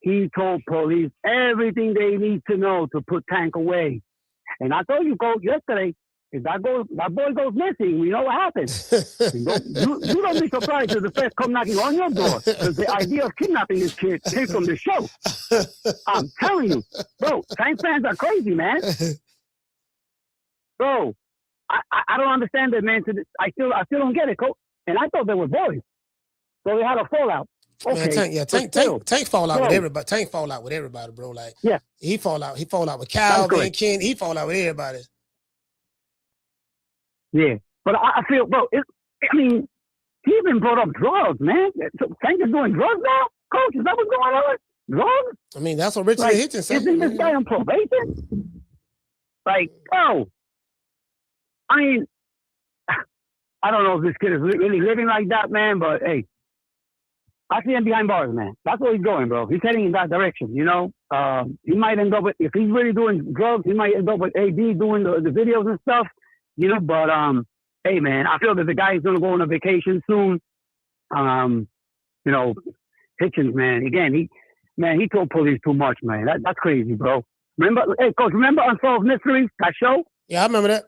he told police everything they need to know to put Tank away. And I told you, Coach, yesterday, if that boy goes missing, we know what happens. you don't be surprised if the feds come knocking on your door, because the idea of kidnapping this kid came from the show. I'm telling you, bro, Tank fans are crazy, man. Bro, I don't understand that, man. I still don't get it, Coach. And I thought they were boys, so they had a fallout. Okay, man, Tank fall out with everybody. Tank fall out with everybody, bro. Like, yeah, he fall out with Calvin, Ken. He fall out with everybody. Yeah, but I feel, bro. I mean, he even brought up drugs, man. So Tank is doing drugs now, Coach. Is that what's going on? Drugs? I mean, that's what Richardson Hitchins said. Isn't this guy on probation? Like, bro. I mean, I don't know if this kid is really living like that, man. But hey, I see him behind bars, man. That's where he's going, bro. He's heading in that direction, you know. He might end up with, if he's really doing drugs, he might end up with AD doing the videos and stuff. You know, but hey, man, I feel that the guy is gonna go on a vacation soon. You know, Hitchins, man. Again, he told police too much, man. That's crazy, bro. Remember, hey, Coach, remember Unsolved Mysteries, that show? Yeah, I remember that.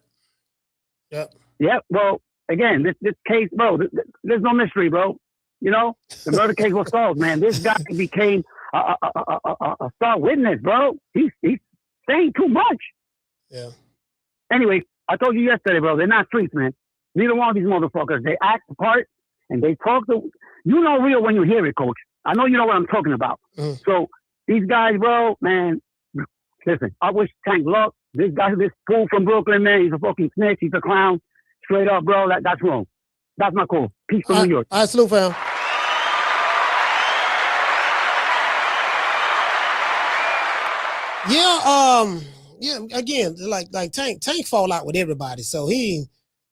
Yep. Yep. Well, again, this case, bro. There's no mystery, bro. You know, the murder case was solved, man. This guy became a star witness, bro. He's saying too much. Yeah. Anyway. I told you yesterday, bro, they're not streets, man. Neither one of these motherfuckers. They act the part and they talk to... You know real when you hear it, Coach. I know you know what I'm talking about. So these guys, bro, man, listen, I wish Tank luck. This guy, this fool from Brooklyn, man, he's a fucking snitch. He's a clown. Straight up, bro, that's wrong. That's my call. Peace from New York. All right, salute, fam. Yeah, again, like Tank fall out with everybody. So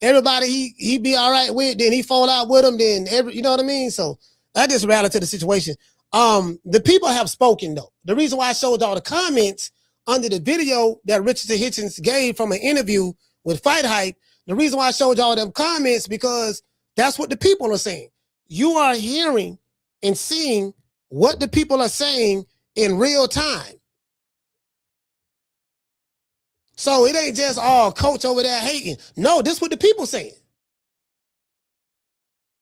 everybody he be all right with, then he fall out with them, then you know what I mean? So that's just reality to the situation. The people have spoken though. The reason why I showed all the comments under the video that Richardson Hitchins gave from an interview with Fight Hype, the reason why I showed y'all them comments, because that's what the people are saying. You are hearing and seeing what the people are saying in real time. So it ain't just all Coach over there hating. No, this is what the people saying.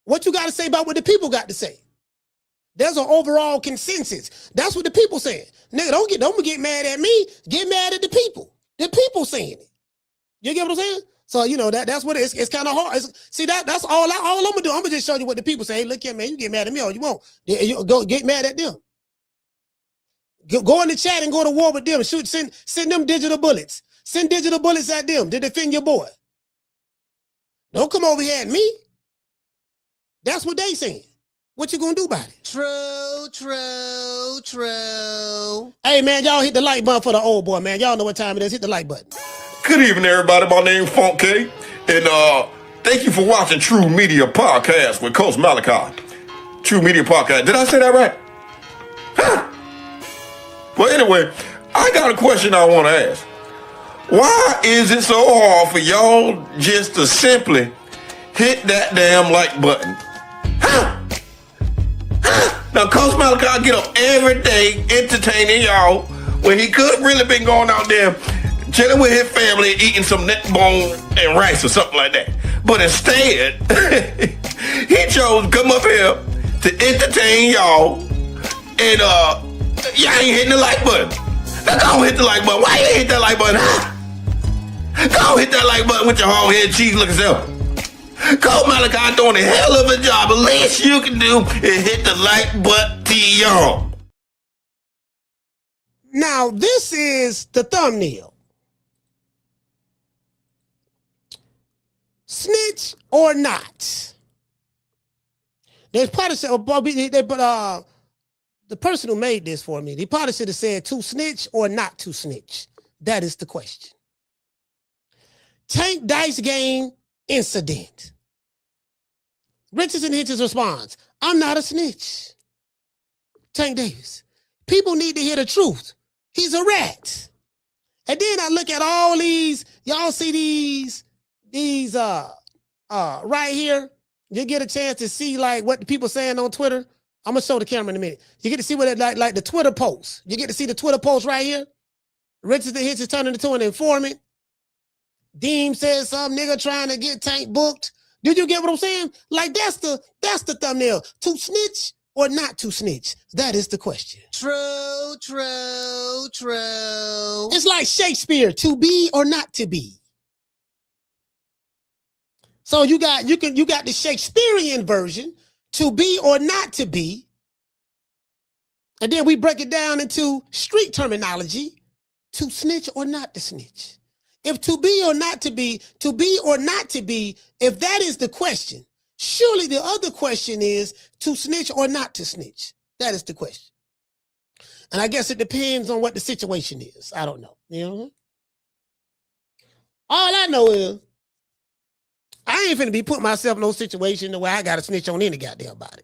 What you got to say about what the people got to say? There's an overall consensus. That's what the people saying. Nigga, don't get mad at me. Get mad at the people. The people saying it. You get what I'm saying? So you know that's what it's kind of hard. See that's all I'm gonna do. I'm gonna just show you what the people say. Hey, look here, man. You get mad at me all you want. You go get mad at them. Go in the chat and go to war with them. Send them digital bullets. Send digital bullets at them to defend your boy. Don't come over here at me. That's what they saying. What you gonna do about it? True. Hey, man, y'all hit the like button for the old boy, man. Y'all know what time it is. Hit the like button. Good evening, everybody. My name's Funk K. And thank you for watching True Media Podcast with Coach Malachi. True Media Podcast. Did I say that right? Huh? Well, anyway, I got a question I want to ask. Why is it so hard for y'all just to simply hit that damn like button? Huh? Now, Coach Malachi get up every day entertaining y'all when he could have really been going out there chilling with his family, eating some neck bone and rice or something like that. But instead, he chose to come up here to entertain y'all, and y'all ain't hitting the like button. Now go hit the like button. Why you ain't hit that like button? Huh? Go hit that like button with your hard head cheese looking self. Coach Malachi doing a hell of a job. The least you can do is hit the like button, y'all. Now, this is the thumbnail. Snitch or not? There's probably the person who made this for me, they probably should have said to snitch or not to snitch. That is the question. Tank dice game incident. Richardson Hitchins responds, I'm not a snitch. Tank Davis. People need to hear the truth. He's a rat. And then I look at all these, y'all see these right here, you get a chance to see like what the people saying on Twitter. I'm gonna show the camera in a minute. You get to see what it like the Twitter posts. You get to see the Twitter post right here. Richardson Hitchins turning into an informant. Deem says some nigga trying to get Tank booked. Did you get what I'm saying? Like that's the thumbnail. To snitch or not to snitch? That is the question. True, true, true. It's like Shakespeare, to be or not to be. So you got the Shakespearean version, to be or not to be. And then we break it down into street terminology, to snitch or not to snitch. If to be or not to be, if that is the question, surely the other question is to snitch or not to snitch. That is the question. And I guess it depends on what the situation is. I don't know. You know? All I know is I ain't finna be putting myself in no situation where I gotta snitch on any goddamn body.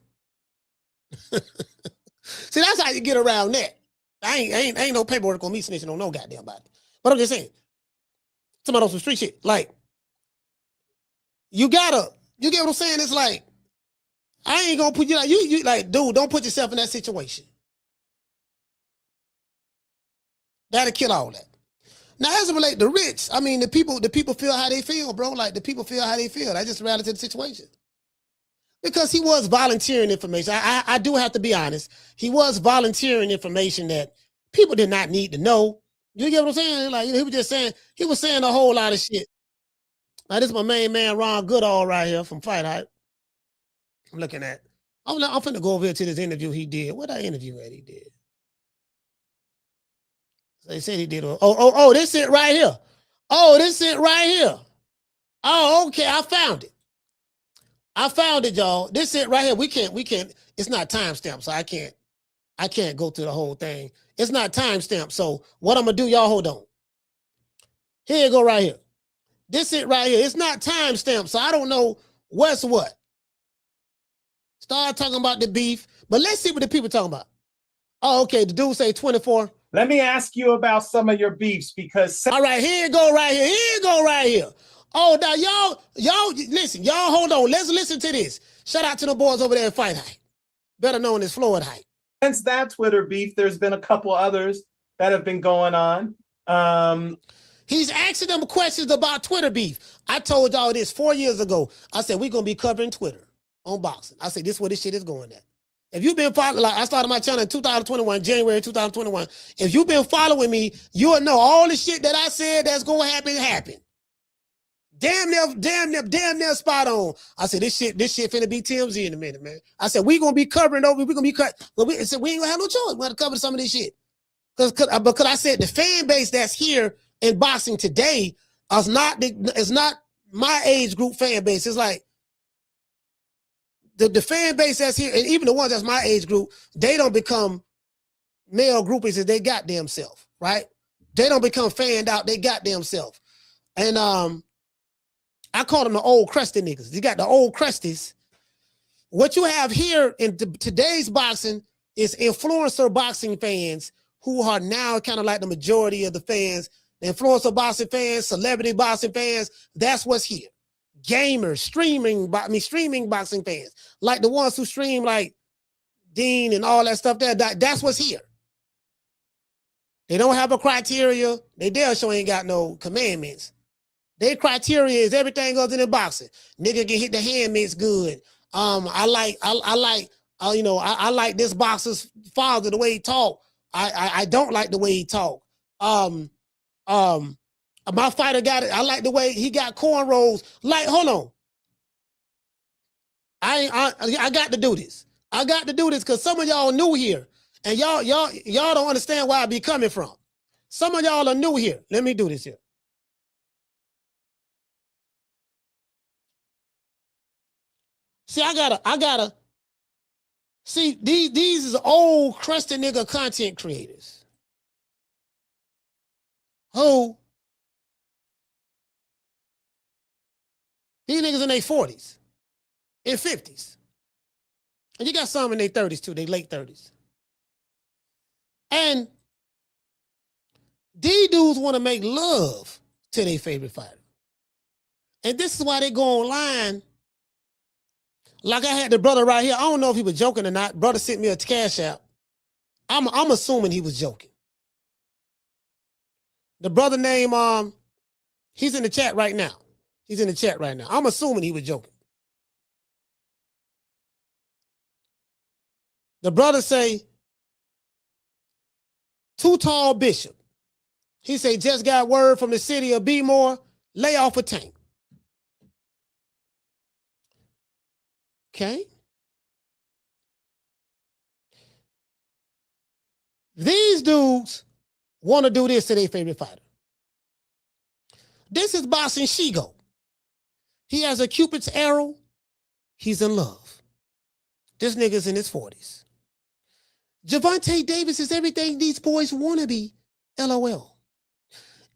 See, that's how you get around that. Ain't no paperwork on me snitching on no goddamn body. But I'm just saying, some of those street shit, like, you get what I'm saying? It's like, I ain't gonna put you like, you like, dude, don't put yourself in that situation. That'll kill all that. Now, as it relates to Rich, I mean, the people feel how they feel, bro. Like, the people feel how they feel. That's just reality of the situation. Because he was volunteering information. I do have to be honest. He was volunteering information that people did not need to know. You get what I'm saying? Like, he was saying a whole lot of shit. Now, this is my main man, Ron Goodall, right here from Fight Hype. I'm looking at. I'm finna go over here to this interview he did. What that interview that he did? They said he did. This it right here. Oh, this it right here. Oh, okay. I found it. Y'all. This it right here. We can't. It's not timestamped, so I can't go through the whole thing. It's not timestamped. So what I'm gonna do, y'all hold on. Here you go right here. This it right here. It's not timestamped, so I don't know what's what. Start talking about the beef, but let's see what the people talking about. Oh, okay. The dude say 24. Let me ask you about some of your beefs because. All right, here you go right here. Here you go right here. Oh, now y'all listen. Y'all hold on. Let's listen to this. Shout out to the boys over there at Fight Hype, better known as Floyd Hype. Since that Twitter beef, there's been a couple others that have been going on. He's asking them questions about Twitter beef. I told y'all this 4 years ago. I said we're gonna be covering Twitter on boxing. I said this is where this shit is going at. If you've been following, like I started my channel in 2021, January 2021. If you've been following me, you'll know all the shit that I said that's gonna happen. Damn near spot on. I said this shit finna be TMZ in a minute, man. I said we gonna be covering over. We gonna be cut. But we ain't gonna have no choice. We gotta cover some of this shit. Because I said the fan base that's here in boxing today is not my age group fan base. It's like the fan base that's here, and even the ones that's my age group, they don't become male groupies as they goddamn self, right? They don't become fanned out. They goddamn self. And I call them the old crusty niggas. You got the old crusties. What you have here in today's boxing is influencer boxing fans who are now kind of like the majority of the fans. The influencer boxing fans, celebrity boxing fans, that's what's here. Gamers, streaming boxing fans, like the ones who stream like Deem and all that stuff there, that's what's here. They don't have a criteria. They damn sure ain't got no commandments. Their criteria is everything goes in the boxing. Nigga can hit the hand mitts good. I like this boxer's father, the way he talk. I don't like the way he talk. My fighter got it. I like the way he got cornrows. Like, hold on. I got to do this. I got to do this because some of y'all new here. And y'all don't understand where I be coming from. Some of y'all are new here. Let me do this here. See, I gotta see these is old crusty nigga content creators who these niggas in their 40s and 50s. And you got some in their 30s too, their late 30s. And these dudes want to make love to their favorite fighter. And this is why they go online Like I had the brother right here. I don't know if he was joking or not. Brother sent me a cash app. I'm assuming he was joking. The brother name, he's in the chat right now. He's in the chat right now. I'm assuming he was joking. The brother say, Too Tall Bishop. He say, just got word from the city of Bmore, lay off a tank. Okay. These dudes want to do this to their favorite fighter. This is Boxing Shigo. He has a Cupid's arrow. He's in love. This nigga's in his 40s. Gervonta Davis is everything these boys want to be. LOL.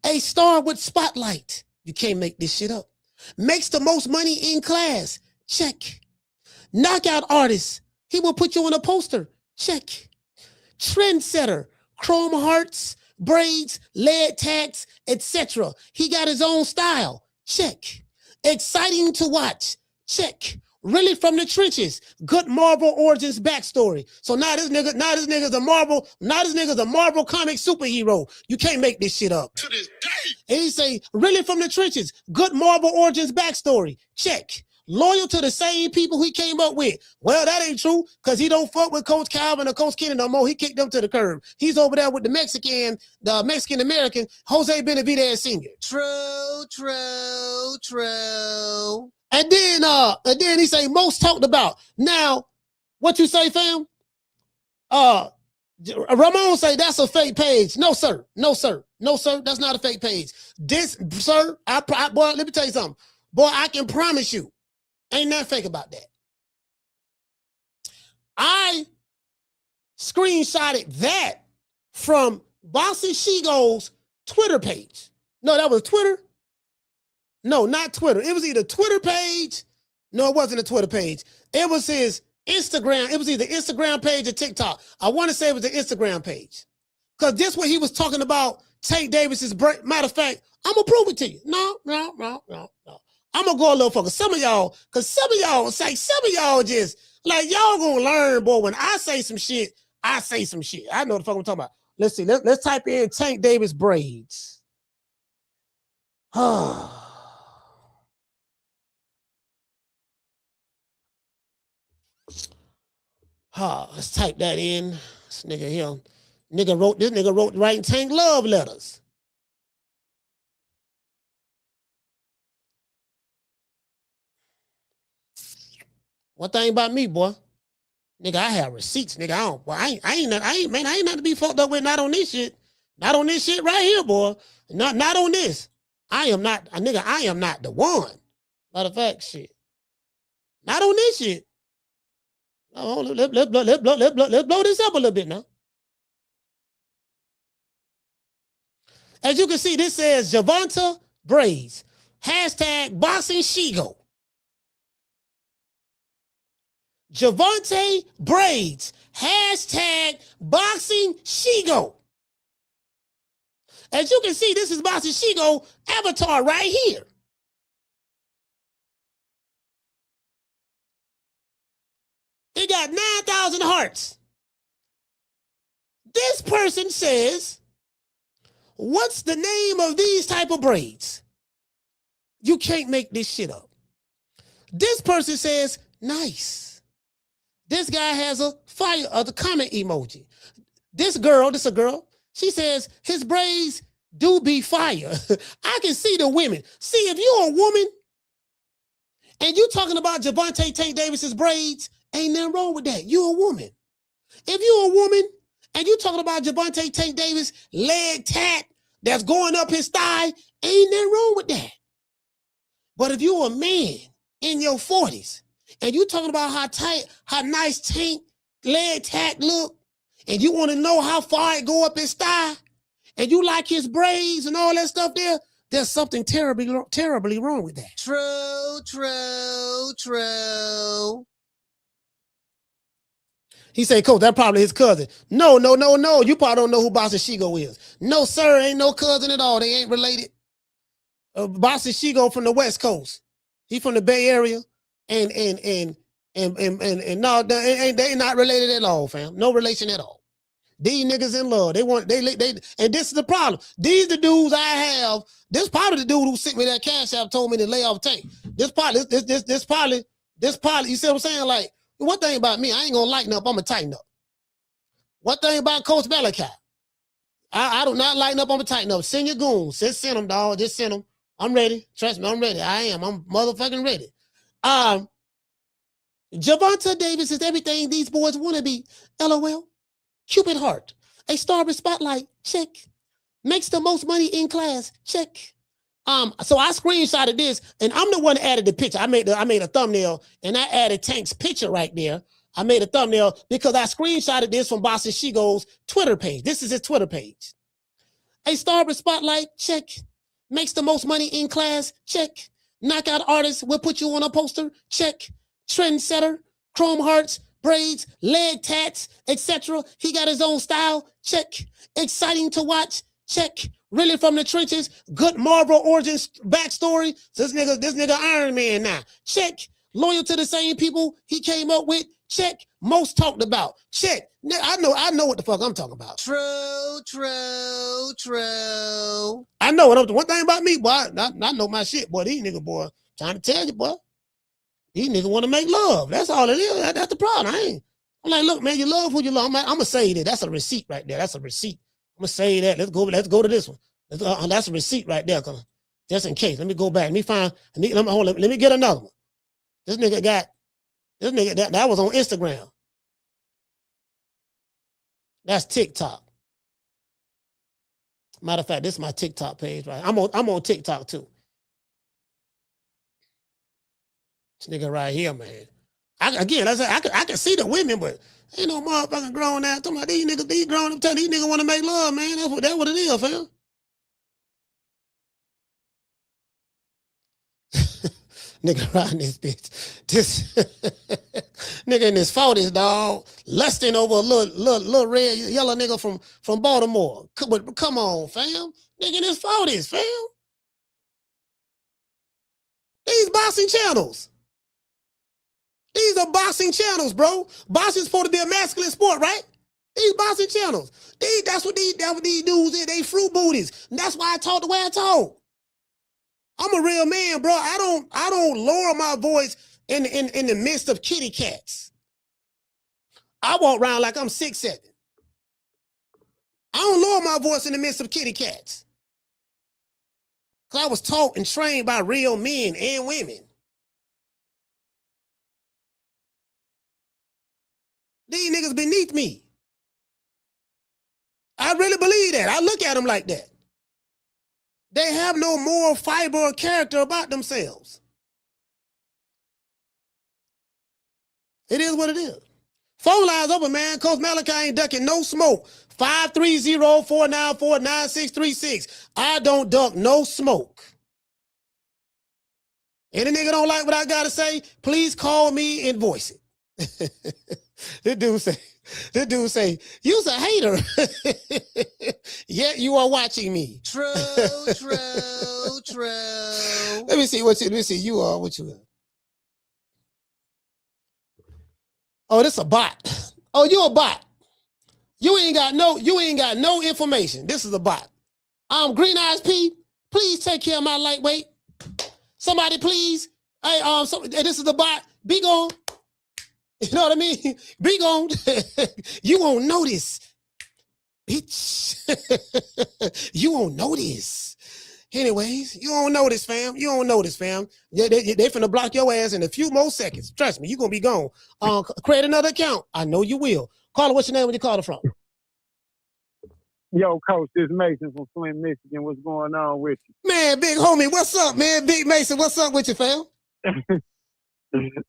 A star with spotlight. You can't make this shit up. Makes the most money in class. Check. Knockout artist. He will put you on a poster. Check. Trendsetter. Chrome hearts, braids, lead tags, etc. He got his own style. Check. Exciting to watch. Check. Really from the trenches. Good Marvel origins backstory. So now this nigga's a Marvel comic superhero. You can't make this shit up. To this day. And he say, really from the trenches. Good Marvel origins backstory. Check. Loyal to the same people he came up with. Well, that ain't true, because he don't fuck with Coach Calvin or Coach Kenny no more. He kicked them to the curb. He's over there with the Mexican-American, Jose Benavidez Sr. True, true, true. And then he say, most talked about. Now, what you say, fam? Ramon say that's a fake page. No, sir. No, sir. No, sir. That's not a fake page. This, sir, boy, let me tell you something. Boy, I can promise you, ain't nothing fake about that. I screenshotted that from Boxing Shigo's Twitter page. No, that was Twitter. No, not Twitter. It was either Twitter page. No, it wasn't a Twitter page. It was his Instagram. It was either Instagram page or TikTok. I want to say it was the Instagram page. Because this what he was talking about Tank Davis's break. Matter of fact, I'm going to prove it to you. No. I'm going to go a little further. Some of y'all just, like, y'all going to learn, boy, when I say some shit, I say some shit. I know the fuck I'm talking about. Let's see. Let's type in Tank Davis braids. Let's type that in. This nigga here. This nigga wrote writing Tank love letters. One thing about me, boy. Nigga, I have receipts, nigga. I ain't nothing to be fucked up with, not on this shit. Not on this shit right here, boy. Not on this. I am not the one. Matter of fact, shit. Not on this shit. Oh, let's blow this up a little bit now. As you can see, this says Gervonta braids. Hashtag Boxing Shigo. Gervonta braids. Hashtag Boxing Shigo. As you can see, this is Boxing Shigo avatar right here. It got 9,000 hearts. This person says, what's the name of these type of braids? You can't make this shit up. This person says, nice. This guy has a fire, the comment emoji. This a girl, she says, his braids do be fire. I can see the women. See, if you're a woman and you talking about Gervonta Tank Davis's braids, ain't nothing wrong with that. You're a woman. If you're a woman and you talking about Gervonta Tank Davis leg tat that's going up his thigh, ain't nothing wrong with that. But if you're a man in your 40s and you talking about how nice Tank leg tat look, and you want to know how far it go up his thigh, and you like his braids and all that stuff there's something terribly wrong with that. True, true, true. He said, Coach, that probably his cousin. No. You probably don't know who Boxing Shigo is. No, sir, ain't no cousin at all. They ain't related. Boxing Shigo from the West Coast. He from the Bay Area. And And no, they not related at all, fam. No relation at all. These niggas in love. They and this is the problem. These the dudes I have. This probably the dude who sent me that cash app told me to lay off Tank. This probably, you see what I'm saying? Like, one thing about me, I ain't gonna lighten up, I'm gonna tighten up. One thing about Coach Malachi, I do not lighten up, I'm gonna tighten up. Send your goons. Just send them, dog. Just send them. I'm ready. Trust me, I'm ready. I am. I'm motherfucking ready. Gervonta Davis is everything these boys want to be. LOL. Cupid heart. A star with spotlight. Check. Makes the most money in class. Check. So I screenshotted this, and I'm the one that added the picture. I made a thumbnail, and I added Tank's picture right there. I made a thumbnail because I screenshotted this from Boss and Shigo's Twitter page. This is his Twitter page. A star with spotlight. Check. Makes the most money in class. Check. Knockout artist will put you on a poster. Check. Trendsetter. Chrome hearts. Braids, leg tats, etc. He got his own style. Check. Exciting to watch. Check. Really from the trenches. Good Marvel origin backstory. So this nigga Iron Man now. Check. Loyal to the same people he came up with. Check. Most talked about. Check. I know what the fuck I'm talking about. True. I know what one thing about me, boy. I know my shit, boy. These niggas, boy. Trying to tell you, boy. These niggas want to make love. That's all it is. That's the problem. I'm like, look, man, you love who you love. I'm gonna say that. That's a receipt right there. That's a receipt. I'm gonna say that. Let's go to this one. That's a receipt right there. Just in case. Let me go back. Let me find. Let me get another one. This nigga that was on Instagram. That's TikTok. Matter of fact, this is my TikTok page, right? I'm on TikTok too. This nigga right here, man. I can see the women, but ain't no motherfucking grown ass talking about these niggas. These grown up telling these niggas want to make love, man. That's what it is, fam. Nigga riding this bitch. This nigga in his 40s, dog, lusting over a little red yellow nigga from Baltimore. But come on, fam. Nigga in his 40s, fam. These boxing channels. These are boxing channels, bro. Boxing's supposed to be a masculine sport, right? These boxing channels. That's what these dudes is. They fruit booties. And that's why I talk the way I talk. I'm a real man, bro. I don't lower my voice in the midst of kitty cats. I walk around like I'm 6'7". I don't lower my voice in the midst of kitty cats. Because I was taught and trained by real men and women. These niggas beneath me. I really believe that. I look at them like that. They have no moral fiber or character about themselves. It is what it is. Phone lines open, man. Coach Malachi ain't ducking no smoke. 530-494-9636. I don't duck no smoke. Any nigga don't like what I gotta say, please call me and voice it. This dude say, you's a hater. Yet you are watching me. True. Let me see what you are. What you are? Oh, this a bot. Oh, you a bot. You ain't got no information. This is a bot. Green Eyes P, please take care of my lightweight. Somebody please. Hey, this is the bot. Be gone. You know what I mean? Be gone. You won't notice, bitch. You won't notice. Anyways, you don't notice, fam. You don't notice, fam. They finna block your ass in a few more seconds. Trust me, you're gonna be gone. Create another account. I know you will. Caller, what's your name when you call it from? Yo, Coach, this is Mason from Flint, Michigan. What's going on with you? Man, big homie, what's up, man? Big Mason, what's up with you, fam?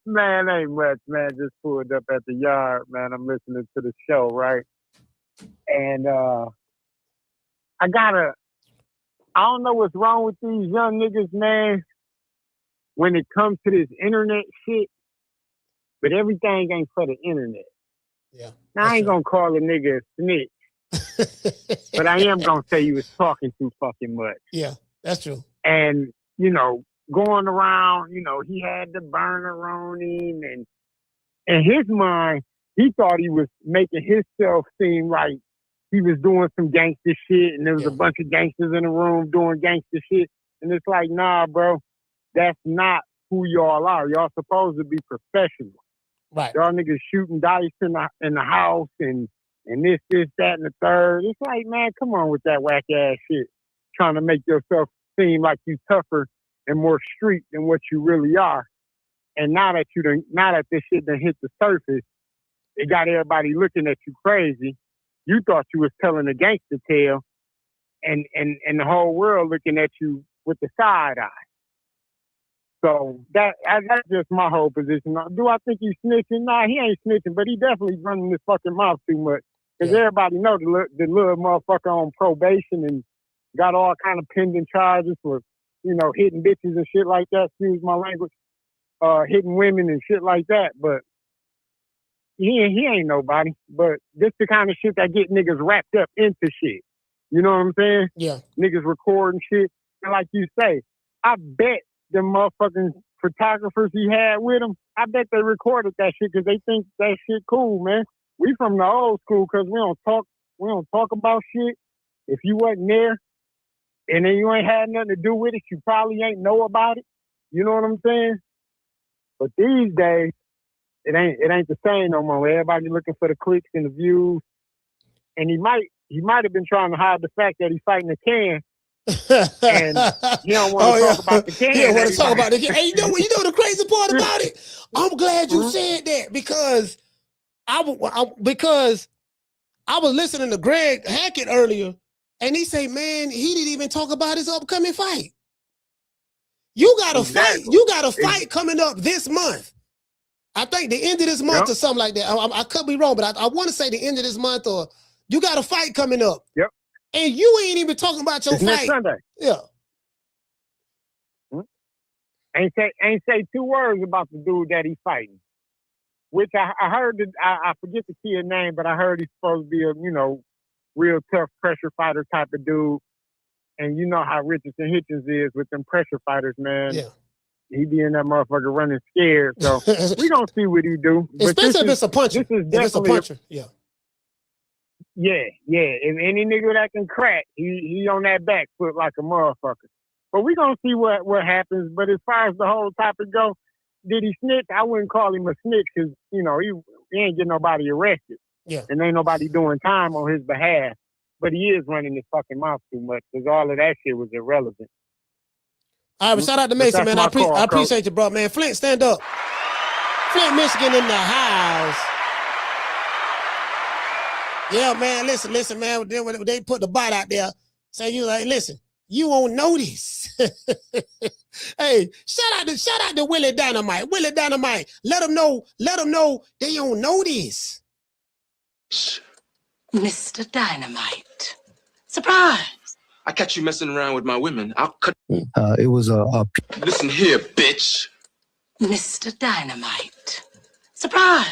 Man, ain't much, man. Just pulled up at the yard, man. I'm listening to the show, right? And I don't know what's wrong with these young niggas, man, when it comes to this internet shit, but everything ain't for the internet. Yeah. Now, I ain't gonna call a nigga a snitch, but I am gonna say you was talking too fucking much. Yeah, that's true. And, going around, he had the burner on him and in his mind, he thought he was making himself seem like he was doing some gangster shit, and there was a bunch of gangsters in the room doing gangster shit. And it's like, nah, bro, that's not who y'all are. Y'all supposed to be professional. Right. Y'all niggas shooting dice in the house and this, that, and the third. It's like, man, come on with that whack ass shit. Trying to make yourself seem like you tougher and more street than what you really are. And now that this shit done hit the surface, it got everybody looking at you crazy. You thought you was telling a gangster tale, and the whole world looking at you with the side eye. So that's just my whole position. Do I think he's snitching? Nah, he ain't snitching, but he definitely running his fucking mouth too much. Because everybody know the little motherfucker on probation and got all kind of pending charges for, hitting bitches and shit like that, excuse my language, hitting women and shit like that. But he ain't nobody. But this the kind of shit that get niggas wrapped up into shit. You know what I'm saying? Yeah. Niggas recording shit. And like you say, I bet the motherfucking photographers he had with him, I bet they recorded that shit because they think that shit cool, man. We from the old school because we don't talk about shit. If you wasn't there and then you ain't had nothing to do with it, you probably ain't know about it. You know what I'm saying? But these days, it ain't the same no more. Everybody looking for the clicks and the views. And he might have been trying to hide the fact that he's fighting a can. And you don't want to talk about the can. Yeah, want to talk about the can. Hey, you know the crazy part about it? I'm glad you said that because I was listening to Greg Hackett earlier, and he say, man, he didn't even talk about his upcoming fight. You got a fight. You got a fight coming up this month. I think the end of this month or something like that. I could be wrong, but I want to say the end of this month, or you got a fight coming up. Yep. And you ain't even talking about your fight. Next Sunday. Yeah. Ain't say two words about the dude that he's fighting. Which I heard that I forget the kid's name, but I heard he's supposed to be a, real tough pressure fighter type of dude. And you know how Richardson Hitchins is with them pressure fighters, man. Yeah. He be in that motherfucker running scared. So we gonna see what he do. Especially if it's a puncher. This is if it's a puncher. Yeah. Yeah. If any nigga that can crack, he on that back foot like a motherfucker. But we gonna see what happens. But as far as the whole topic go, did he snitch? I wouldn't call him a snitch because, he ain't getting nobody arrested. Yeah. And ain't nobody doing time on his behalf. But he is running his fucking mouth too much because all of that shit was irrelevant. All right, but shout out to Mason, man. I appreciate you, bro, man. Flint, stand up. Flint, Michigan in the house. Yeah, man, listen, man. They put the bot out there. Say you like, listen, you won't know this. Hey, shout out to Willie Dynamite. Willie Dynamite. Let them know they don't know this. Mr. Dynamite. Surprise. I catch you messing around with my women. I'll cut. It was a. Listen here, bitch. Mr. Dynamite. Surprise.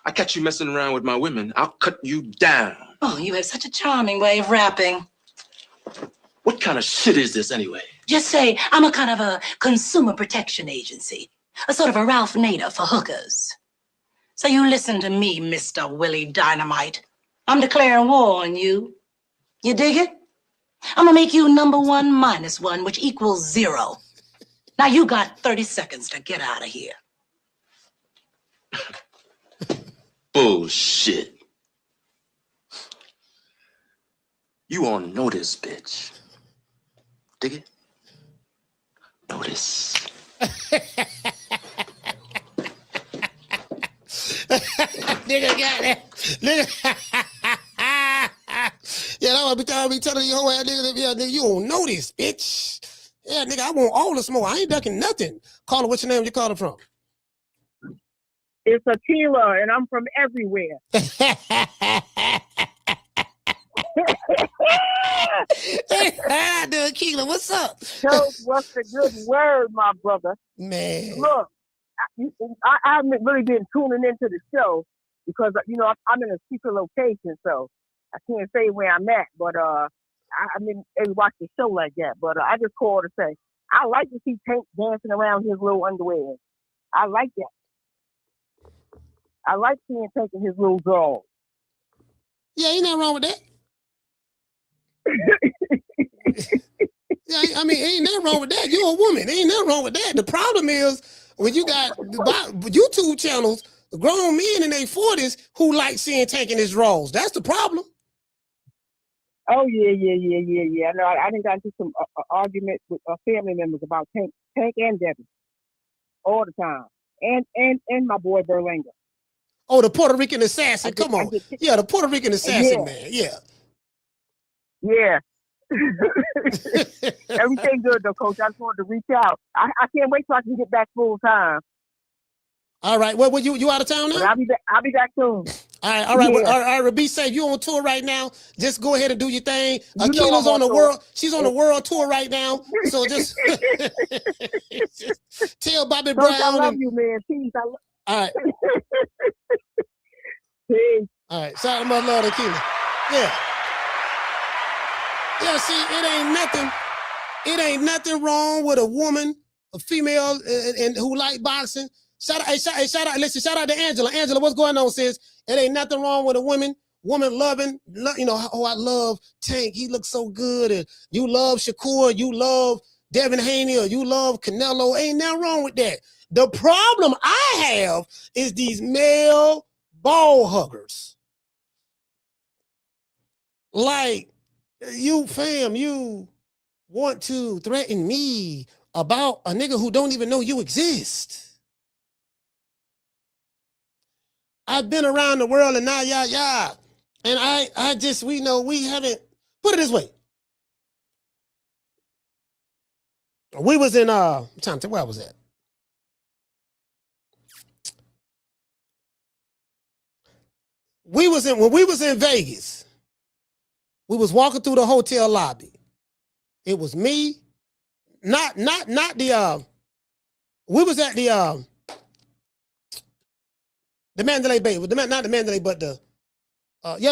I catch you messing around with my women. I'll cut you down. Oh, you have such a charming way of rapping. What kind of shit is this anyway? Just say I'm a kind of a consumer protection agency. A sort of a Ralph Nader for hookers. So you listen to me, Mr. Willie Dynamite. I'm declaring war on you. You dig it? I'm gonna make you number 1 minus 1, which equals 0. Now you got 30 seconds to get out of here. Bullshit. You on notice, bitch. Dig it? Notice. Nigga got that. Nigga. Yeah, I be telling you, whole ass nigga, you don't know this, bitch. Yeah, nigga, I want all the smoke. I ain't ducking nothing. Caller, what's your name? You calling from? It's Akila, and I'm from everywhere. Akila, what's up? So, what's the good word, my brother? Man. Look, I haven't really been tuning into the show because, I'm in a secret location, so I can't say where I'm at, but I didn't ever watch the show like that. But I just called to say, I like to see Tank dancing around his little underwear. I like that. I like seeing Tank in his little drawers. Yeah, ain't nothing wrong with that. Yeah, I mean, ain't nothing wrong with that. You're a woman. Ain't nothing wrong with that. The problem is when you got YouTube channels, grown men in their 40s who like seeing Tank in his drawers. That's the problem. Oh yeah. I know. I didn't got into some arguments with family members about Tank and Devin all the time, and my boy Berlanga. Oh, the Puerto Rican assassin. Come on. Yeah, the Puerto Rican assassin, man. Yeah. Yeah. Everything good though, Coach. I just wanted to reach out. I can't wait till I can get back full time. All right. Well, you out of town now? But I'll be back soon. All right. All right. Yeah. Well, all right. Be safe. You on tour right now? Just go ahead and do your thing. You know Akila's I'm on the tour. world. She's on the world tour right now. So just tell Bobby Coach, Brown. I love you, man. Peace. All right. Peace. All right. Shout out to my love, Akila. Yeah. Yeah, see, it ain't nothing wrong with a woman, a female, and who like boxing. Shout out, listen, shout out to Angela. Angela, what's going on, sis? It ain't nothing wrong with a woman loving, you know, oh, I love Tank. He looks so good. And you love Shakur, you love Devin Haney, or you love Canelo. Ain't nothing wrong with that. The problem I have is these male ball huggers. Like, you want to threaten me about a nigga who don't even know you exist. I've been around the world and and we haven't, put it this way. We was in, where I was at? When we was in Vegas, we was walking through the hotel lobby. It was me, not the, we was at the Mandalay Bay, not the Mandalay, but the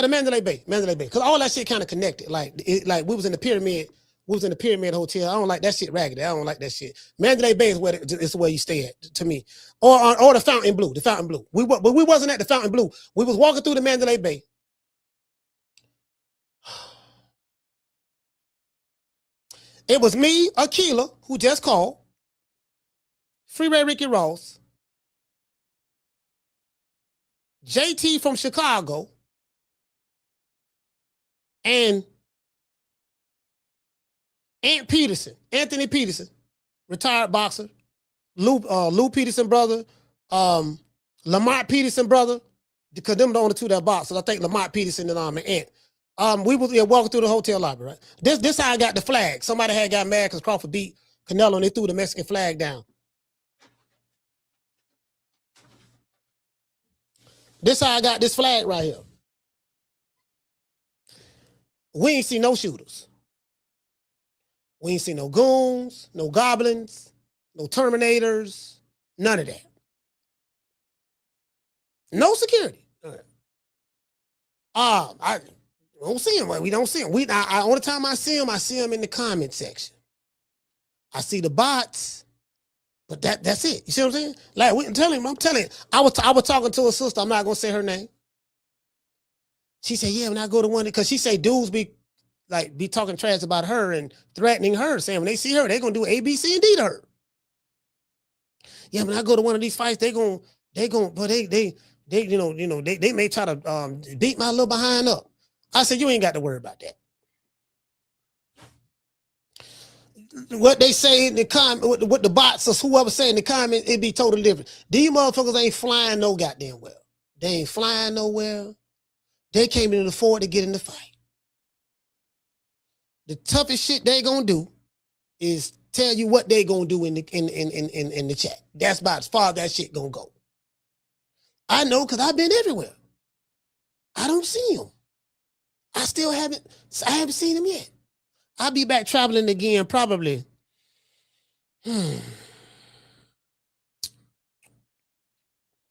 Mandalay Bay, because all that shit kind of connected. Like we was in the pyramid hotel. I don't like that shit raggedy. I don't like that shit. Mandalay Bay is where you stay at, to me, or the Fountain Blue, But we wasn't at the Fountain Blue. We was walking through the Mandalay Bay. It was me, Akila, who just called, Freeway Ricky Ross, JT from Chicago, and Anthony Peterson, retired boxer, Lou Peterson brother, Lamont Peterson brother, because them the only two that box. So I think Lamont Peterson and Ant. We was walking through the hotel lobby, right? This how I got the flag. Somebody had got mad because Crawford beat Canelo and they threw the Mexican flag down. This how I got this flag right here. We ain't see no shooters. We ain't see no goons, no goblins, no terminators, none of that. No security. I don't see him. We don't see him. Only time I see him in the comment section. I see the bots, but that's it. You see what I'm saying? Like I'm telling you. I was talking to a sister. I'm not gonna say her name. She said, "Yeah, when I go to one, because she say dudes be talking trash about her and threatening her, saying when they see her, they're gonna do A, B, C, and D to her. Yeah, when I go to one of these fights, they may try to beat my little behind up." I said, you ain't got to worry about that. What they say in the comment, what the bots or whoever say in the comment, it'd be totally different. These motherfuckers ain't flying no goddamn well. They ain't flying nowhere. They came into the fort to get in the fight. The toughest shit they gonna do is tell you what they gonna do in the chat. That's about as far as that shit gonna go. I know because I've been everywhere. I don't see them. I haven't seen him yet. I'll be back traveling again probably.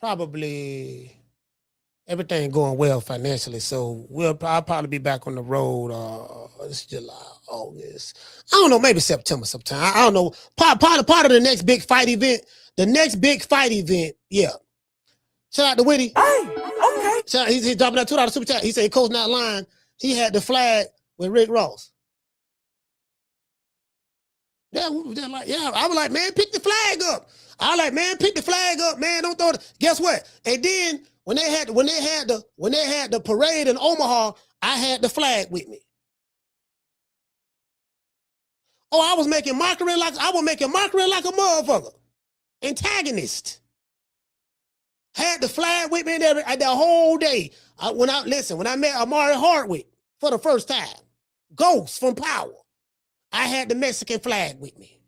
Probably everything going well financially. So I'll probably be back on the road. It's July, August. I don't know, maybe September sometime. I don't know. Part of the next big fight event. The next big fight event, yeah. Shout out to Whitty. Okay. He's dropping that $2 super chat. He said, Coach not lying. He had the flag with Rick Ross. Yeah, we was just like, yeah. I was like, man, pick the flag up. I was like, man, pick the flag up, man. Don't throw it. Guess what? And then when they had the parade in Omaha, I had the flag with me. Oh, I was making mockery like a motherfucker. Antagonist. Had the flag with me the whole day. When I met Amari Hardwick for the first time, Ghost from Power, I had the Mexican flag with me.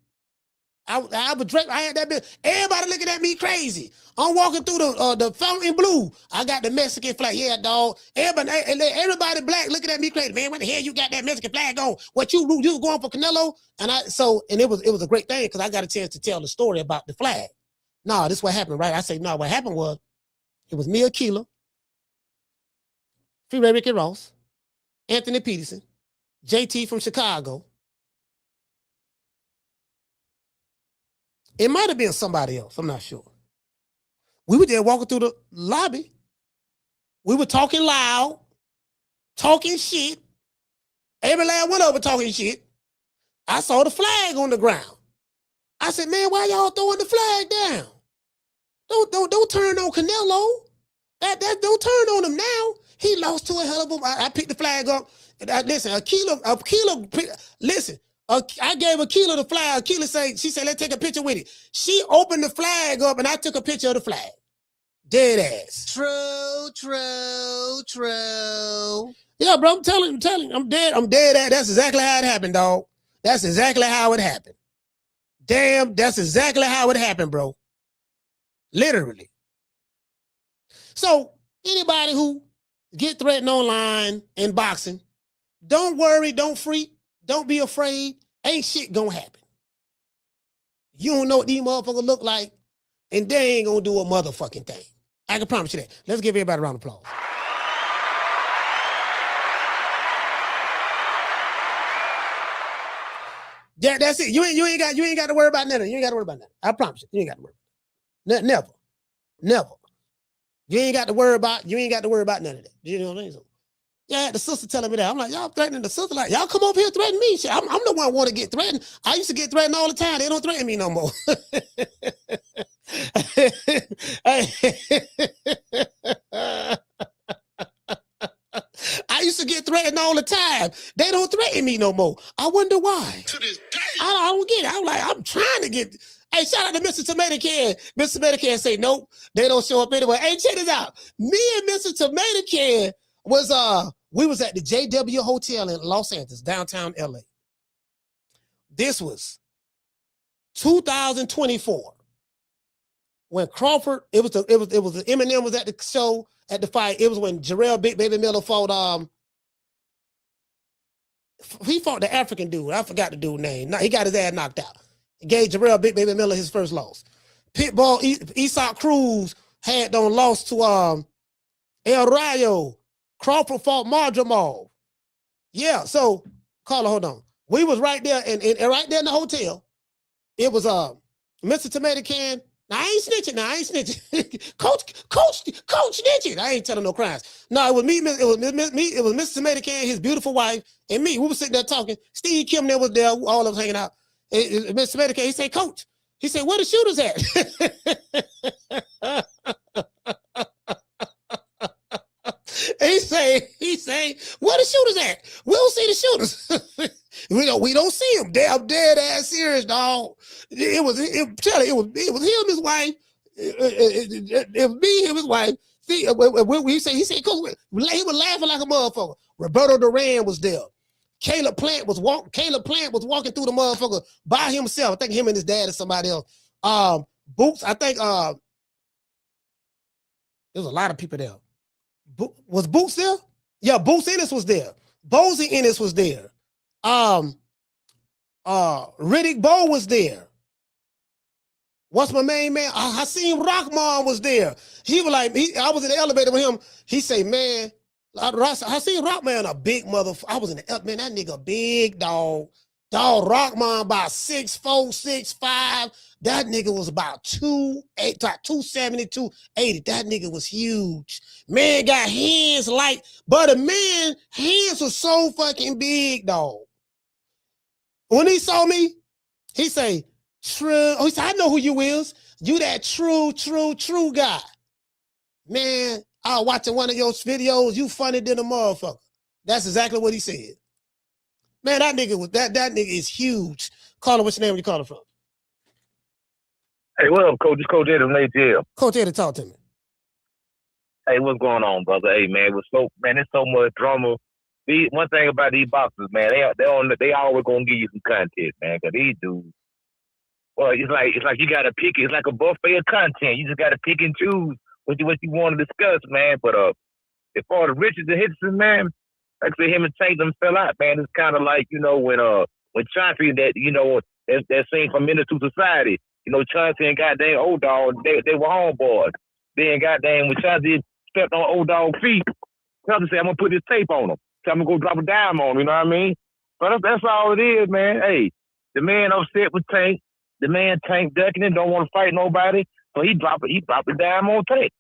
I had that bitch. Everybody looking at me crazy. I'm walking through the fountain blue. I got the Mexican flag. Yeah, dog. Everybody black looking at me crazy. Man, what the hell you got that Mexican flag on? What you was going for Canelo? And it was a great thing because I got a chance to tell the story about the flag. No, this is what happened, right? I say, no, what happened was it was me, Akila, Free Ray Ricky Ross, Anthony Peterson, JT from Chicago. It might have been somebody else. I'm not sure. We were there walking through the lobby. We were talking loud, talking shit. Every last one of us talking shit. I saw the flag on the ground. I said, man, why y'all throwing the flag down? Don't turn on Canelo. Don't turn on him now. He lost to a hell of a. I picked the flag up. Listen, listen. I gave Akila the flag. Akila she said, let's take a picture with it. She opened the flag up and I took a picture of the flag. Dead ass. True. Yeah, bro, I'm telling you, I'm dead ass. That's exactly how it happened, dog. That's exactly how it happened. Damn, that's exactly how it happened, bro. Literally. So anybody who get threatened online in boxing, don't worry, don't freak. Don't be afraid. Ain't shit gonna happen. You don't know what these motherfuckers look like, and they ain't gonna do a motherfucking thing. I can promise you that. Let's give everybody a round of applause. Yeah, that's it. You ain't got to worry about nothing. You ain't got to worry about nothing. I promise you. You ain't got to worry. Never. You ain't got to worry about none of that. You know what I mean? So, yeah, the sister telling me that. I'm like, y'all threatening the sister? Like, y'all come over here threatening me. Shit, I'm the one who want to get threatened. I used to get threatened all the time. They don't threaten me no more. I used to get threatened all the time. They don't threaten me no more. I wonder why. To this day. I don't get it. I'm like, I'm trying to get. Hey, shout out to Mr. Tomato Can. Mr. Tomato Can say, nope, they don't show up anyway. Hey, check this out. Me and Mr. Tomato Can we was at the JW Hotel in Los Angeles, downtown LA. This was 2024. When Crawford, it was Eminem was at the show, at the fight. It was when Jarrell Big Baby Miller fought he fought the African dude. I forgot the dude's name. He got his ass knocked out. He gave Jarrell Big Baby Miller his first loss. Pitbull Isak Cruz had done lost to El Rayo. Crawford fought Marjamal. Yeah, so Carla, hold on. We was right there and right there in the hotel. It was Mr. Tomato Can. Now I ain't snitching. Coach snitching. I ain't telling no crimes. No, it was me. It was Mr. Tomato Can, his beautiful wife, and me. We were sitting there talking. Steve Kim there was there. All of us hanging out. Mr. Tomato Can, he said, Coach. He said, where the shooters at? He say, where the shooters at? We don't see the shooters. we don't see them. Damn dead ass serious, dog. It was him, his wife. It was me, him, his wife. See, he said, Coach, he was laughing like a motherfucker. Roberto Duran was there. Caleb Plant was walking through the motherfucker by himself. I think him and his dad or somebody else. Boots, I think there was a lot of people there. Was Boots there? Yeah, Boots Ennis was there. Bozy Ennis was there. Riddick Bowe was there. What's my main man? Hakeem Rahman was there. He was like, I was in the elevator with him. He say, man, Hakeem Rahman a big motherfucker. I was in the man, that nigga big dog. Dog, Rockman about 6'4", 6'5". That nigga was about 270, 280. That nigga was huge. Man got hands like, but a man, hands were so fucking big, dog. When he saw me, he say, true. Oh, he said, I know who you is. You that true guy. Man, I was watching one of your videos. You funny than a motherfucker. That's exactly what he said. Man, that nigga was that nigga is huge. Caller, what's your name? Where you calling from? Hey, what up, Coach? It's Coach Eddie from ATL. Coach Eddie, talk to me. Hey, what's going on, brother? Hey, man, there's so much drama. One thing about these boxers, man, they always gonna give you some content, man. Cause these dudes, well, it's like you gotta pick it. It's like a buffet of content. You just gotta pick and choose what you want to discuss, man. But as far as Richardson Hitchins, man, like I said, him and Tank them fell out, man. It's kind of like, you know, when Chauncey, that scene from Menace to Society, you know, Chauncey and goddamn Old Dog, they were homeboys. Then goddamn when Chauncey stepped on Old Dog's feet, Chauncey said, I'm gonna put this tape on him. So I'm gonna go drop a dime on him, you know what I mean? But that's all it is, man. Hey, the man upset with Tank. The man Tank ducking and don't want to fight nobody. So he dropped a dime on Tank.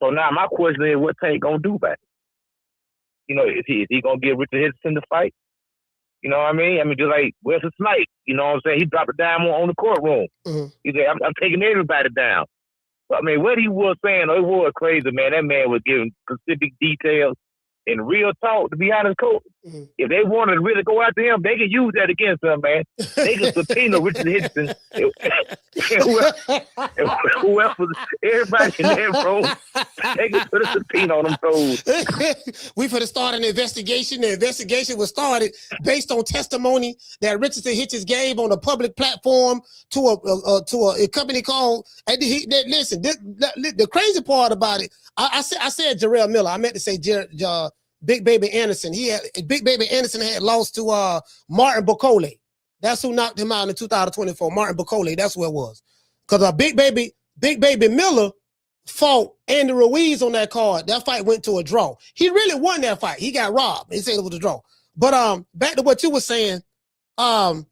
So now my question is, what Tank gonna do about it? You know, is he gonna give Richard Hitchins the fight? You know what I mean? I mean, just like Wesley Snipes, you know what I'm saying? He dropped a dime on the courtroom. Mm-hmm. He said, I'm taking everybody down. But I mean, what he was saying, it was crazy, man. That man was giving specific details and real talk, to be honest, Coach. Mm-hmm. If they wanted to really go after him, they can use that against him, man. They can subpoena Richard Hitchins. Whoever, everybody in that room, they can put a subpoena on them toes. We finna start an investigation. The investigation was started based on testimony that Richardson Hitchins gave on a public platform to a company called. And listen, the crazy part about it, I said Jarrell Miller. I meant to say Big Baby Anderson. Big Baby Anderson had lost to Martin Bacole. That's who knocked him out in 2024. Martin Bacole. That's who it was. Because Big Baby Miller fought Andy Ruiz on that card. That fight went to a draw. He really won that fight. He got robbed. He said it was a draw. But back to what you were saying. He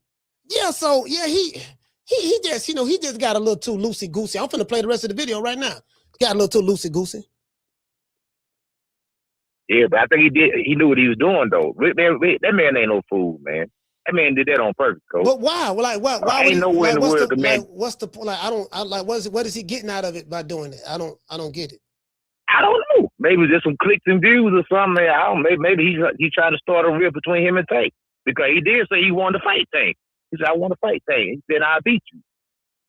just, you know, he just got a little too loosey-goosey. I'm finna play the rest of the video right now. Got a little too loosey-goosey. Yeah, but I think he knew what he was doing, though. That man ain't no fool, man. That man did that on purpose, Coach. But why? Well, like, what? Why? Ain't nowhere in the world the man. What's the point? Like, what is he getting out of it by doing it? I don't get it. I don't know. Maybe just some clicks and views or something. Maybe he's trying to start a rip between him and Tank, because he did say he wanted to fight Tank. He said, I want to fight Tank. He said, I'll beat you.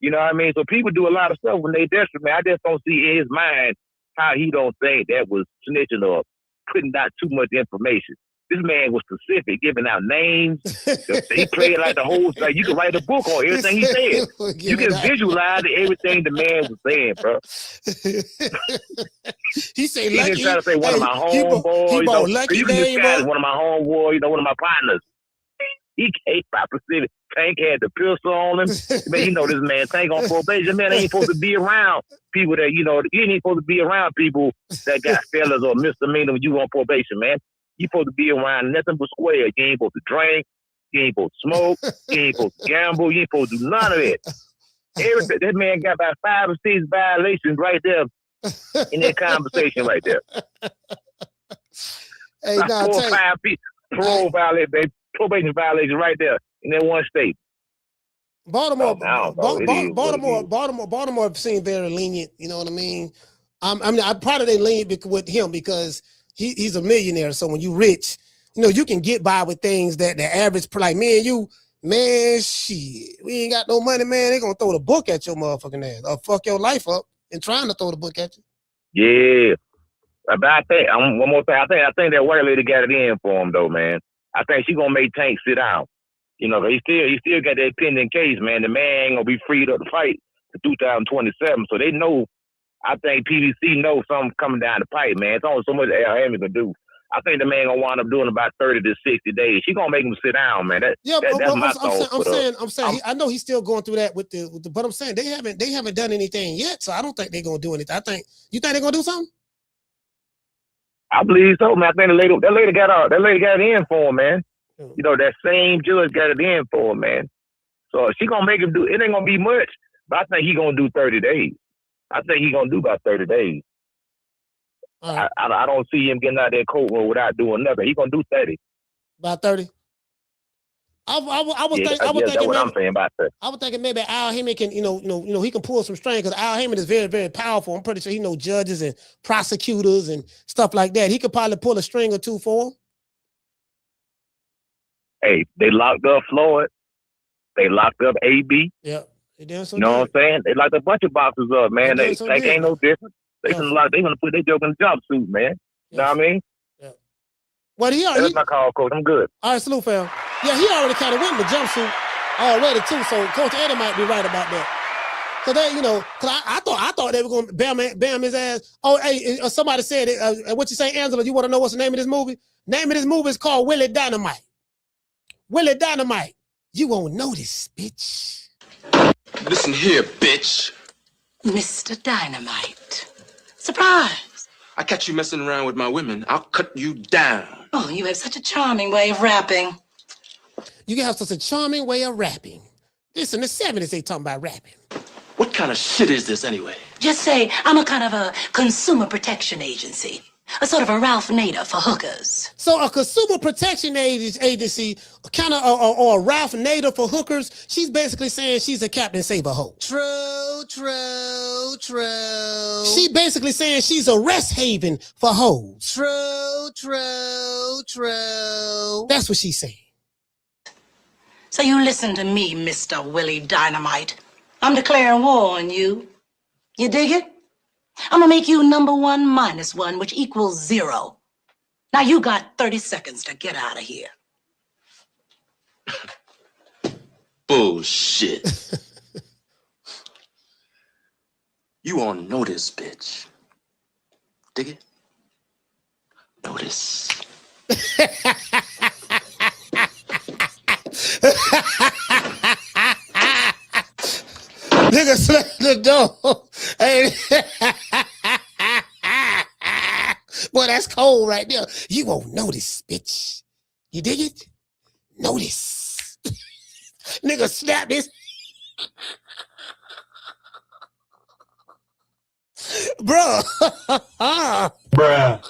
You know what I mean? So people do a lot of stuff when they desperate, man. I just don't see in his mind how he don't think that was snitching or putting out too much information. This man was specific, giving out names. He played like the whole, like you can write a book on everything he said. You can visualize everything the man was saying, bro. He said, he didn't try to say one of my homeboys. You can disguise one of my homeboys, one of my partners. He came by Pacific. Tank had the pistol on him. Man, you know this man Tank on probation. Man, ain't supposed to be around people that, you know, you ain't supposed to be around people that got fellas or misdemeanor when you on probation, man. You supposed to be around nothing but square. You ain't supposed to drink. You ain't supposed to smoke. You ain't supposed to gamble. You ain't supposed to do none of that. That man got about 5 or 6 violations right there in that conversation right there. Hey, now, 4 or 5 people. Parole violation, baby. Probation violation right there in that one state. Baltimore seemed very lenient. You know what I mean? I'm proud of they lenient with him because he's a millionaire. So when you rich, you know, you can get by with things that the average, like me and you, man, shit, we ain't got no money, man. They gonna throw the book at your motherfucking ass or fuck your life up and trying to throw the book at you. Yeah. But I think, one more thing, I think that white lady got it in for him though, man. I think she gonna make Tank sit down. You know, he still got that pending case, man. The man ain't gonna be freed up to fight to 2027. So they know, I think PBC knows something coming down the pipe, man. It's only so much LM can do. I think the man gonna wind up doing about 30 to 60 days. She gonna make him sit down, man. That's my thought. I'm saying I know he's still going through that with the but I'm saying they haven't done anything yet, so I don't think they're gonna do anything. You think they're gonna do something? I believe so, man. I think that lady got in for him, man. You know, that same judge got it in for him, man. So she gonna make him do. It ain't gonna be much, but I think he gonna do 30 days. I think he gonna do about 30 days. I don't see him getting out of that courtroom without doing nothing. He gonna do 30. About 30. I was thinking what I'm saying about that. I was thinking maybe Al Heyman can, he can pull some string because Al Heyman is very, very powerful. I'm pretty sure he knows judges and prosecutors and stuff like that. He could probably pull a string or two for him. Hey, they locked up Floyd. They locked up AB. Yeah. You know what I'm saying? They locked a bunch of boxes up, man. They ain't no different. They gonna put their joke in the jumpsuit, man. You know what I mean? Yeah. Well, that's my call, coach. I'm good. All right, salute, fam. Yeah, he already kind of went in the jumpsuit already too. So Coach Eddie might be right about that. So they, cause I thought they were going to bam his ass. Oh, hey, somebody said it. What you say, Angela? You want to know what's the name of this movie? Name of this movie is called Willie Dynamite. Willie Dynamite. You won't notice, bitch. Listen here, bitch. Mr. Dynamite. Surprise. I catch you messing around with my women, I'll cut you down. Oh, you have such a charming way of rapping. You have such a charming way of rapping. This in the 70s they talking about rapping. What kind of shit is this anyway? Just say I'm a kind of a consumer protection agency. A sort of a Ralph Nader for hookers. So a consumer protection agency, kind of, or a Ralph Nader for hookers, she's basically saying she's a Captain Save-A-Hoe. True. She basically saying she's a rest haven for hoes. True. That's what she's saying. So you listen to me, Mr. Willie Dynamite. I'm declaring war on you. You dig it? I'm gonna make you number 1 minus 1, which equals 0. Now you got 30 seconds to get out of here. Bullshit. You on notice, bitch. Dig it? Notice. Nigga slammed the door. Hey. Boy, that's cold right there. You won't notice, bitch. You dig it? Notice. Nigga snap this. Bruh. Bruh.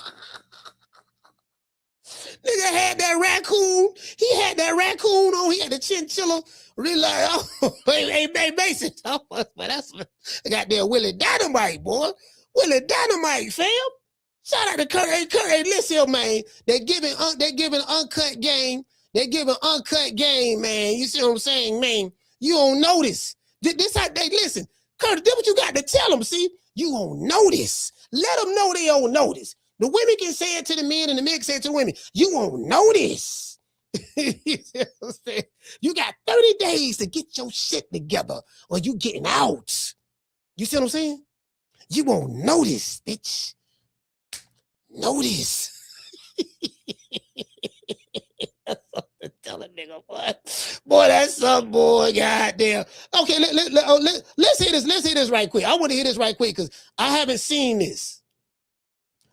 Nigga had that raccoon. He had that raccoon on. He had the chinchilla. Really like, oh, hey, Mason. But that's goddamn Willie Dynamite, boy. Willie Dynamite, fam. Shout out to Kurt. Hey, listen here, man. They're giving uncut game. They're giving uncut game, man. You see what I'm saying, man? You don't notice. This how they listen. Kurt, this what you got to tell them, see? You won't notice. Let them know they don't notice. The women can say it to the men and the men can say it to the women. You won't notice. You got 30 days to get your shit together or you getting out. You see what I'm saying? You won't notice, bitch. Notice. That's something to tell a nigga, boy. Boy, that's some boy, goddamn. Okay, let's hear this. Let's hear this right quick. I want to hear this right quick because I haven't seen this.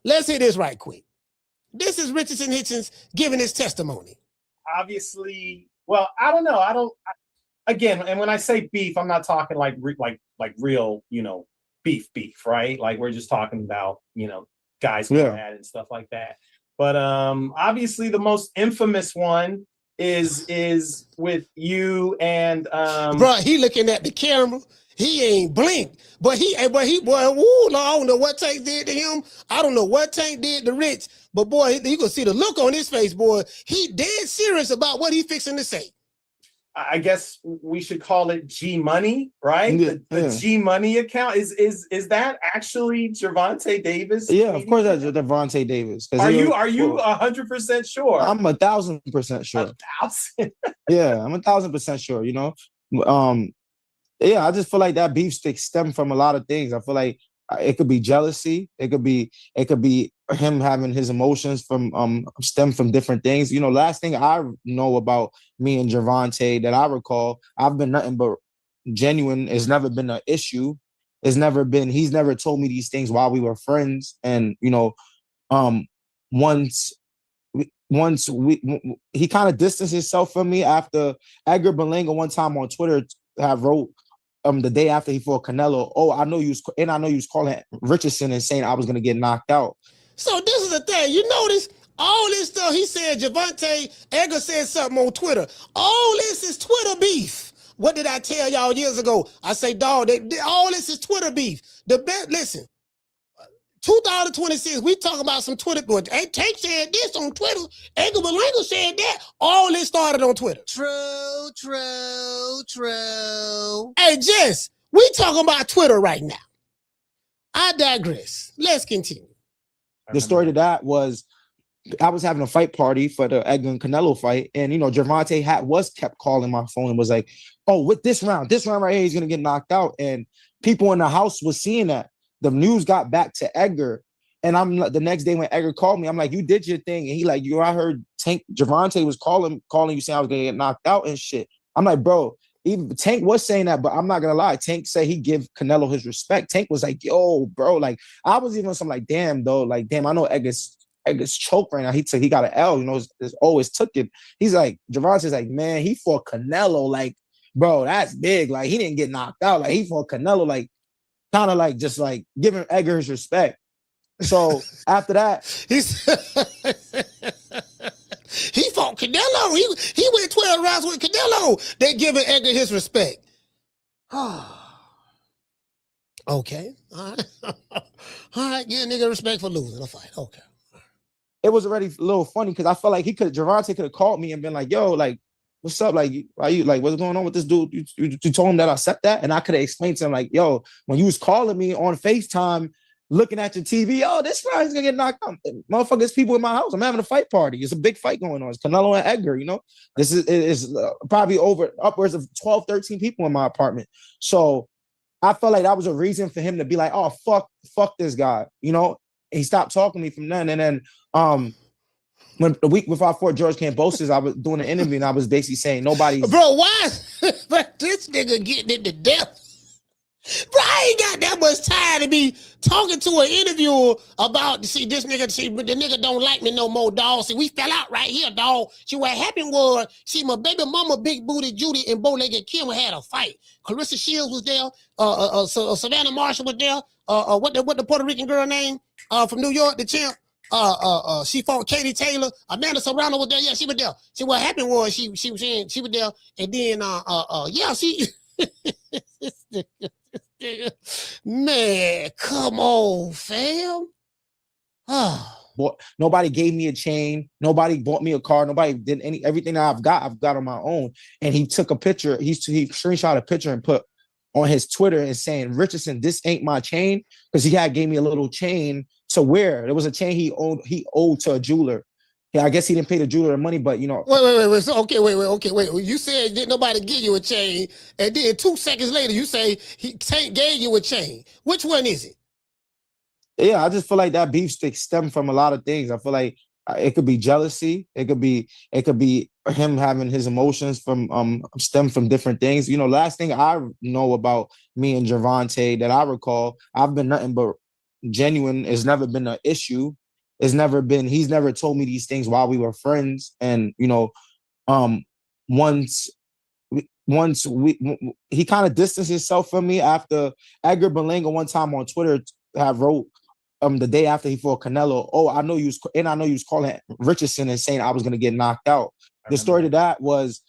Let's hear this right quick. This is Richardson Hitchins giving his testimony. Obviously, well, I don't know. Again, and when I say beef, I'm not talking like real, beef, right? Like we're just talking about, guys going at it and stuff like that. But obviously the most infamous one is with you and bro, he looking at the camera. He ain't blinked, but boy, woo, I don't know what Tank did to him. I don't know what Tank did to Rich, but boy, you gonna see the look on his face, boy. He dead serious about what he fixing to say. I guess we should call it G Money, right? Yeah, the G Money account is that actually Gervonta Davis? Yeah, of course that's Gervonta Davis. Are you 100% sure? I'm 1,000% sure. 1,000. Yeah, I'm 1,000% sure. Yeah, I just feel like that beef stick stem from a lot of things. I feel like it could be jealousy. It could be him having his emotions from stem from different things. Last thing I know about me and Gervonta that I recall, I've been nothing but genuine. It's never been an issue. He's never told me these things while we were friends. And once he kind of distanced himself from me after Edgar Berlanga one time on Twitter have wrote the day after he fought Canelo, I know you was calling Richardson and saying I was gonna get knocked out. So this is the thing. You notice all this stuff he said, Gervonta, Edgar said something on Twitter. All this is Twitter beef. What did I tell y'all years ago? I say, dog, all this is Twitter beef. Listen, 2026, we talk about some Twitter going. Hey, Tank said this on Twitter. Edgar Berlanga said that. All this started on Twitter. True. Hey, Jess, we talking about Twitter right now. I digress. Let's continue. The story to that was I was having a fight party for the Edgar and Canelo fight, and Gervonta kept calling my phone and was like, "Oh, with this round right here, he's gonna get knocked out." And people in the house was seeing that. The news got back to Edgar, and I'm the next day when Edgar called me, I'm like, "You did your thing," and he like, I heard Gervonta was calling you saying I was gonna get knocked out and shit. I'm like, bro. Even Tank was saying that, but I'm not gonna lie. Tank said he give Canelo his respect. Tank was like, "Yo, bro," like I was even some like, "Damn, though, like damn, I know Edgar's choked right now. He got an L, it's always took it." He's like, Gervonta's like, "Man, he fought Canelo, like, bro, that's big. Like he didn't get knocked out. Like he fought Canelo, like kind of like just like giving Edgar his respect." So after that, he fought Canelo. He went 12 rounds with Canelo. They giving Edgar his respect. Okay. All right. Give a nigga respect for losing a fight. Okay. It was already a little funny because I felt like Gervonta could have called me and been like, "Yo, like, what's up? Like, why you like what's going on with this dude? You told him that I said that?" And I could have explained to him, like, "Yo, when you was calling me on FaceTime, looking at your TV, this guy's gonna get knocked out. Motherfuckers, people in my house. I'm having a fight party. It's a big fight going on. It's Canelo and Edgar, This is probably upwards of 12, 13 people in my apartment. So I felt like that was a reason for him to be like, "Oh, fuck this guy," And he stopped talking to me from then. And then when the week before I fought George Kambosos, I was doing an interview and I was basically saying nobody's... Bro, why? But this nigga getting into depth. Bro, I ain't got that much time to be talking to an interviewer about, this nigga, the nigga don't like me no more, dog. See, we fell out right here, dog. See, what happened was, my baby mama, Big Booty Judy, and Bow-Legged Kim had a fight. Clarissa Shields was there. Savannah Marshall was there. What the Puerto Rican girl name from New York, the champ? She fought Katie Taylor. Amanda Serrano was there. Yeah, she was there. See, what happened was, she was there, and then, she... Man, come on, fam. Nobody gave me a chain. Nobody bought me a car. Nobody did everything that I've got on my own. And he took a picture. He screenshot a picture and put on his Twitter and saying, "Richardson, this ain't my chain," because he gave me a little chain to wear. There was a chain he owed to a jeweler. Yeah, I guess he didn't pay the jeweler the money, but Wait. So, wait. You said didn't nobody give you a chain, and then 2 seconds later you say Tank gave you a chain. Which one is it? Yeah, I just feel like that beef stem from a lot of things. I feel like it could be jealousy. It could be him having his emotions from stem from different things. Last thing I know about me and Gervonta that I recall, I've been nothing but genuine. It's never been an issue. He's never told me these things while we were friends. And, once he kind of distanced himself from me after Edgar Berlanga one time on Twitter have wrote the day after he fought Canelo, I know you was calling Richardson and saying I was going to get knocked out. The story to that was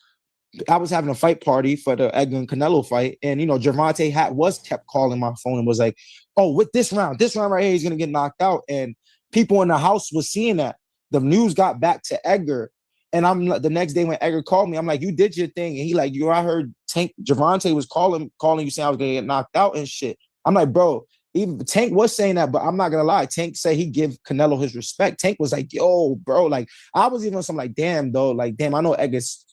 I was having a fight party for the Edgar and Canelo fight. And, Gervonta kept calling my phone and was like, "Oh, with this round right here, he's going to get knocked out." And people in the house was seeing that. The news got back to Edgar, and I'm the next day when Edgar called me, I'm like, "You did your thing," and he like, I heard Gervonta was calling you saying I was gonna get knocked out and shit. I'm like, bro, even Tank was saying that, but I'm not gonna lie. Tank said he give Canelo his respect. Tank was like, "Yo, bro," like I was even some like, "Damn, though, like damn, I know Edgar's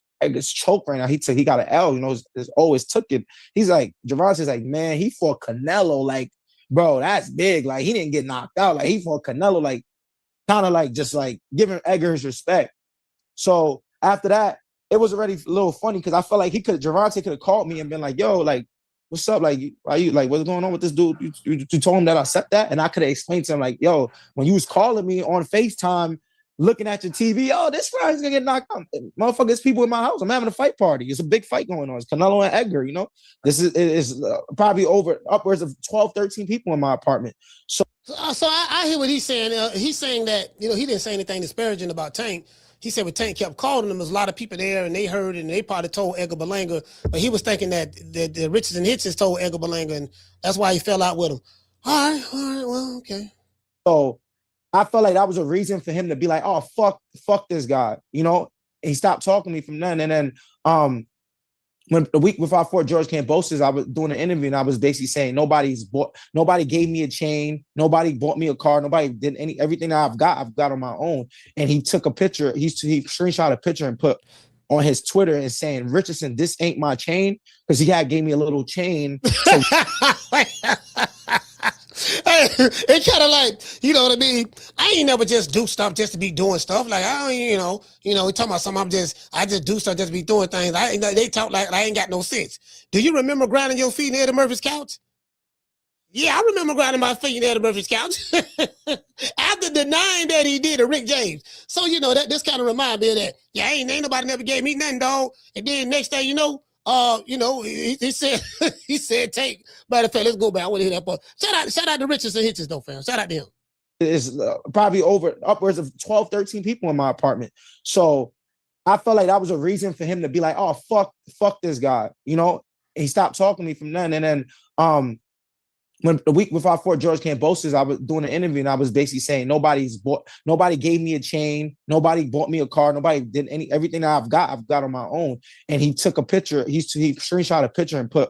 choked right now. He got an L, it's always took it." He's like, Gervonta's like, "Man, he fought Canelo, like." Bro, that's big. Like he didn't get knocked out. Like he fought Canelo, like kind of like just like giving Edgar his respect. So after that, it was already a little funny because I felt like Gervonta could have called me and been like, "Yo, like, what's up? Like, why you like what's going on with this dude? You told him that I said that?" And I could have explained to him like, "Yo, when you was calling me on FaceTime, looking at your TV. Oh, this guy's gonna get knocked out. Motherfuckers, people in my house. I'm having a fight party. It's a big fight going on. It's Canelo and Edgar, you know. This is probably upwards of 12, 13 people in my apartment. So I hear what he's saying. He's saying that, you know, he didn't say anything disparaging about Tank. He said when Tank kept calling him, there's a lot of people there and they heard it and they probably told Edgar Berlanga, but he was thinking that Richardson Hitchins told Edgar Berlanga and that's why he fell out with him. All right, well, okay. So I felt like that was a reason for him to be like, oh, fuck this guy, you know? And he stopped talking to me from then. And then when the week before I fought George Kambosos, I was doing an interview and I was basically saying nobody gave me a chain, nobody bought me a car, nobody did everything that I've got on my own. And he took a picture, he screenshot a picture and put on his Twitter and saying, Richardson, this ain't my chain, because he gave me a little chain. It kind of like, you know what I mean? I ain't never just do stuff just to be doing stuff. Like, I don't, you know, we talking about something, I just do stuff just to be doing things. They talk like I ain't got no sense. Do you remember grinding your feet in Eddie Murphy's couch? Yeah, I remember grinding my feet in Eddie Murphy's couch after denying that he did to Rick James. So, you know, this kind of remind me of that. Yeah, ain't nobody never gave me nothing, dog. And then next thing you know, he said, Tank. Matter of fact, let's go back. I want to hear that part. Shout out to Richardson Hitchins, though, fam. Shout out to him. It's probably upwards of 12, 13 people in my apartment. So I felt like that was a reason for him to be like, oh, fuck this guy, you know? And he stopped talking to me from then. And then when the week before I fought George Kambosos, I was doing an interview and I was basically saying nobody gave me a chain, nobody bought me a car, nobody did everything that I've got on my own. And he took a picture, he screenshot a picture and put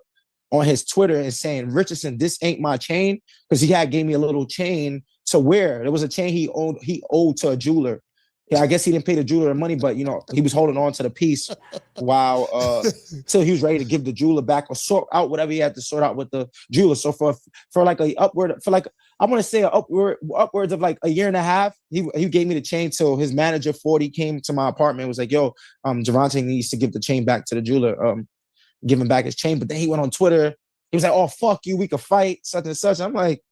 on his Twitter and saying, Richardson, this ain't my chain, because he gave me a little chain to wear. It was a chain he owed to a jeweler. Yeah, I guess he didn't pay the jeweler the money, but you know, he was holding on to the piece while till he was ready to give the jeweler back or sort out whatever he had to sort out with the jeweler. So for like I want to say upwards of like a year and a half, he gave me the chain till his manager 40 came to my apartment and was like, yo, Gervonta needs to give the chain back to the jeweler, give him back his chain. But then he went on Twitter, he was like, oh, fuck you, we could fight, such and such. I'm like,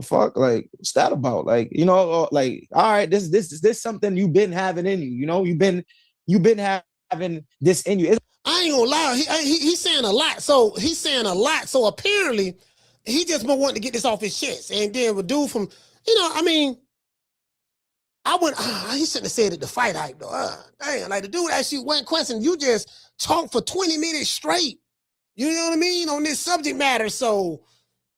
fuck, like, what's that about? Like, you know, like, all right, this something you've been having in you, you know, you've been having this in you. I ain't gonna lie, he's saying a lot. So he's saying a lot. So apparently he just been wanting to get this off his chest. And then a dude from, you know, I mean, he shouldn't have said it to fight hype though. Damn, like the dude asked you one question, you just talk for 20 minutes straight. You know what I mean? On this subject matter. So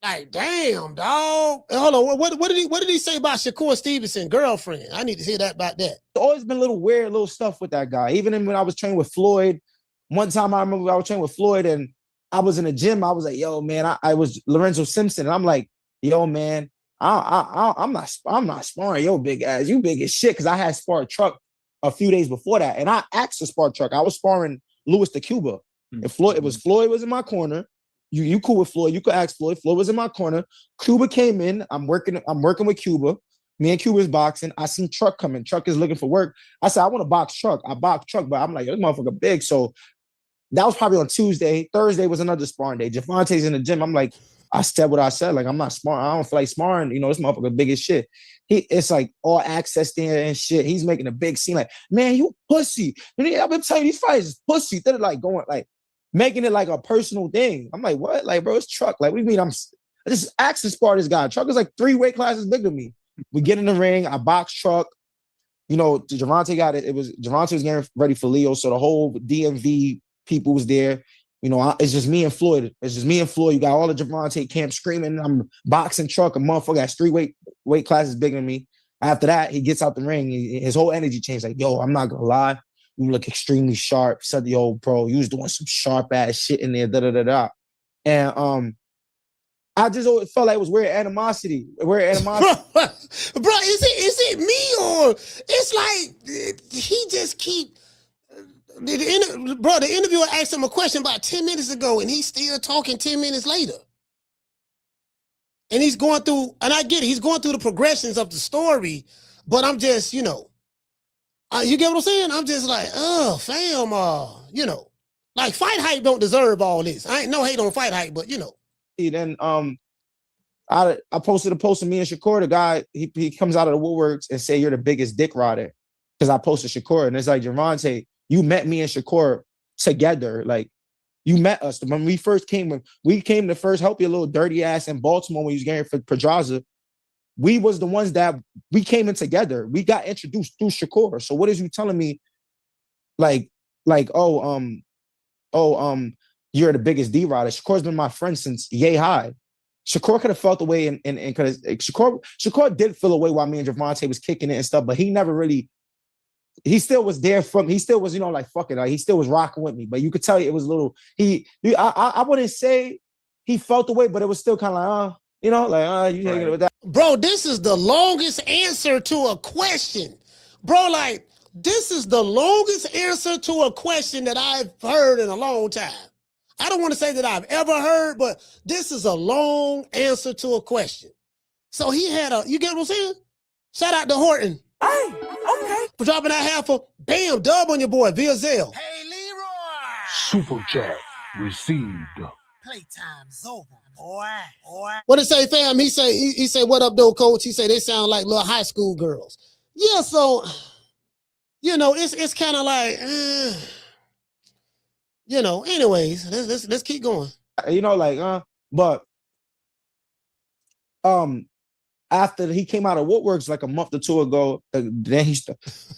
like, damn, dog. Hold on. What did he say about Shakur Stevenson, girlfriend? I need to hear that about that. There's always been a little weird little stuff with that guy. Even when I was training with Floyd, one time I remember I was training with Floyd and I was in the gym. I was like, yo, man, I was Lorenzo Simpson. And I'm like, yo, man, I'm not sparring your big ass. You big as shit. Cause I had sparred Truck a few days before that. And I asked to spar Truck. I was sparring Louis de Cuba. And Floyd was in my corner. You cool with Floyd. You could ask Floyd. Floyd was in my corner. Cuba came in. I'm working with Cuba. Me and Cuba's boxing. I seen Truck coming. Truck is looking for work. I said, I want to box Truck. I box Truck, but I'm like, this motherfucker big. So that was probably on Tuesday. Thursday was another sparring day. Gervonta's in the gym. I'm like, I said what I said. Like, I'm not sparring. I don't feel like sparring. You know, this motherfucker big as shit. It's like all access there and shit. He's making a big scene. Like, man, you pussy. I've been telling you, these fights is pussy. They're like going like, making it like a personal thing. I'm like, what? Like, bro, it's Truck. Like, what do you mean I just asked to spar this guy. Truck is like 3 weight classes bigger than me. We get in the ring. I box Truck. You know, Gervonta got it. Gervonta was getting ready for Leo. So the whole DMV people was there. You know, it's just me and Floyd. You got all the Gervonta camp screaming. I'm boxing Truck. A motherfucker that's 3 weight classes bigger than me. After that, he gets out the ring. His whole energy changed. Like, yo, I'm not gonna lie. You look extremely sharp. Said the old bro, you was doing some sharp ass shit in there. And I just always felt like it was weird animosity. Bro, is it me or it's like he just keep the interviewer asked him a question about 10 minutes ago and he's still talking 10 minutes later. And he's going through, and I get it, he's going through the progressions of the story, but I'm just, you know, you get what I'm saying? I'm just like, oh, fam, you know, like fight hype don't deserve all this. I ain't no hate on fight hype, but you know. Then I posted a post of me and Shakur. The guy, he comes out of the woodworks and say, you're the biggest dick rider. because I posted Shakur, and it's like, Gervonta, you met me and Shakur together. Like, you met us when we first came. When we came to first help your little dirty ass in Baltimore when you was getting for Pedraza. We was the ones that we came in together. We got introduced through Shakur. So what is you telling me? Like, you're the biggest D-Rider. Shakur's been my friend since yay high. Shakur could have felt the way, and because Shakur did feel away while me and Gervonta was kicking it and stuff, but he never really. He still was there he still was, like, fuck it. Like, he still was rocking with me. But you could tell it was a little, I wouldn't say he felt the way, but it was still kind of like, you hanging it with that. Bro, this is the longest answer to a question. Bro, like, this is the longest answer to a question that I've heard in a long time. I don't want to say that I've ever heard, but this is a long answer to a question. So he had you get what I'm saying? Shout out to Horton. Hey, okay. For dropping that half a bam dub on your boy via Zelle. Hey, Leroy. Super chat received. Playtime's over, boy. What it say, fam? He say, what up, though, coach? He say they sound like little high school girls. Yeah, so, it's kind of like, anyways, let's keep going. But after he came out of Woodworks like a month or two ago, then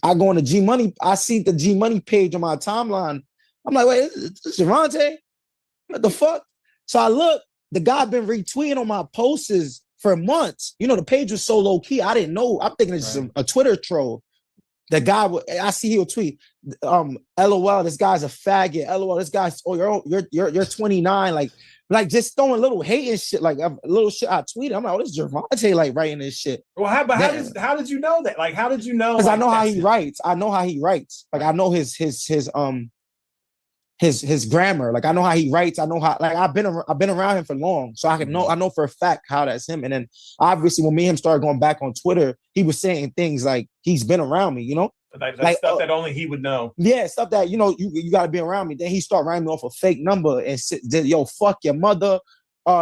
I go on the G Money. I see the G Money page on my timeline. I'm like, wait, this Gervonta? What the fuck? So I look, the guy been retweeting on my posts for months. The page was so low key. I didn't know. I'm thinking it's just a Twitter troll. The guy, I see he'll tweet, LOL, this guy's a faggot. LOL, this guy's, you're 29. Like just throwing little hate and shit, like a little shit I tweeted. I'm like, this is Gervonta like writing this shit. Well, how did you know that? Like, how did you know? Because I know how he writes. I know how he writes. Like, I know his grammar. Like, I know how he writes. I know how. Like, I've been around him for long, so I know for a fact how that's him. And then obviously, when me and him started going back on Twitter, he was saying things like he's been around me. Like stuff that only he would know. Yeah, stuff that you got to be around me. Then he start writing me off a fake number and yo, fuck your mother.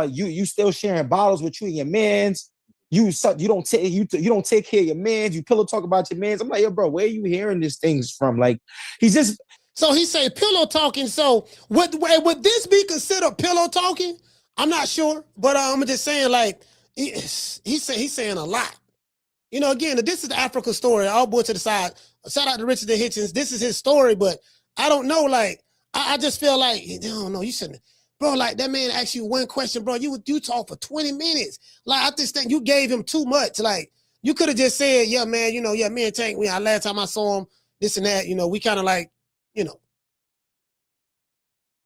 You still sharing bottles with you and your mans. You don't take care of your mans. You pillow talk about your mans. I'm like, yo, bro, where are you hearing these things from? Like, he's just. So he say pillow talking. So would this be considered pillow talking? I'm not sure, but I'm just saying, like, he's saying a lot. Again, this is the Africa story. All boy to the side. Shout out to Richardson Hitchins. This is his story, but I don't know. Like, I just feel like, I don't know. You shouldn't, bro. Like, that man asked you one question, bro. You talk for 20 minutes. Like, I just think you gave him too much. Like, you could have just said, yeah, man. Me and Tank. Last time I saw him, this and that. We kind of like,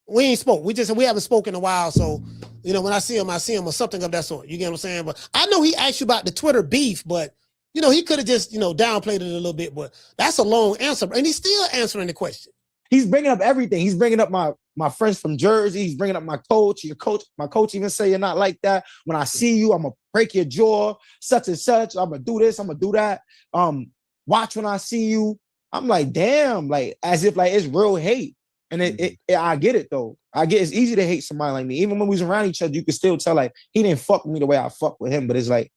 we ain't spoke. We haven't spoken in a while. So, when I see him or something of that sort. You get what I'm saying? But I know he asked you about the Twitter beef, but. He could have just, downplayed it a little bit, but that's a long answer. And he's still answering the question. He's bringing up everything. He's bringing up my friends from Jersey. He's bringing up my coach. My coach even say you're not like that. When I see you, I'm going to break your jaw, such and such. I'm going to do this. I'm going to do that. Watch when I see you. I'm like, damn, like, as if like it's real hate. And I get it, though. I get it's easy to hate somebody like me. Even when we was around each other, you could still tell, like, he didn't fuck with me the way I fuck with him. But it's like,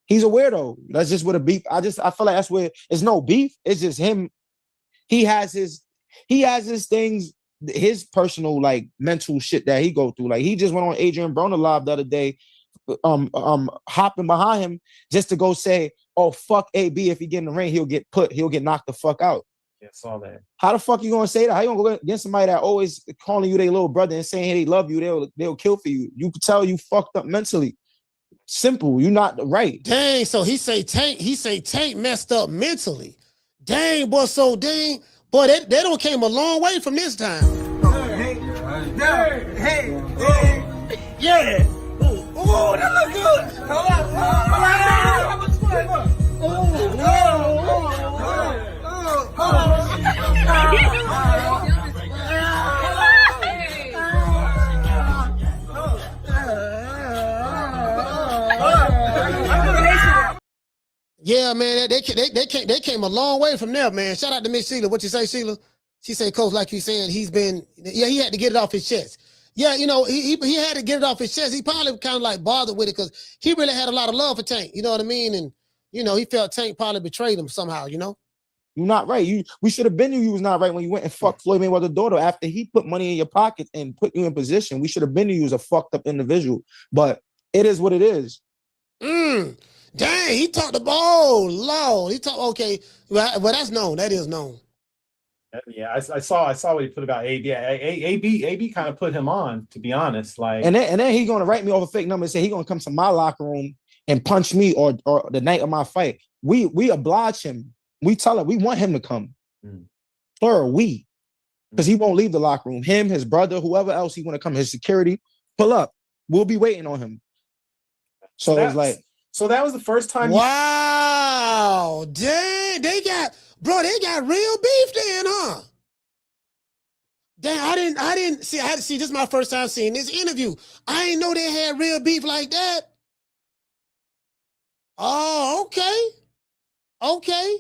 he's a weirdo. That's just what a beef. I feel like that's where it's no beef. It's just him. He has his things, his personal like mental shit that he go through. Like, he just went on Adrian Broner live the other day, hopping behind him just to go say, "Oh, fuck AB. If he get in the ring, he'll get knocked the fuck out." Yeah, saw that. How the fuck you gonna say that? How you gonna go against somebody that always calling you their little brother and saying, "Hey, they love you. They'll kill for you." You could tell you fucked up mentally. Simple, you're not right. Dang, so he say Tank messed up mentally. Dang, boy, they don't came a long way from this time. Yeah. Oh, that look Yeah, man, they came a long way from there, man. Shout out to Miss Sheila. What you say, Sheila? She said, Coach, like you said, he had to get it off his chest. Yeah, he had to get it off his chest. He probably kind of like bothered with it because he really had a lot of love for Tank. You know what I mean? And he felt Tank probably betrayed him somehow. You're not right. We should have been you was not right when you went and fucked Floyd Mayweather's daughter after he put money in your pocket and put you in position. We should have been you as a fucked up individual. But it is what it is. Dang, he talked the ball. Lord. He talked okay. Well, that's known. That is known. Yeah, I saw what he put about AB. AB kind of put him on, to be honest. Like, and then he's gonna write me off a fake number and say he's gonna come to my locker room and punch me or the night of my fight. We oblige him. We tell him we want him to come. Plural, we. Because he won't leave the locker room. Him, his brother, whoever else he want to come, his security, pull up. We'll be waiting on him. So it's like. So that was the first time. Wow. Dang, they got real beef then, huh? Damn, I didn't see. I had to see. This is my first time seeing this interview. I didn't know they had real beef like that. Oh, okay. Okay.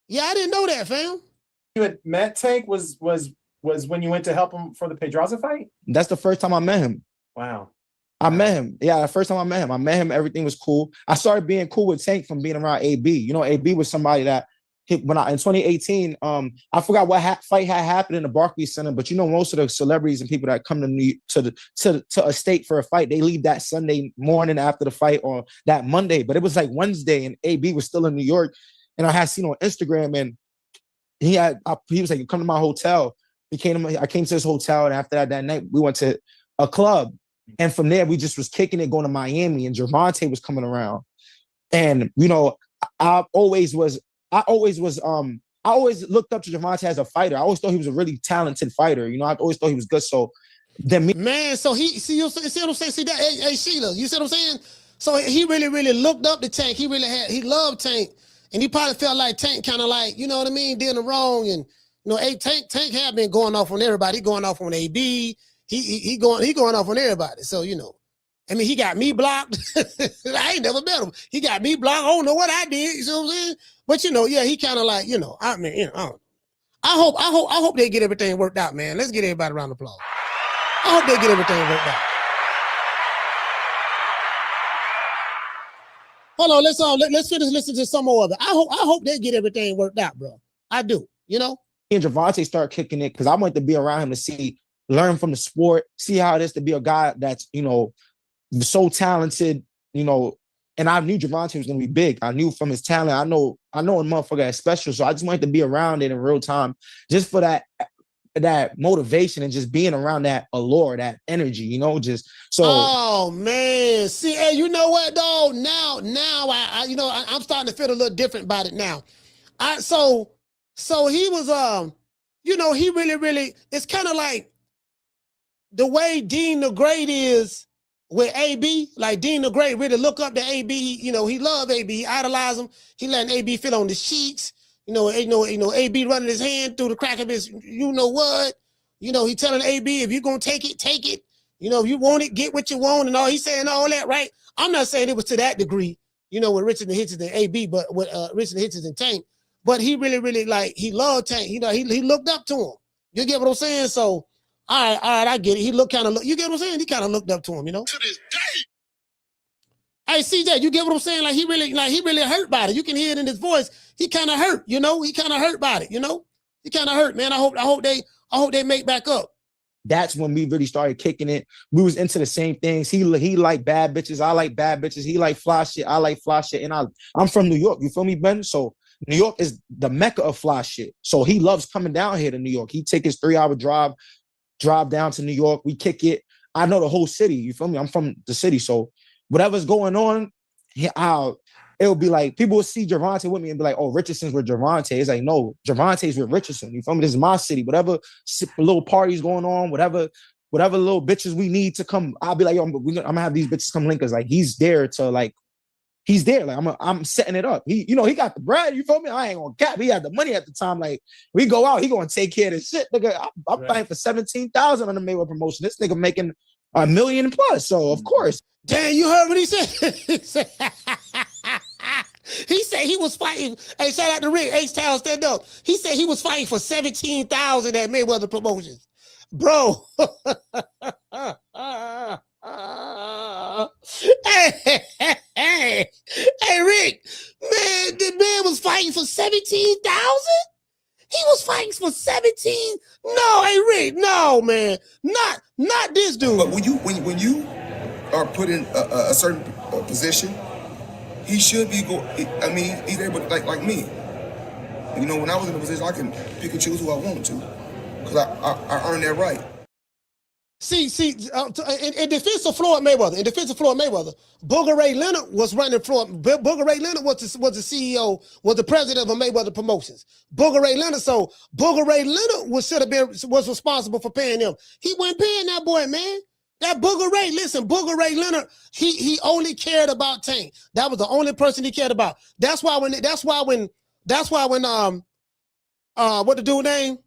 Yeah, I didn't know that, fam. You had met Tank was when you went to help him for the Pedraza fight? That's the first time I met him. Wow. I met him. Yeah, the first time I met him, everything was cool. I started being cool with Tank from being around AB. You know, AB was somebody that in 2018, I forgot what fight had happened in the Barclays Center, but you know, most of the celebrities and people that come to a state for a fight, they leave that Sunday morning after the fight or that Monday. But it was like Wednesday, and AB was still in New York, and I had seen on Instagram, and he was like, "Come to my hotel." I came to his hotel, and after that night, we went to a club, and from there we just was kicking it, going to Miami, and Gervonta was coming around, and you know, I always looked up to Gervonta as a fighter. I always thought he was a really talented fighter. You know, I always thought he was good. So then so he see what I'm saying? See that? Hey Sheila, you see what I'm saying? So he really, really looked up to Tank. He loved Tank. And he probably felt like Tank kind of like, you know what I mean, did him wrong. And you know, Tank had been going off on everybody. He going off on AB. He going off on everybody. So, you know, I mean, he got me blocked. I ain't never met him. He got me blocked. I don't know what I did. You see what I'm saying? But you know, yeah, he kind of like, you know, I mean, you know, I hope they get everything worked out, man. Let's get everybody around the applause. I hope they get everything worked out. Hold on, let's finish listening to some more of it. I hope they get everything worked out, bro. I do, you know. And Gervonta started kicking it because I wanted to be around him to learn from the sport, see how it is to be a guy that's, you know, so talented, you know. And I knew Gervonta was gonna be big. I knew from his talent. I know a motherfucker is special. So I just wanted to be around it in real time, just for that motivation and just being around that allure, that energy, you know, just so. Oh man, see, hey, you know what though? Now I you know, I'm starting to feel a little different about it now. So he was you know, he really it's kind of like the way Deem the Great is with AB. Like Deem the Great really look up to AB. You know, he loved AB, he idolized him. He letting AB fit on the sheets. You know, AB running his hand through the crack of his, you know what? You know, he telling AB, if you're going to take it, take it. You know, if you want it, get what you want and all. He's saying all that, right? I'm not saying it was to that degree, you know, with Richardson Hitchins and AB, but with Richardson Hitchins and Tank. But he really, like, he loved Tank. You know, he looked up to him. You get what I'm saying? So, all right, I get it. He looked kind of, you get what I'm saying? He kind of looked up to him, you know? To this day. Hey, CJ, you get what I'm saying? Like he really hurt by it. You can hear it in his voice. He kind of hurt, you know? He kind of hurt by it, you know? He kind of hurt, man. I hope they make back up. That's when we really started kicking it. We was into the same things. He like bad bitches. I like bad bitches. He like fly shit. I like fly shit. And I'm from New York. You feel me, Ben? So New York is the mecca of fly shit. So he loves coming down here to New York. He take his 3-hour drive down to New York. We kick it. I know the whole city. You feel me? I'm from the city. So whatever's going on, it'll be like, people will see Gervonta with me and be like, oh, Richardson's with Gervonta. It's like, no, Gervonta's with Richardson. You feel me? This is my city. Whatever little parties going on, whatever little bitches we need to come, I'll be like, yo, I'm gonna have these bitches come link us. Like, he's there. Like, I'm setting it up. He got the bread. You feel me? I ain't gonna cap. He had the money at the time. Like, we go out, he gonna take care of this shit. Nigga, I'm paying for $17,000 on the Mayweather promotion. This nigga making $1 million plus. So of course. Damn, you heard what he said? He said he was fighting. Hey, shout out to Rick. H-Town, stand up. He said he was fighting for $17,000 at Mayweather Promotions. Bro. Hey, Rick. Man, the man was fighting for $17,000? He was fighting for 17. No, hey Rick, no man, not this dude. But when you are put in a certain position, he should be he's able to, like me. You know, when I was in a position, I can pick and choose who I want to, because I earned that right. See, in defense of Floyd Mayweather, Booger Ray Leonard was running Floyd. Booger Ray Leonard was the CEO, was the president of Mayweather Promotions. Booger Ray Leonard was responsible for paying him. He wasn't paying that boy, man. That Booger Ray Leonard, he only cared about Tank. That was the only person he cared about. That's why when what the dude name?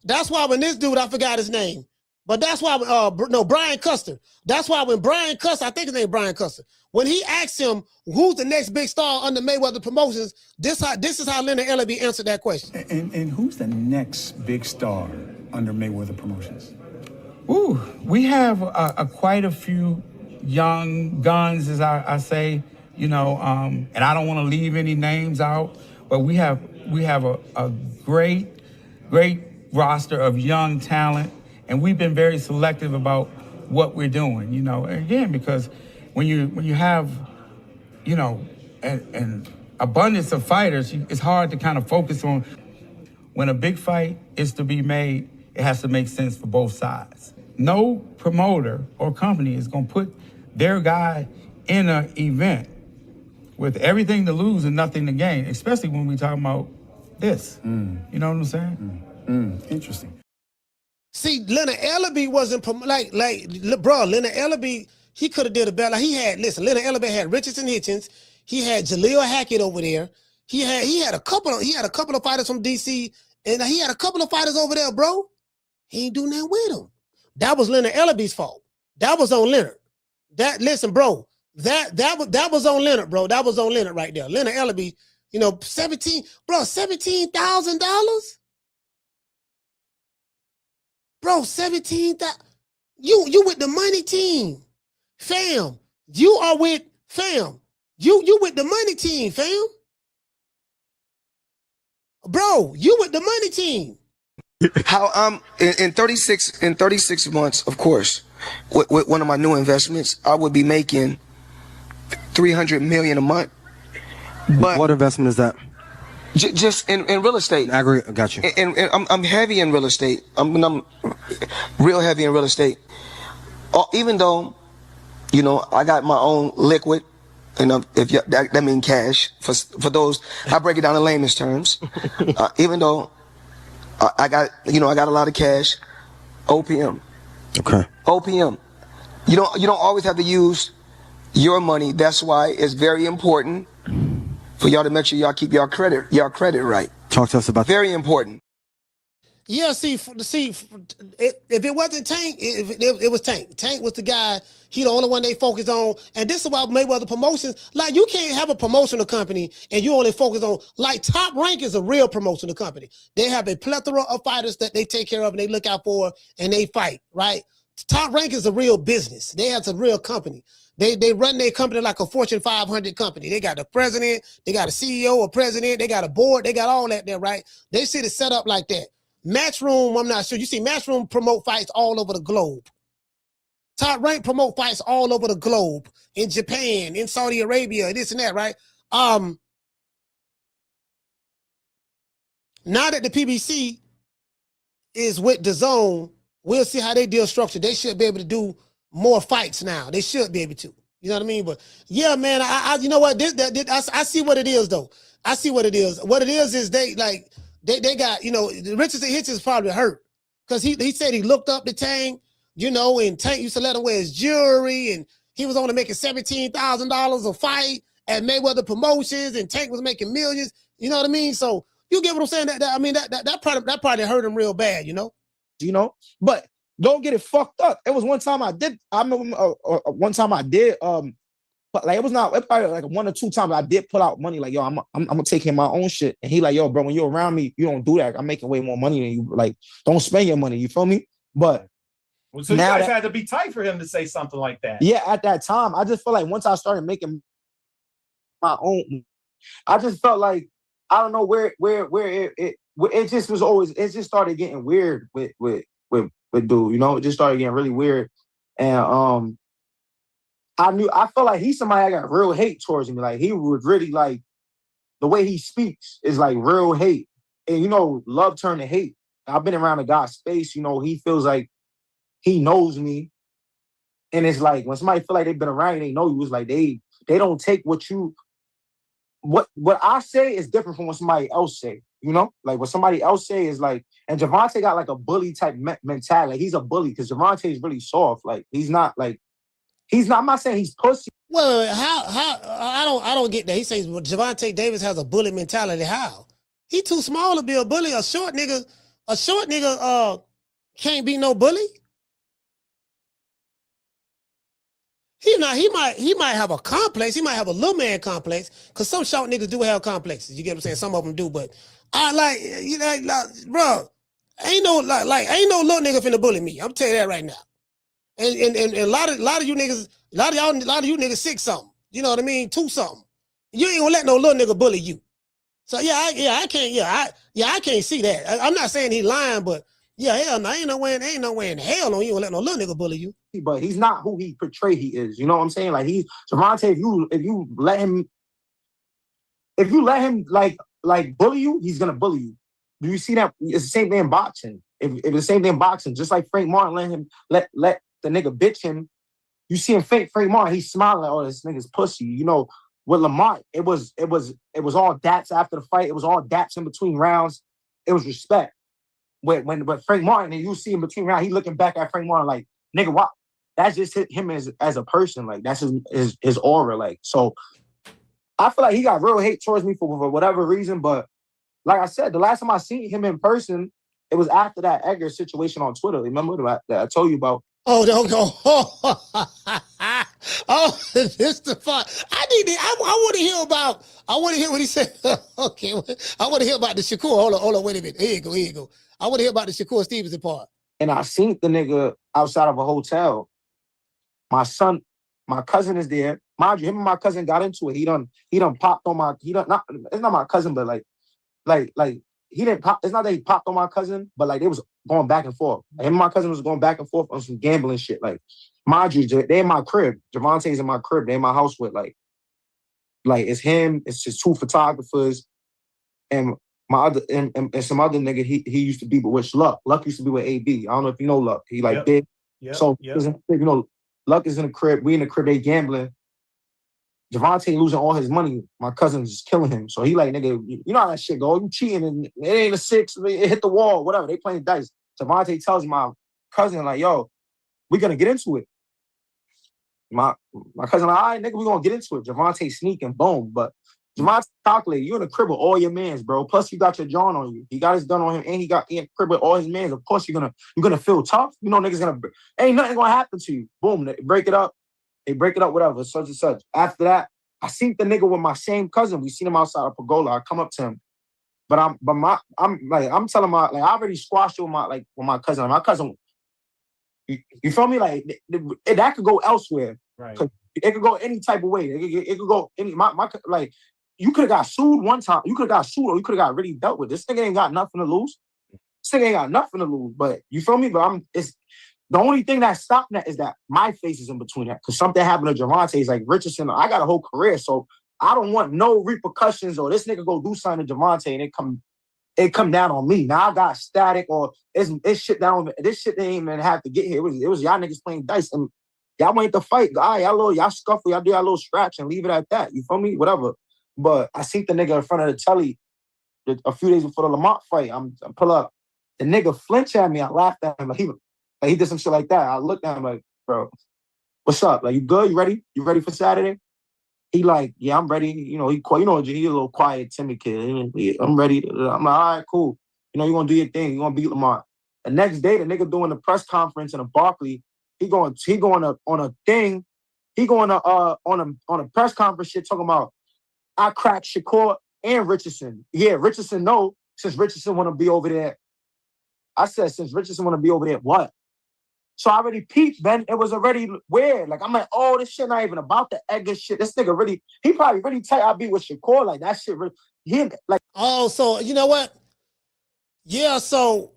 That's why when this dude, I forgot his name, but that's why Brian Custer. That's why when Brian Custer, I think his name Brian Custer, when he asked him who's the next big star under Mayweather Promotions, this is how Leonard Elleby answered that question. And who's the next big star under Mayweather Promotions? Ooh, we have quite a few young guns, as I say, you know, and I don't want to leave any names out, but we have a great roster of young talent, and we've been very selective about what we're doing, you know, again, because when you have, you know, an abundance of fighters, it's hard to kind of focus on. When a big fight is to be made, it has to make sense for both sides. No promoter or company is going to put their guy in an event with everything to lose and nothing to gain, especially when we talk about this. You know what I'm saying? Interesting. See, Leonard Elleby wasn't Leonard Elleby, he could have did a better. Like Leonard Elleby had Richardson Hitchins, he had Jaleel Hackett over there. He had a couple of fighters from DC, and he had a couple of fighters over there, bro. He ain't do nothing with them. That was Leonard Elleby's fault. That was on Leonard. That was on Leonard, bro. That was on Leonard right there. Leonard Elleby, you know, $17,000? Bro, 17,000. You with the money team. Fam. You with the money team, fam. Bro, you with the money team. How in 36 months, of course, with one of my new investments, I would be making $300 million a month. But what investment is that? Just in real estate. I agree. Got you. And I'm heavy in real estate. I'm real heavy in real estate. Even though, you know, I got my own liquid, and that means cash. For those, I break it down in layman's terms. Even though I got a lot of cash. OPM. Okay. OPM. You don't always have to use your money. That's why it's very important for y'all to make sure y'all keep y'all credit right. Talk to us about very important. Yeah, see, if it wasn't Tank, it was Tank. Tank was the guy. He the only one they focused on. And this is why Mayweather Promotions, like, you can't have a promotional company and you only focus on, like, Top Rank is a real promotional company. They have a plethora of fighters that they take care of and they look out for and they fight, right? Top Rank is a real business. They have a real company. They run their company like a Fortune 500 company. They got the president, they got a CEO, a president, they got a board, they got all that there, right? They see it set up like that. Matchroom, I'm not sure. You see, Matchroom promote fights all over the globe. Top Rank promote fights all over the globe. In Japan, in Saudi Arabia, this and that, right? Now that the PBC is with DAZN, we'll see how they deal structure. They should be able to do more fights now. They should be able to. You know what I mean? But yeah, man, I you know what? I see what it is, though. I see what it is. What it is they got, you know, Richardson Hitchins probably hurt because he said he looked up the Tank, you know, and Tank used to let him wear his jewelry, and he was only making $17,000 a fight at Mayweather Promotions, and Tank was making millions. You know what I mean? So you get what I'm saying? That probably hurt him real bad, you know? You know, but don't get it fucked up. It was one time I remember one time I did, but like it probably like 1 or 2 times I did pull out money. Like, yo, I'm gonna take care of my own shit. And he like, yo, bro, when you're around me, you don't do that. I'm making way more money than you. Like, don't spend your money. You feel me? But so you guys had to be tight for him to say something like that. Yeah, at that time, I just feel like once I started making my own, I just felt like I don't know where it just was always, it just started getting weird with dude, you know, it just started getting really weird. And I felt like he's somebody that got real hate towards me. Like he would really like the way he speaks is like real hate. And you know, love turned to hate. I've been around the guy's space, you know, he feels like he knows me. And it's like when somebody feel like they've been around you, they know you, it's like they don't take what I say is different from what somebody else say, you know? Like what somebody else say is like, and Gervonta got like a bully type mentality. Like he's a bully because Gervonta is really soft. Like he's not, I'm not saying he's pussy. Well, how I don't get that. He says Gervonta Davis has a bully mentality. How? He too small to be a bully. A short nigga can't be no bully. He might have a complex. He might have a little man complex. Cause some short niggas do have complexes. You get what I'm saying? Some of them do, but I like, you know, like, bro, ain't no little nigga finna bully me. I'm telling you that right now. And a lot of you niggas, a lot of you niggas 6 something. You know what I mean? 2 something. You ain't gonna let no little nigga bully you. So I can't see that. I'm not saying he lying, but yeah, hell no, ain't no way in hell no, you gonna let no little nigga bully you. But he's not who he portray he is. You know what I'm saying? Like Gervonta, if you let him like bully you, he's gonna bully you. Do you see that? It's the same thing in boxing. If it's the same thing in boxing, just like Frank Martin let the nigga bitch him. You see him Frank Martin, he's smiling like, oh, this nigga's pussy. You know, with Lamont, it was all daps after the fight. It was all daps in between rounds. It was respect. When Frank Martin, and you see him between rounds, he looking back at Frank Martin like, nigga, what? That's just him as a person. Like that's his aura. Like, so I feel like he got real hate towards me for whatever reason. But like I said, the last time I seen him in person, it was after that Edgar situation on Twitter. Remember that I told you about? Oh, don't go. Oh, this the fun. I want to hear about. I want to hear what he said. Okay, I want to hear about the Shakur. Hold on, wait a minute. Here you go. I want to hear about the Shakur Stevenson part. And I seen the nigga outside of a hotel. My cousin is there. Mind you, him and my cousin got into it. He done popped on my. It's not my cousin, but like he didn't pop. It's not that he popped on my cousin, but like they was going back and forth. Him and my cousin was going back and forth on some gambling shit. Like, mind you, they in my crib. Gervonta's in my crib. They in my house with like it's him. It's just 2 photographers, and my other and some other nigga. He used to be with Luck. Luck used to be with AB. I don't know if you know Luck. He like big. So you know, Luck is in the crib. We in the crib. They gambling. Gervonta losing all his money. My cousin's just killing him. So he like, nigga, you know how that shit go. You cheating and it ain't a 6. It hit the wall, whatever. They playing dice. Gervonta tells my cousin, like, yo, we gonna get into it. My cousin like, all right, nigga, we gonna get into it. Gervonta sneaking, boom. But Gervonta calculate, you in the crib with all your mans, bro. Plus you got your John on you. He got his gun on him and he in the crib with all his mans. Of course you're gonna feel tough. You know niggas ain't nothing gonna happen to you. Boom, they break it up. They break it up, whatever, such and such. After that, I seen the nigga with my same cousin. We seen him outside of Pagola. I come up to him. But I'm telling I already squashed it with my cousin. My cousin, you feel me? Like that could go elsewhere. Right. It could go any type of way. It could go any like you could have got sued one time. You could have got sued or you could have got really dealt with. This nigga ain't got nothing to lose. This nigga ain't got nothing to lose. But you feel me? But the only thing that stopped that is that my face is in between that. Because something happened to Gervonta. He's like, Richardson, I got a whole career, so I don't want no repercussions or this nigga go do something to Gervonta and it come down on me. Now I got static or it's shit down. This shit didn't even have to get here. It was y'all niggas playing dice and y'all went to fight. All right, y'all scuffle, y'all do y'all little scratch and leave it at that. You feel me? Whatever. But I seen the nigga in front of the telly a few days before the Lamont fight. I pull up. The nigga flinch at me. I laughed at him. Like he did some shit like that. I looked at him like, bro, what's up? Like, you good? You ready? You ready for Saturday? He like, yeah, I'm ready. You know, he a little quiet, timid kid. I'm ready. I'm like, all right, cool. You know, you're going to do your thing. You're going to beat Lamont. The next day, the nigga doing the press conference in a Barkley, he going on a thing. He going on a press conference shit talking about, I cracked Shakur and Richardson. Yeah, Richardson, no, since Richardson want to be over there. I said, since Richardson want to be over there, what? So I already peeped, Ben. It was already weird. Like, I'm like, oh, this shit not even about the Edgar shit. This nigga he probably really tight. I be with Shakur. Like, that shit really. him like. Oh, so you know what? Yeah, so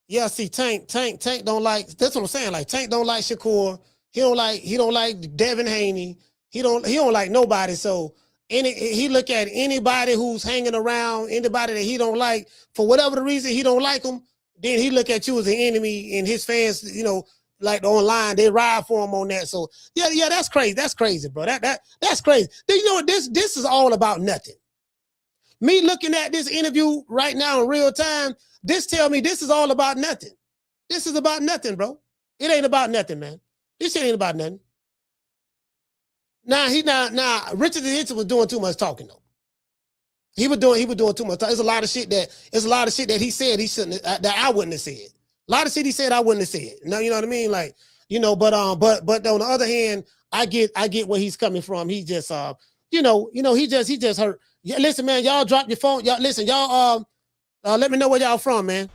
yeah, see, Tank don't like. That's what I'm saying. Like Tank don't like Shakur. He don't like Devin Haney. He don't like nobody. So he look at anybody who's hanging around, anybody that he don't like for whatever the reason he don't like them. Then he look at you as an enemy, and his fans, you know, like online, they ride for him on that. So yeah, that's crazy. That's crazy, bro. That's crazy. Then you know what? This is all about nothing. Me looking at this interview right now in real time, this tell me this is all about nothing. This is about nothing, bro. It ain't about nothing, man. This shit ain't about nothing. Now Richardson Hitchins was doing too much talking though. He was doing too much. There's a lot of shit that he said he shouldn't, that I wouldn't have said. A lot of shit he said I wouldn't have said. No, you know what I mean? Like, you know, but on the other hand, I get where he's coming from. He just he just hurt. Yeah, listen, man, y'all drop your phone. Y'all listen, y'all let me know where y'all from, man.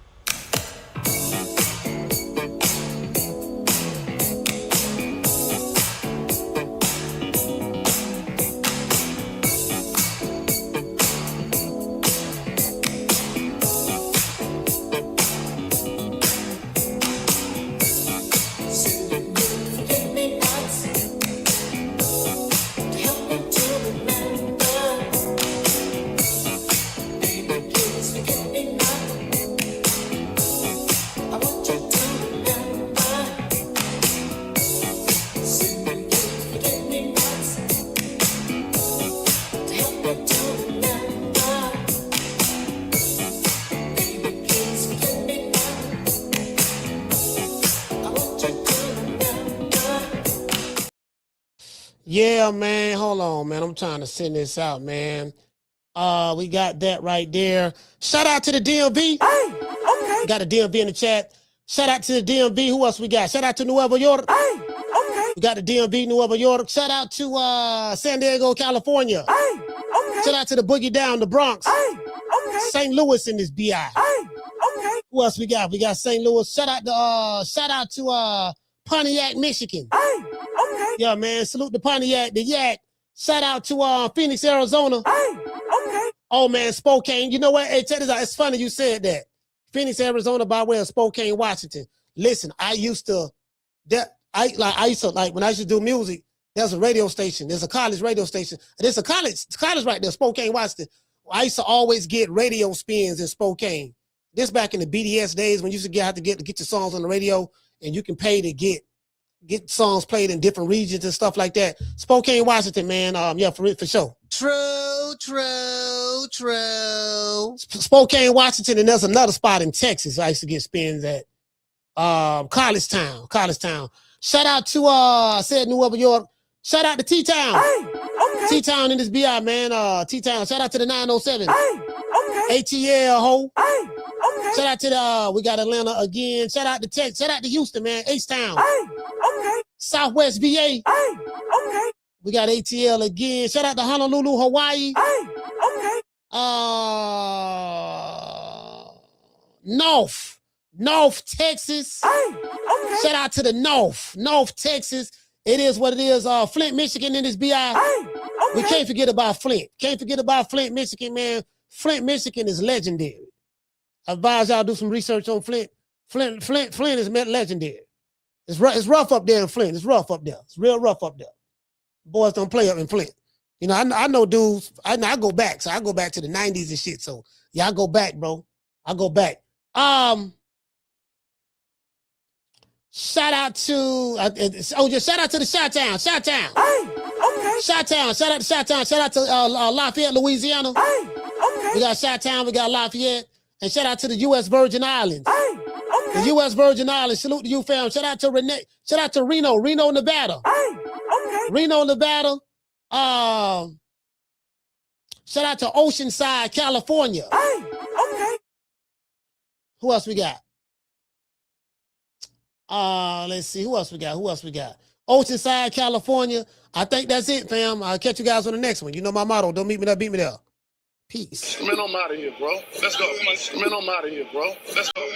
Yeah, man. Hold on, man. I'm trying to send this out, man. We got that right there. Shout out to the DMV. Hey, okay. Got a DMV in the chat. Shout out to the DMV. Who else we got? Shout out to Nueva York. Hey, okay. We got the DMV, Nueva York. Shout out to San Diego, California. Hey, okay. Shout out to the Boogie Down, the Bronx. Hey, okay. St. Louis in this BI. Hey, okay. Who else we got? We got St. Louis. Shout out to Pontiac, Michigan. Hey, okay. Yeah, man. Salute the Pontiac, the Yak. Shout out to Phoenix, Arizona. Hey, okay. Oh man, Spokane. You know what? Hey, check this out. It's funny you said that. Phoenix, Arizona, by way of Spokane, Washington. Listen, when I used to do music, there's a radio station. There's a college radio station. There's a college right there, Spokane, Washington. I used to always get radio spins in Spokane. This back in the BDS days when you used to have to get your songs on the radio, and you can pay to get songs played in different regions and stuff like that. Spokane, Washington, man. Yeah, for sure. True. Spokane, Washington, and there's another spot in Texas I used to get spins at. College Town. Shout out to said Nueva York. Shout out to T-Town. Hey, okay. T-Town in this BI, man. T-Town. Shout out to the 907. Hey, okay. ATL ho. Hey, okay. Shout out to we got Atlanta again. Shout out to Texas. Shout out to Houston, man. H-Town. Hey, okay. Southwest VA. Hey, okay. We got ATL again. Shout out to Honolulu, Hawaii. Hey, okay. North Texas. Hey, okay. Shout out to the North Texas. It is what it is. Flint, Michigan in this BI. Hey, okay. We can't forget about Flint. Flint, Michigan, man. Flint, Michigan is legendary. I advise y'all do some research on Flint. Flint is legendary. It's rough up there in Flint. It's rough up there. It's real rough up there. Boys don't play up in Flint. You know, I know dudes. I go back. So I go back to the 90s and shit. So yeah, I go back, bro. I go back. Shout out to shout out to the Chi-Town. Hey, okay. Chi-Town. Shout out to Chi-Town. Shout out to Lafayette, Louisiana. Hey, okay. We got Chi-Town. We got Lafayette. And shout out to the U.S. Virgin Islands. Hey, okay. The U.S. Virgin Islands. Salute to you, fam. Shout out to Renee. Shout out to Reno, Nevada. Hey, okay. Reno, Nevada. Shout out to Oceanside, California. Hey, okay. Who else we got? Let's see. Who else we got? Oceanside, California. I think that's it, fam. I'll catch you guys on the next one. You know my motto. Don't meet me there, beat me there. Peace. Man, I'm out of here, bro. Let's go. Man, I'm out of here, bro. Let's go.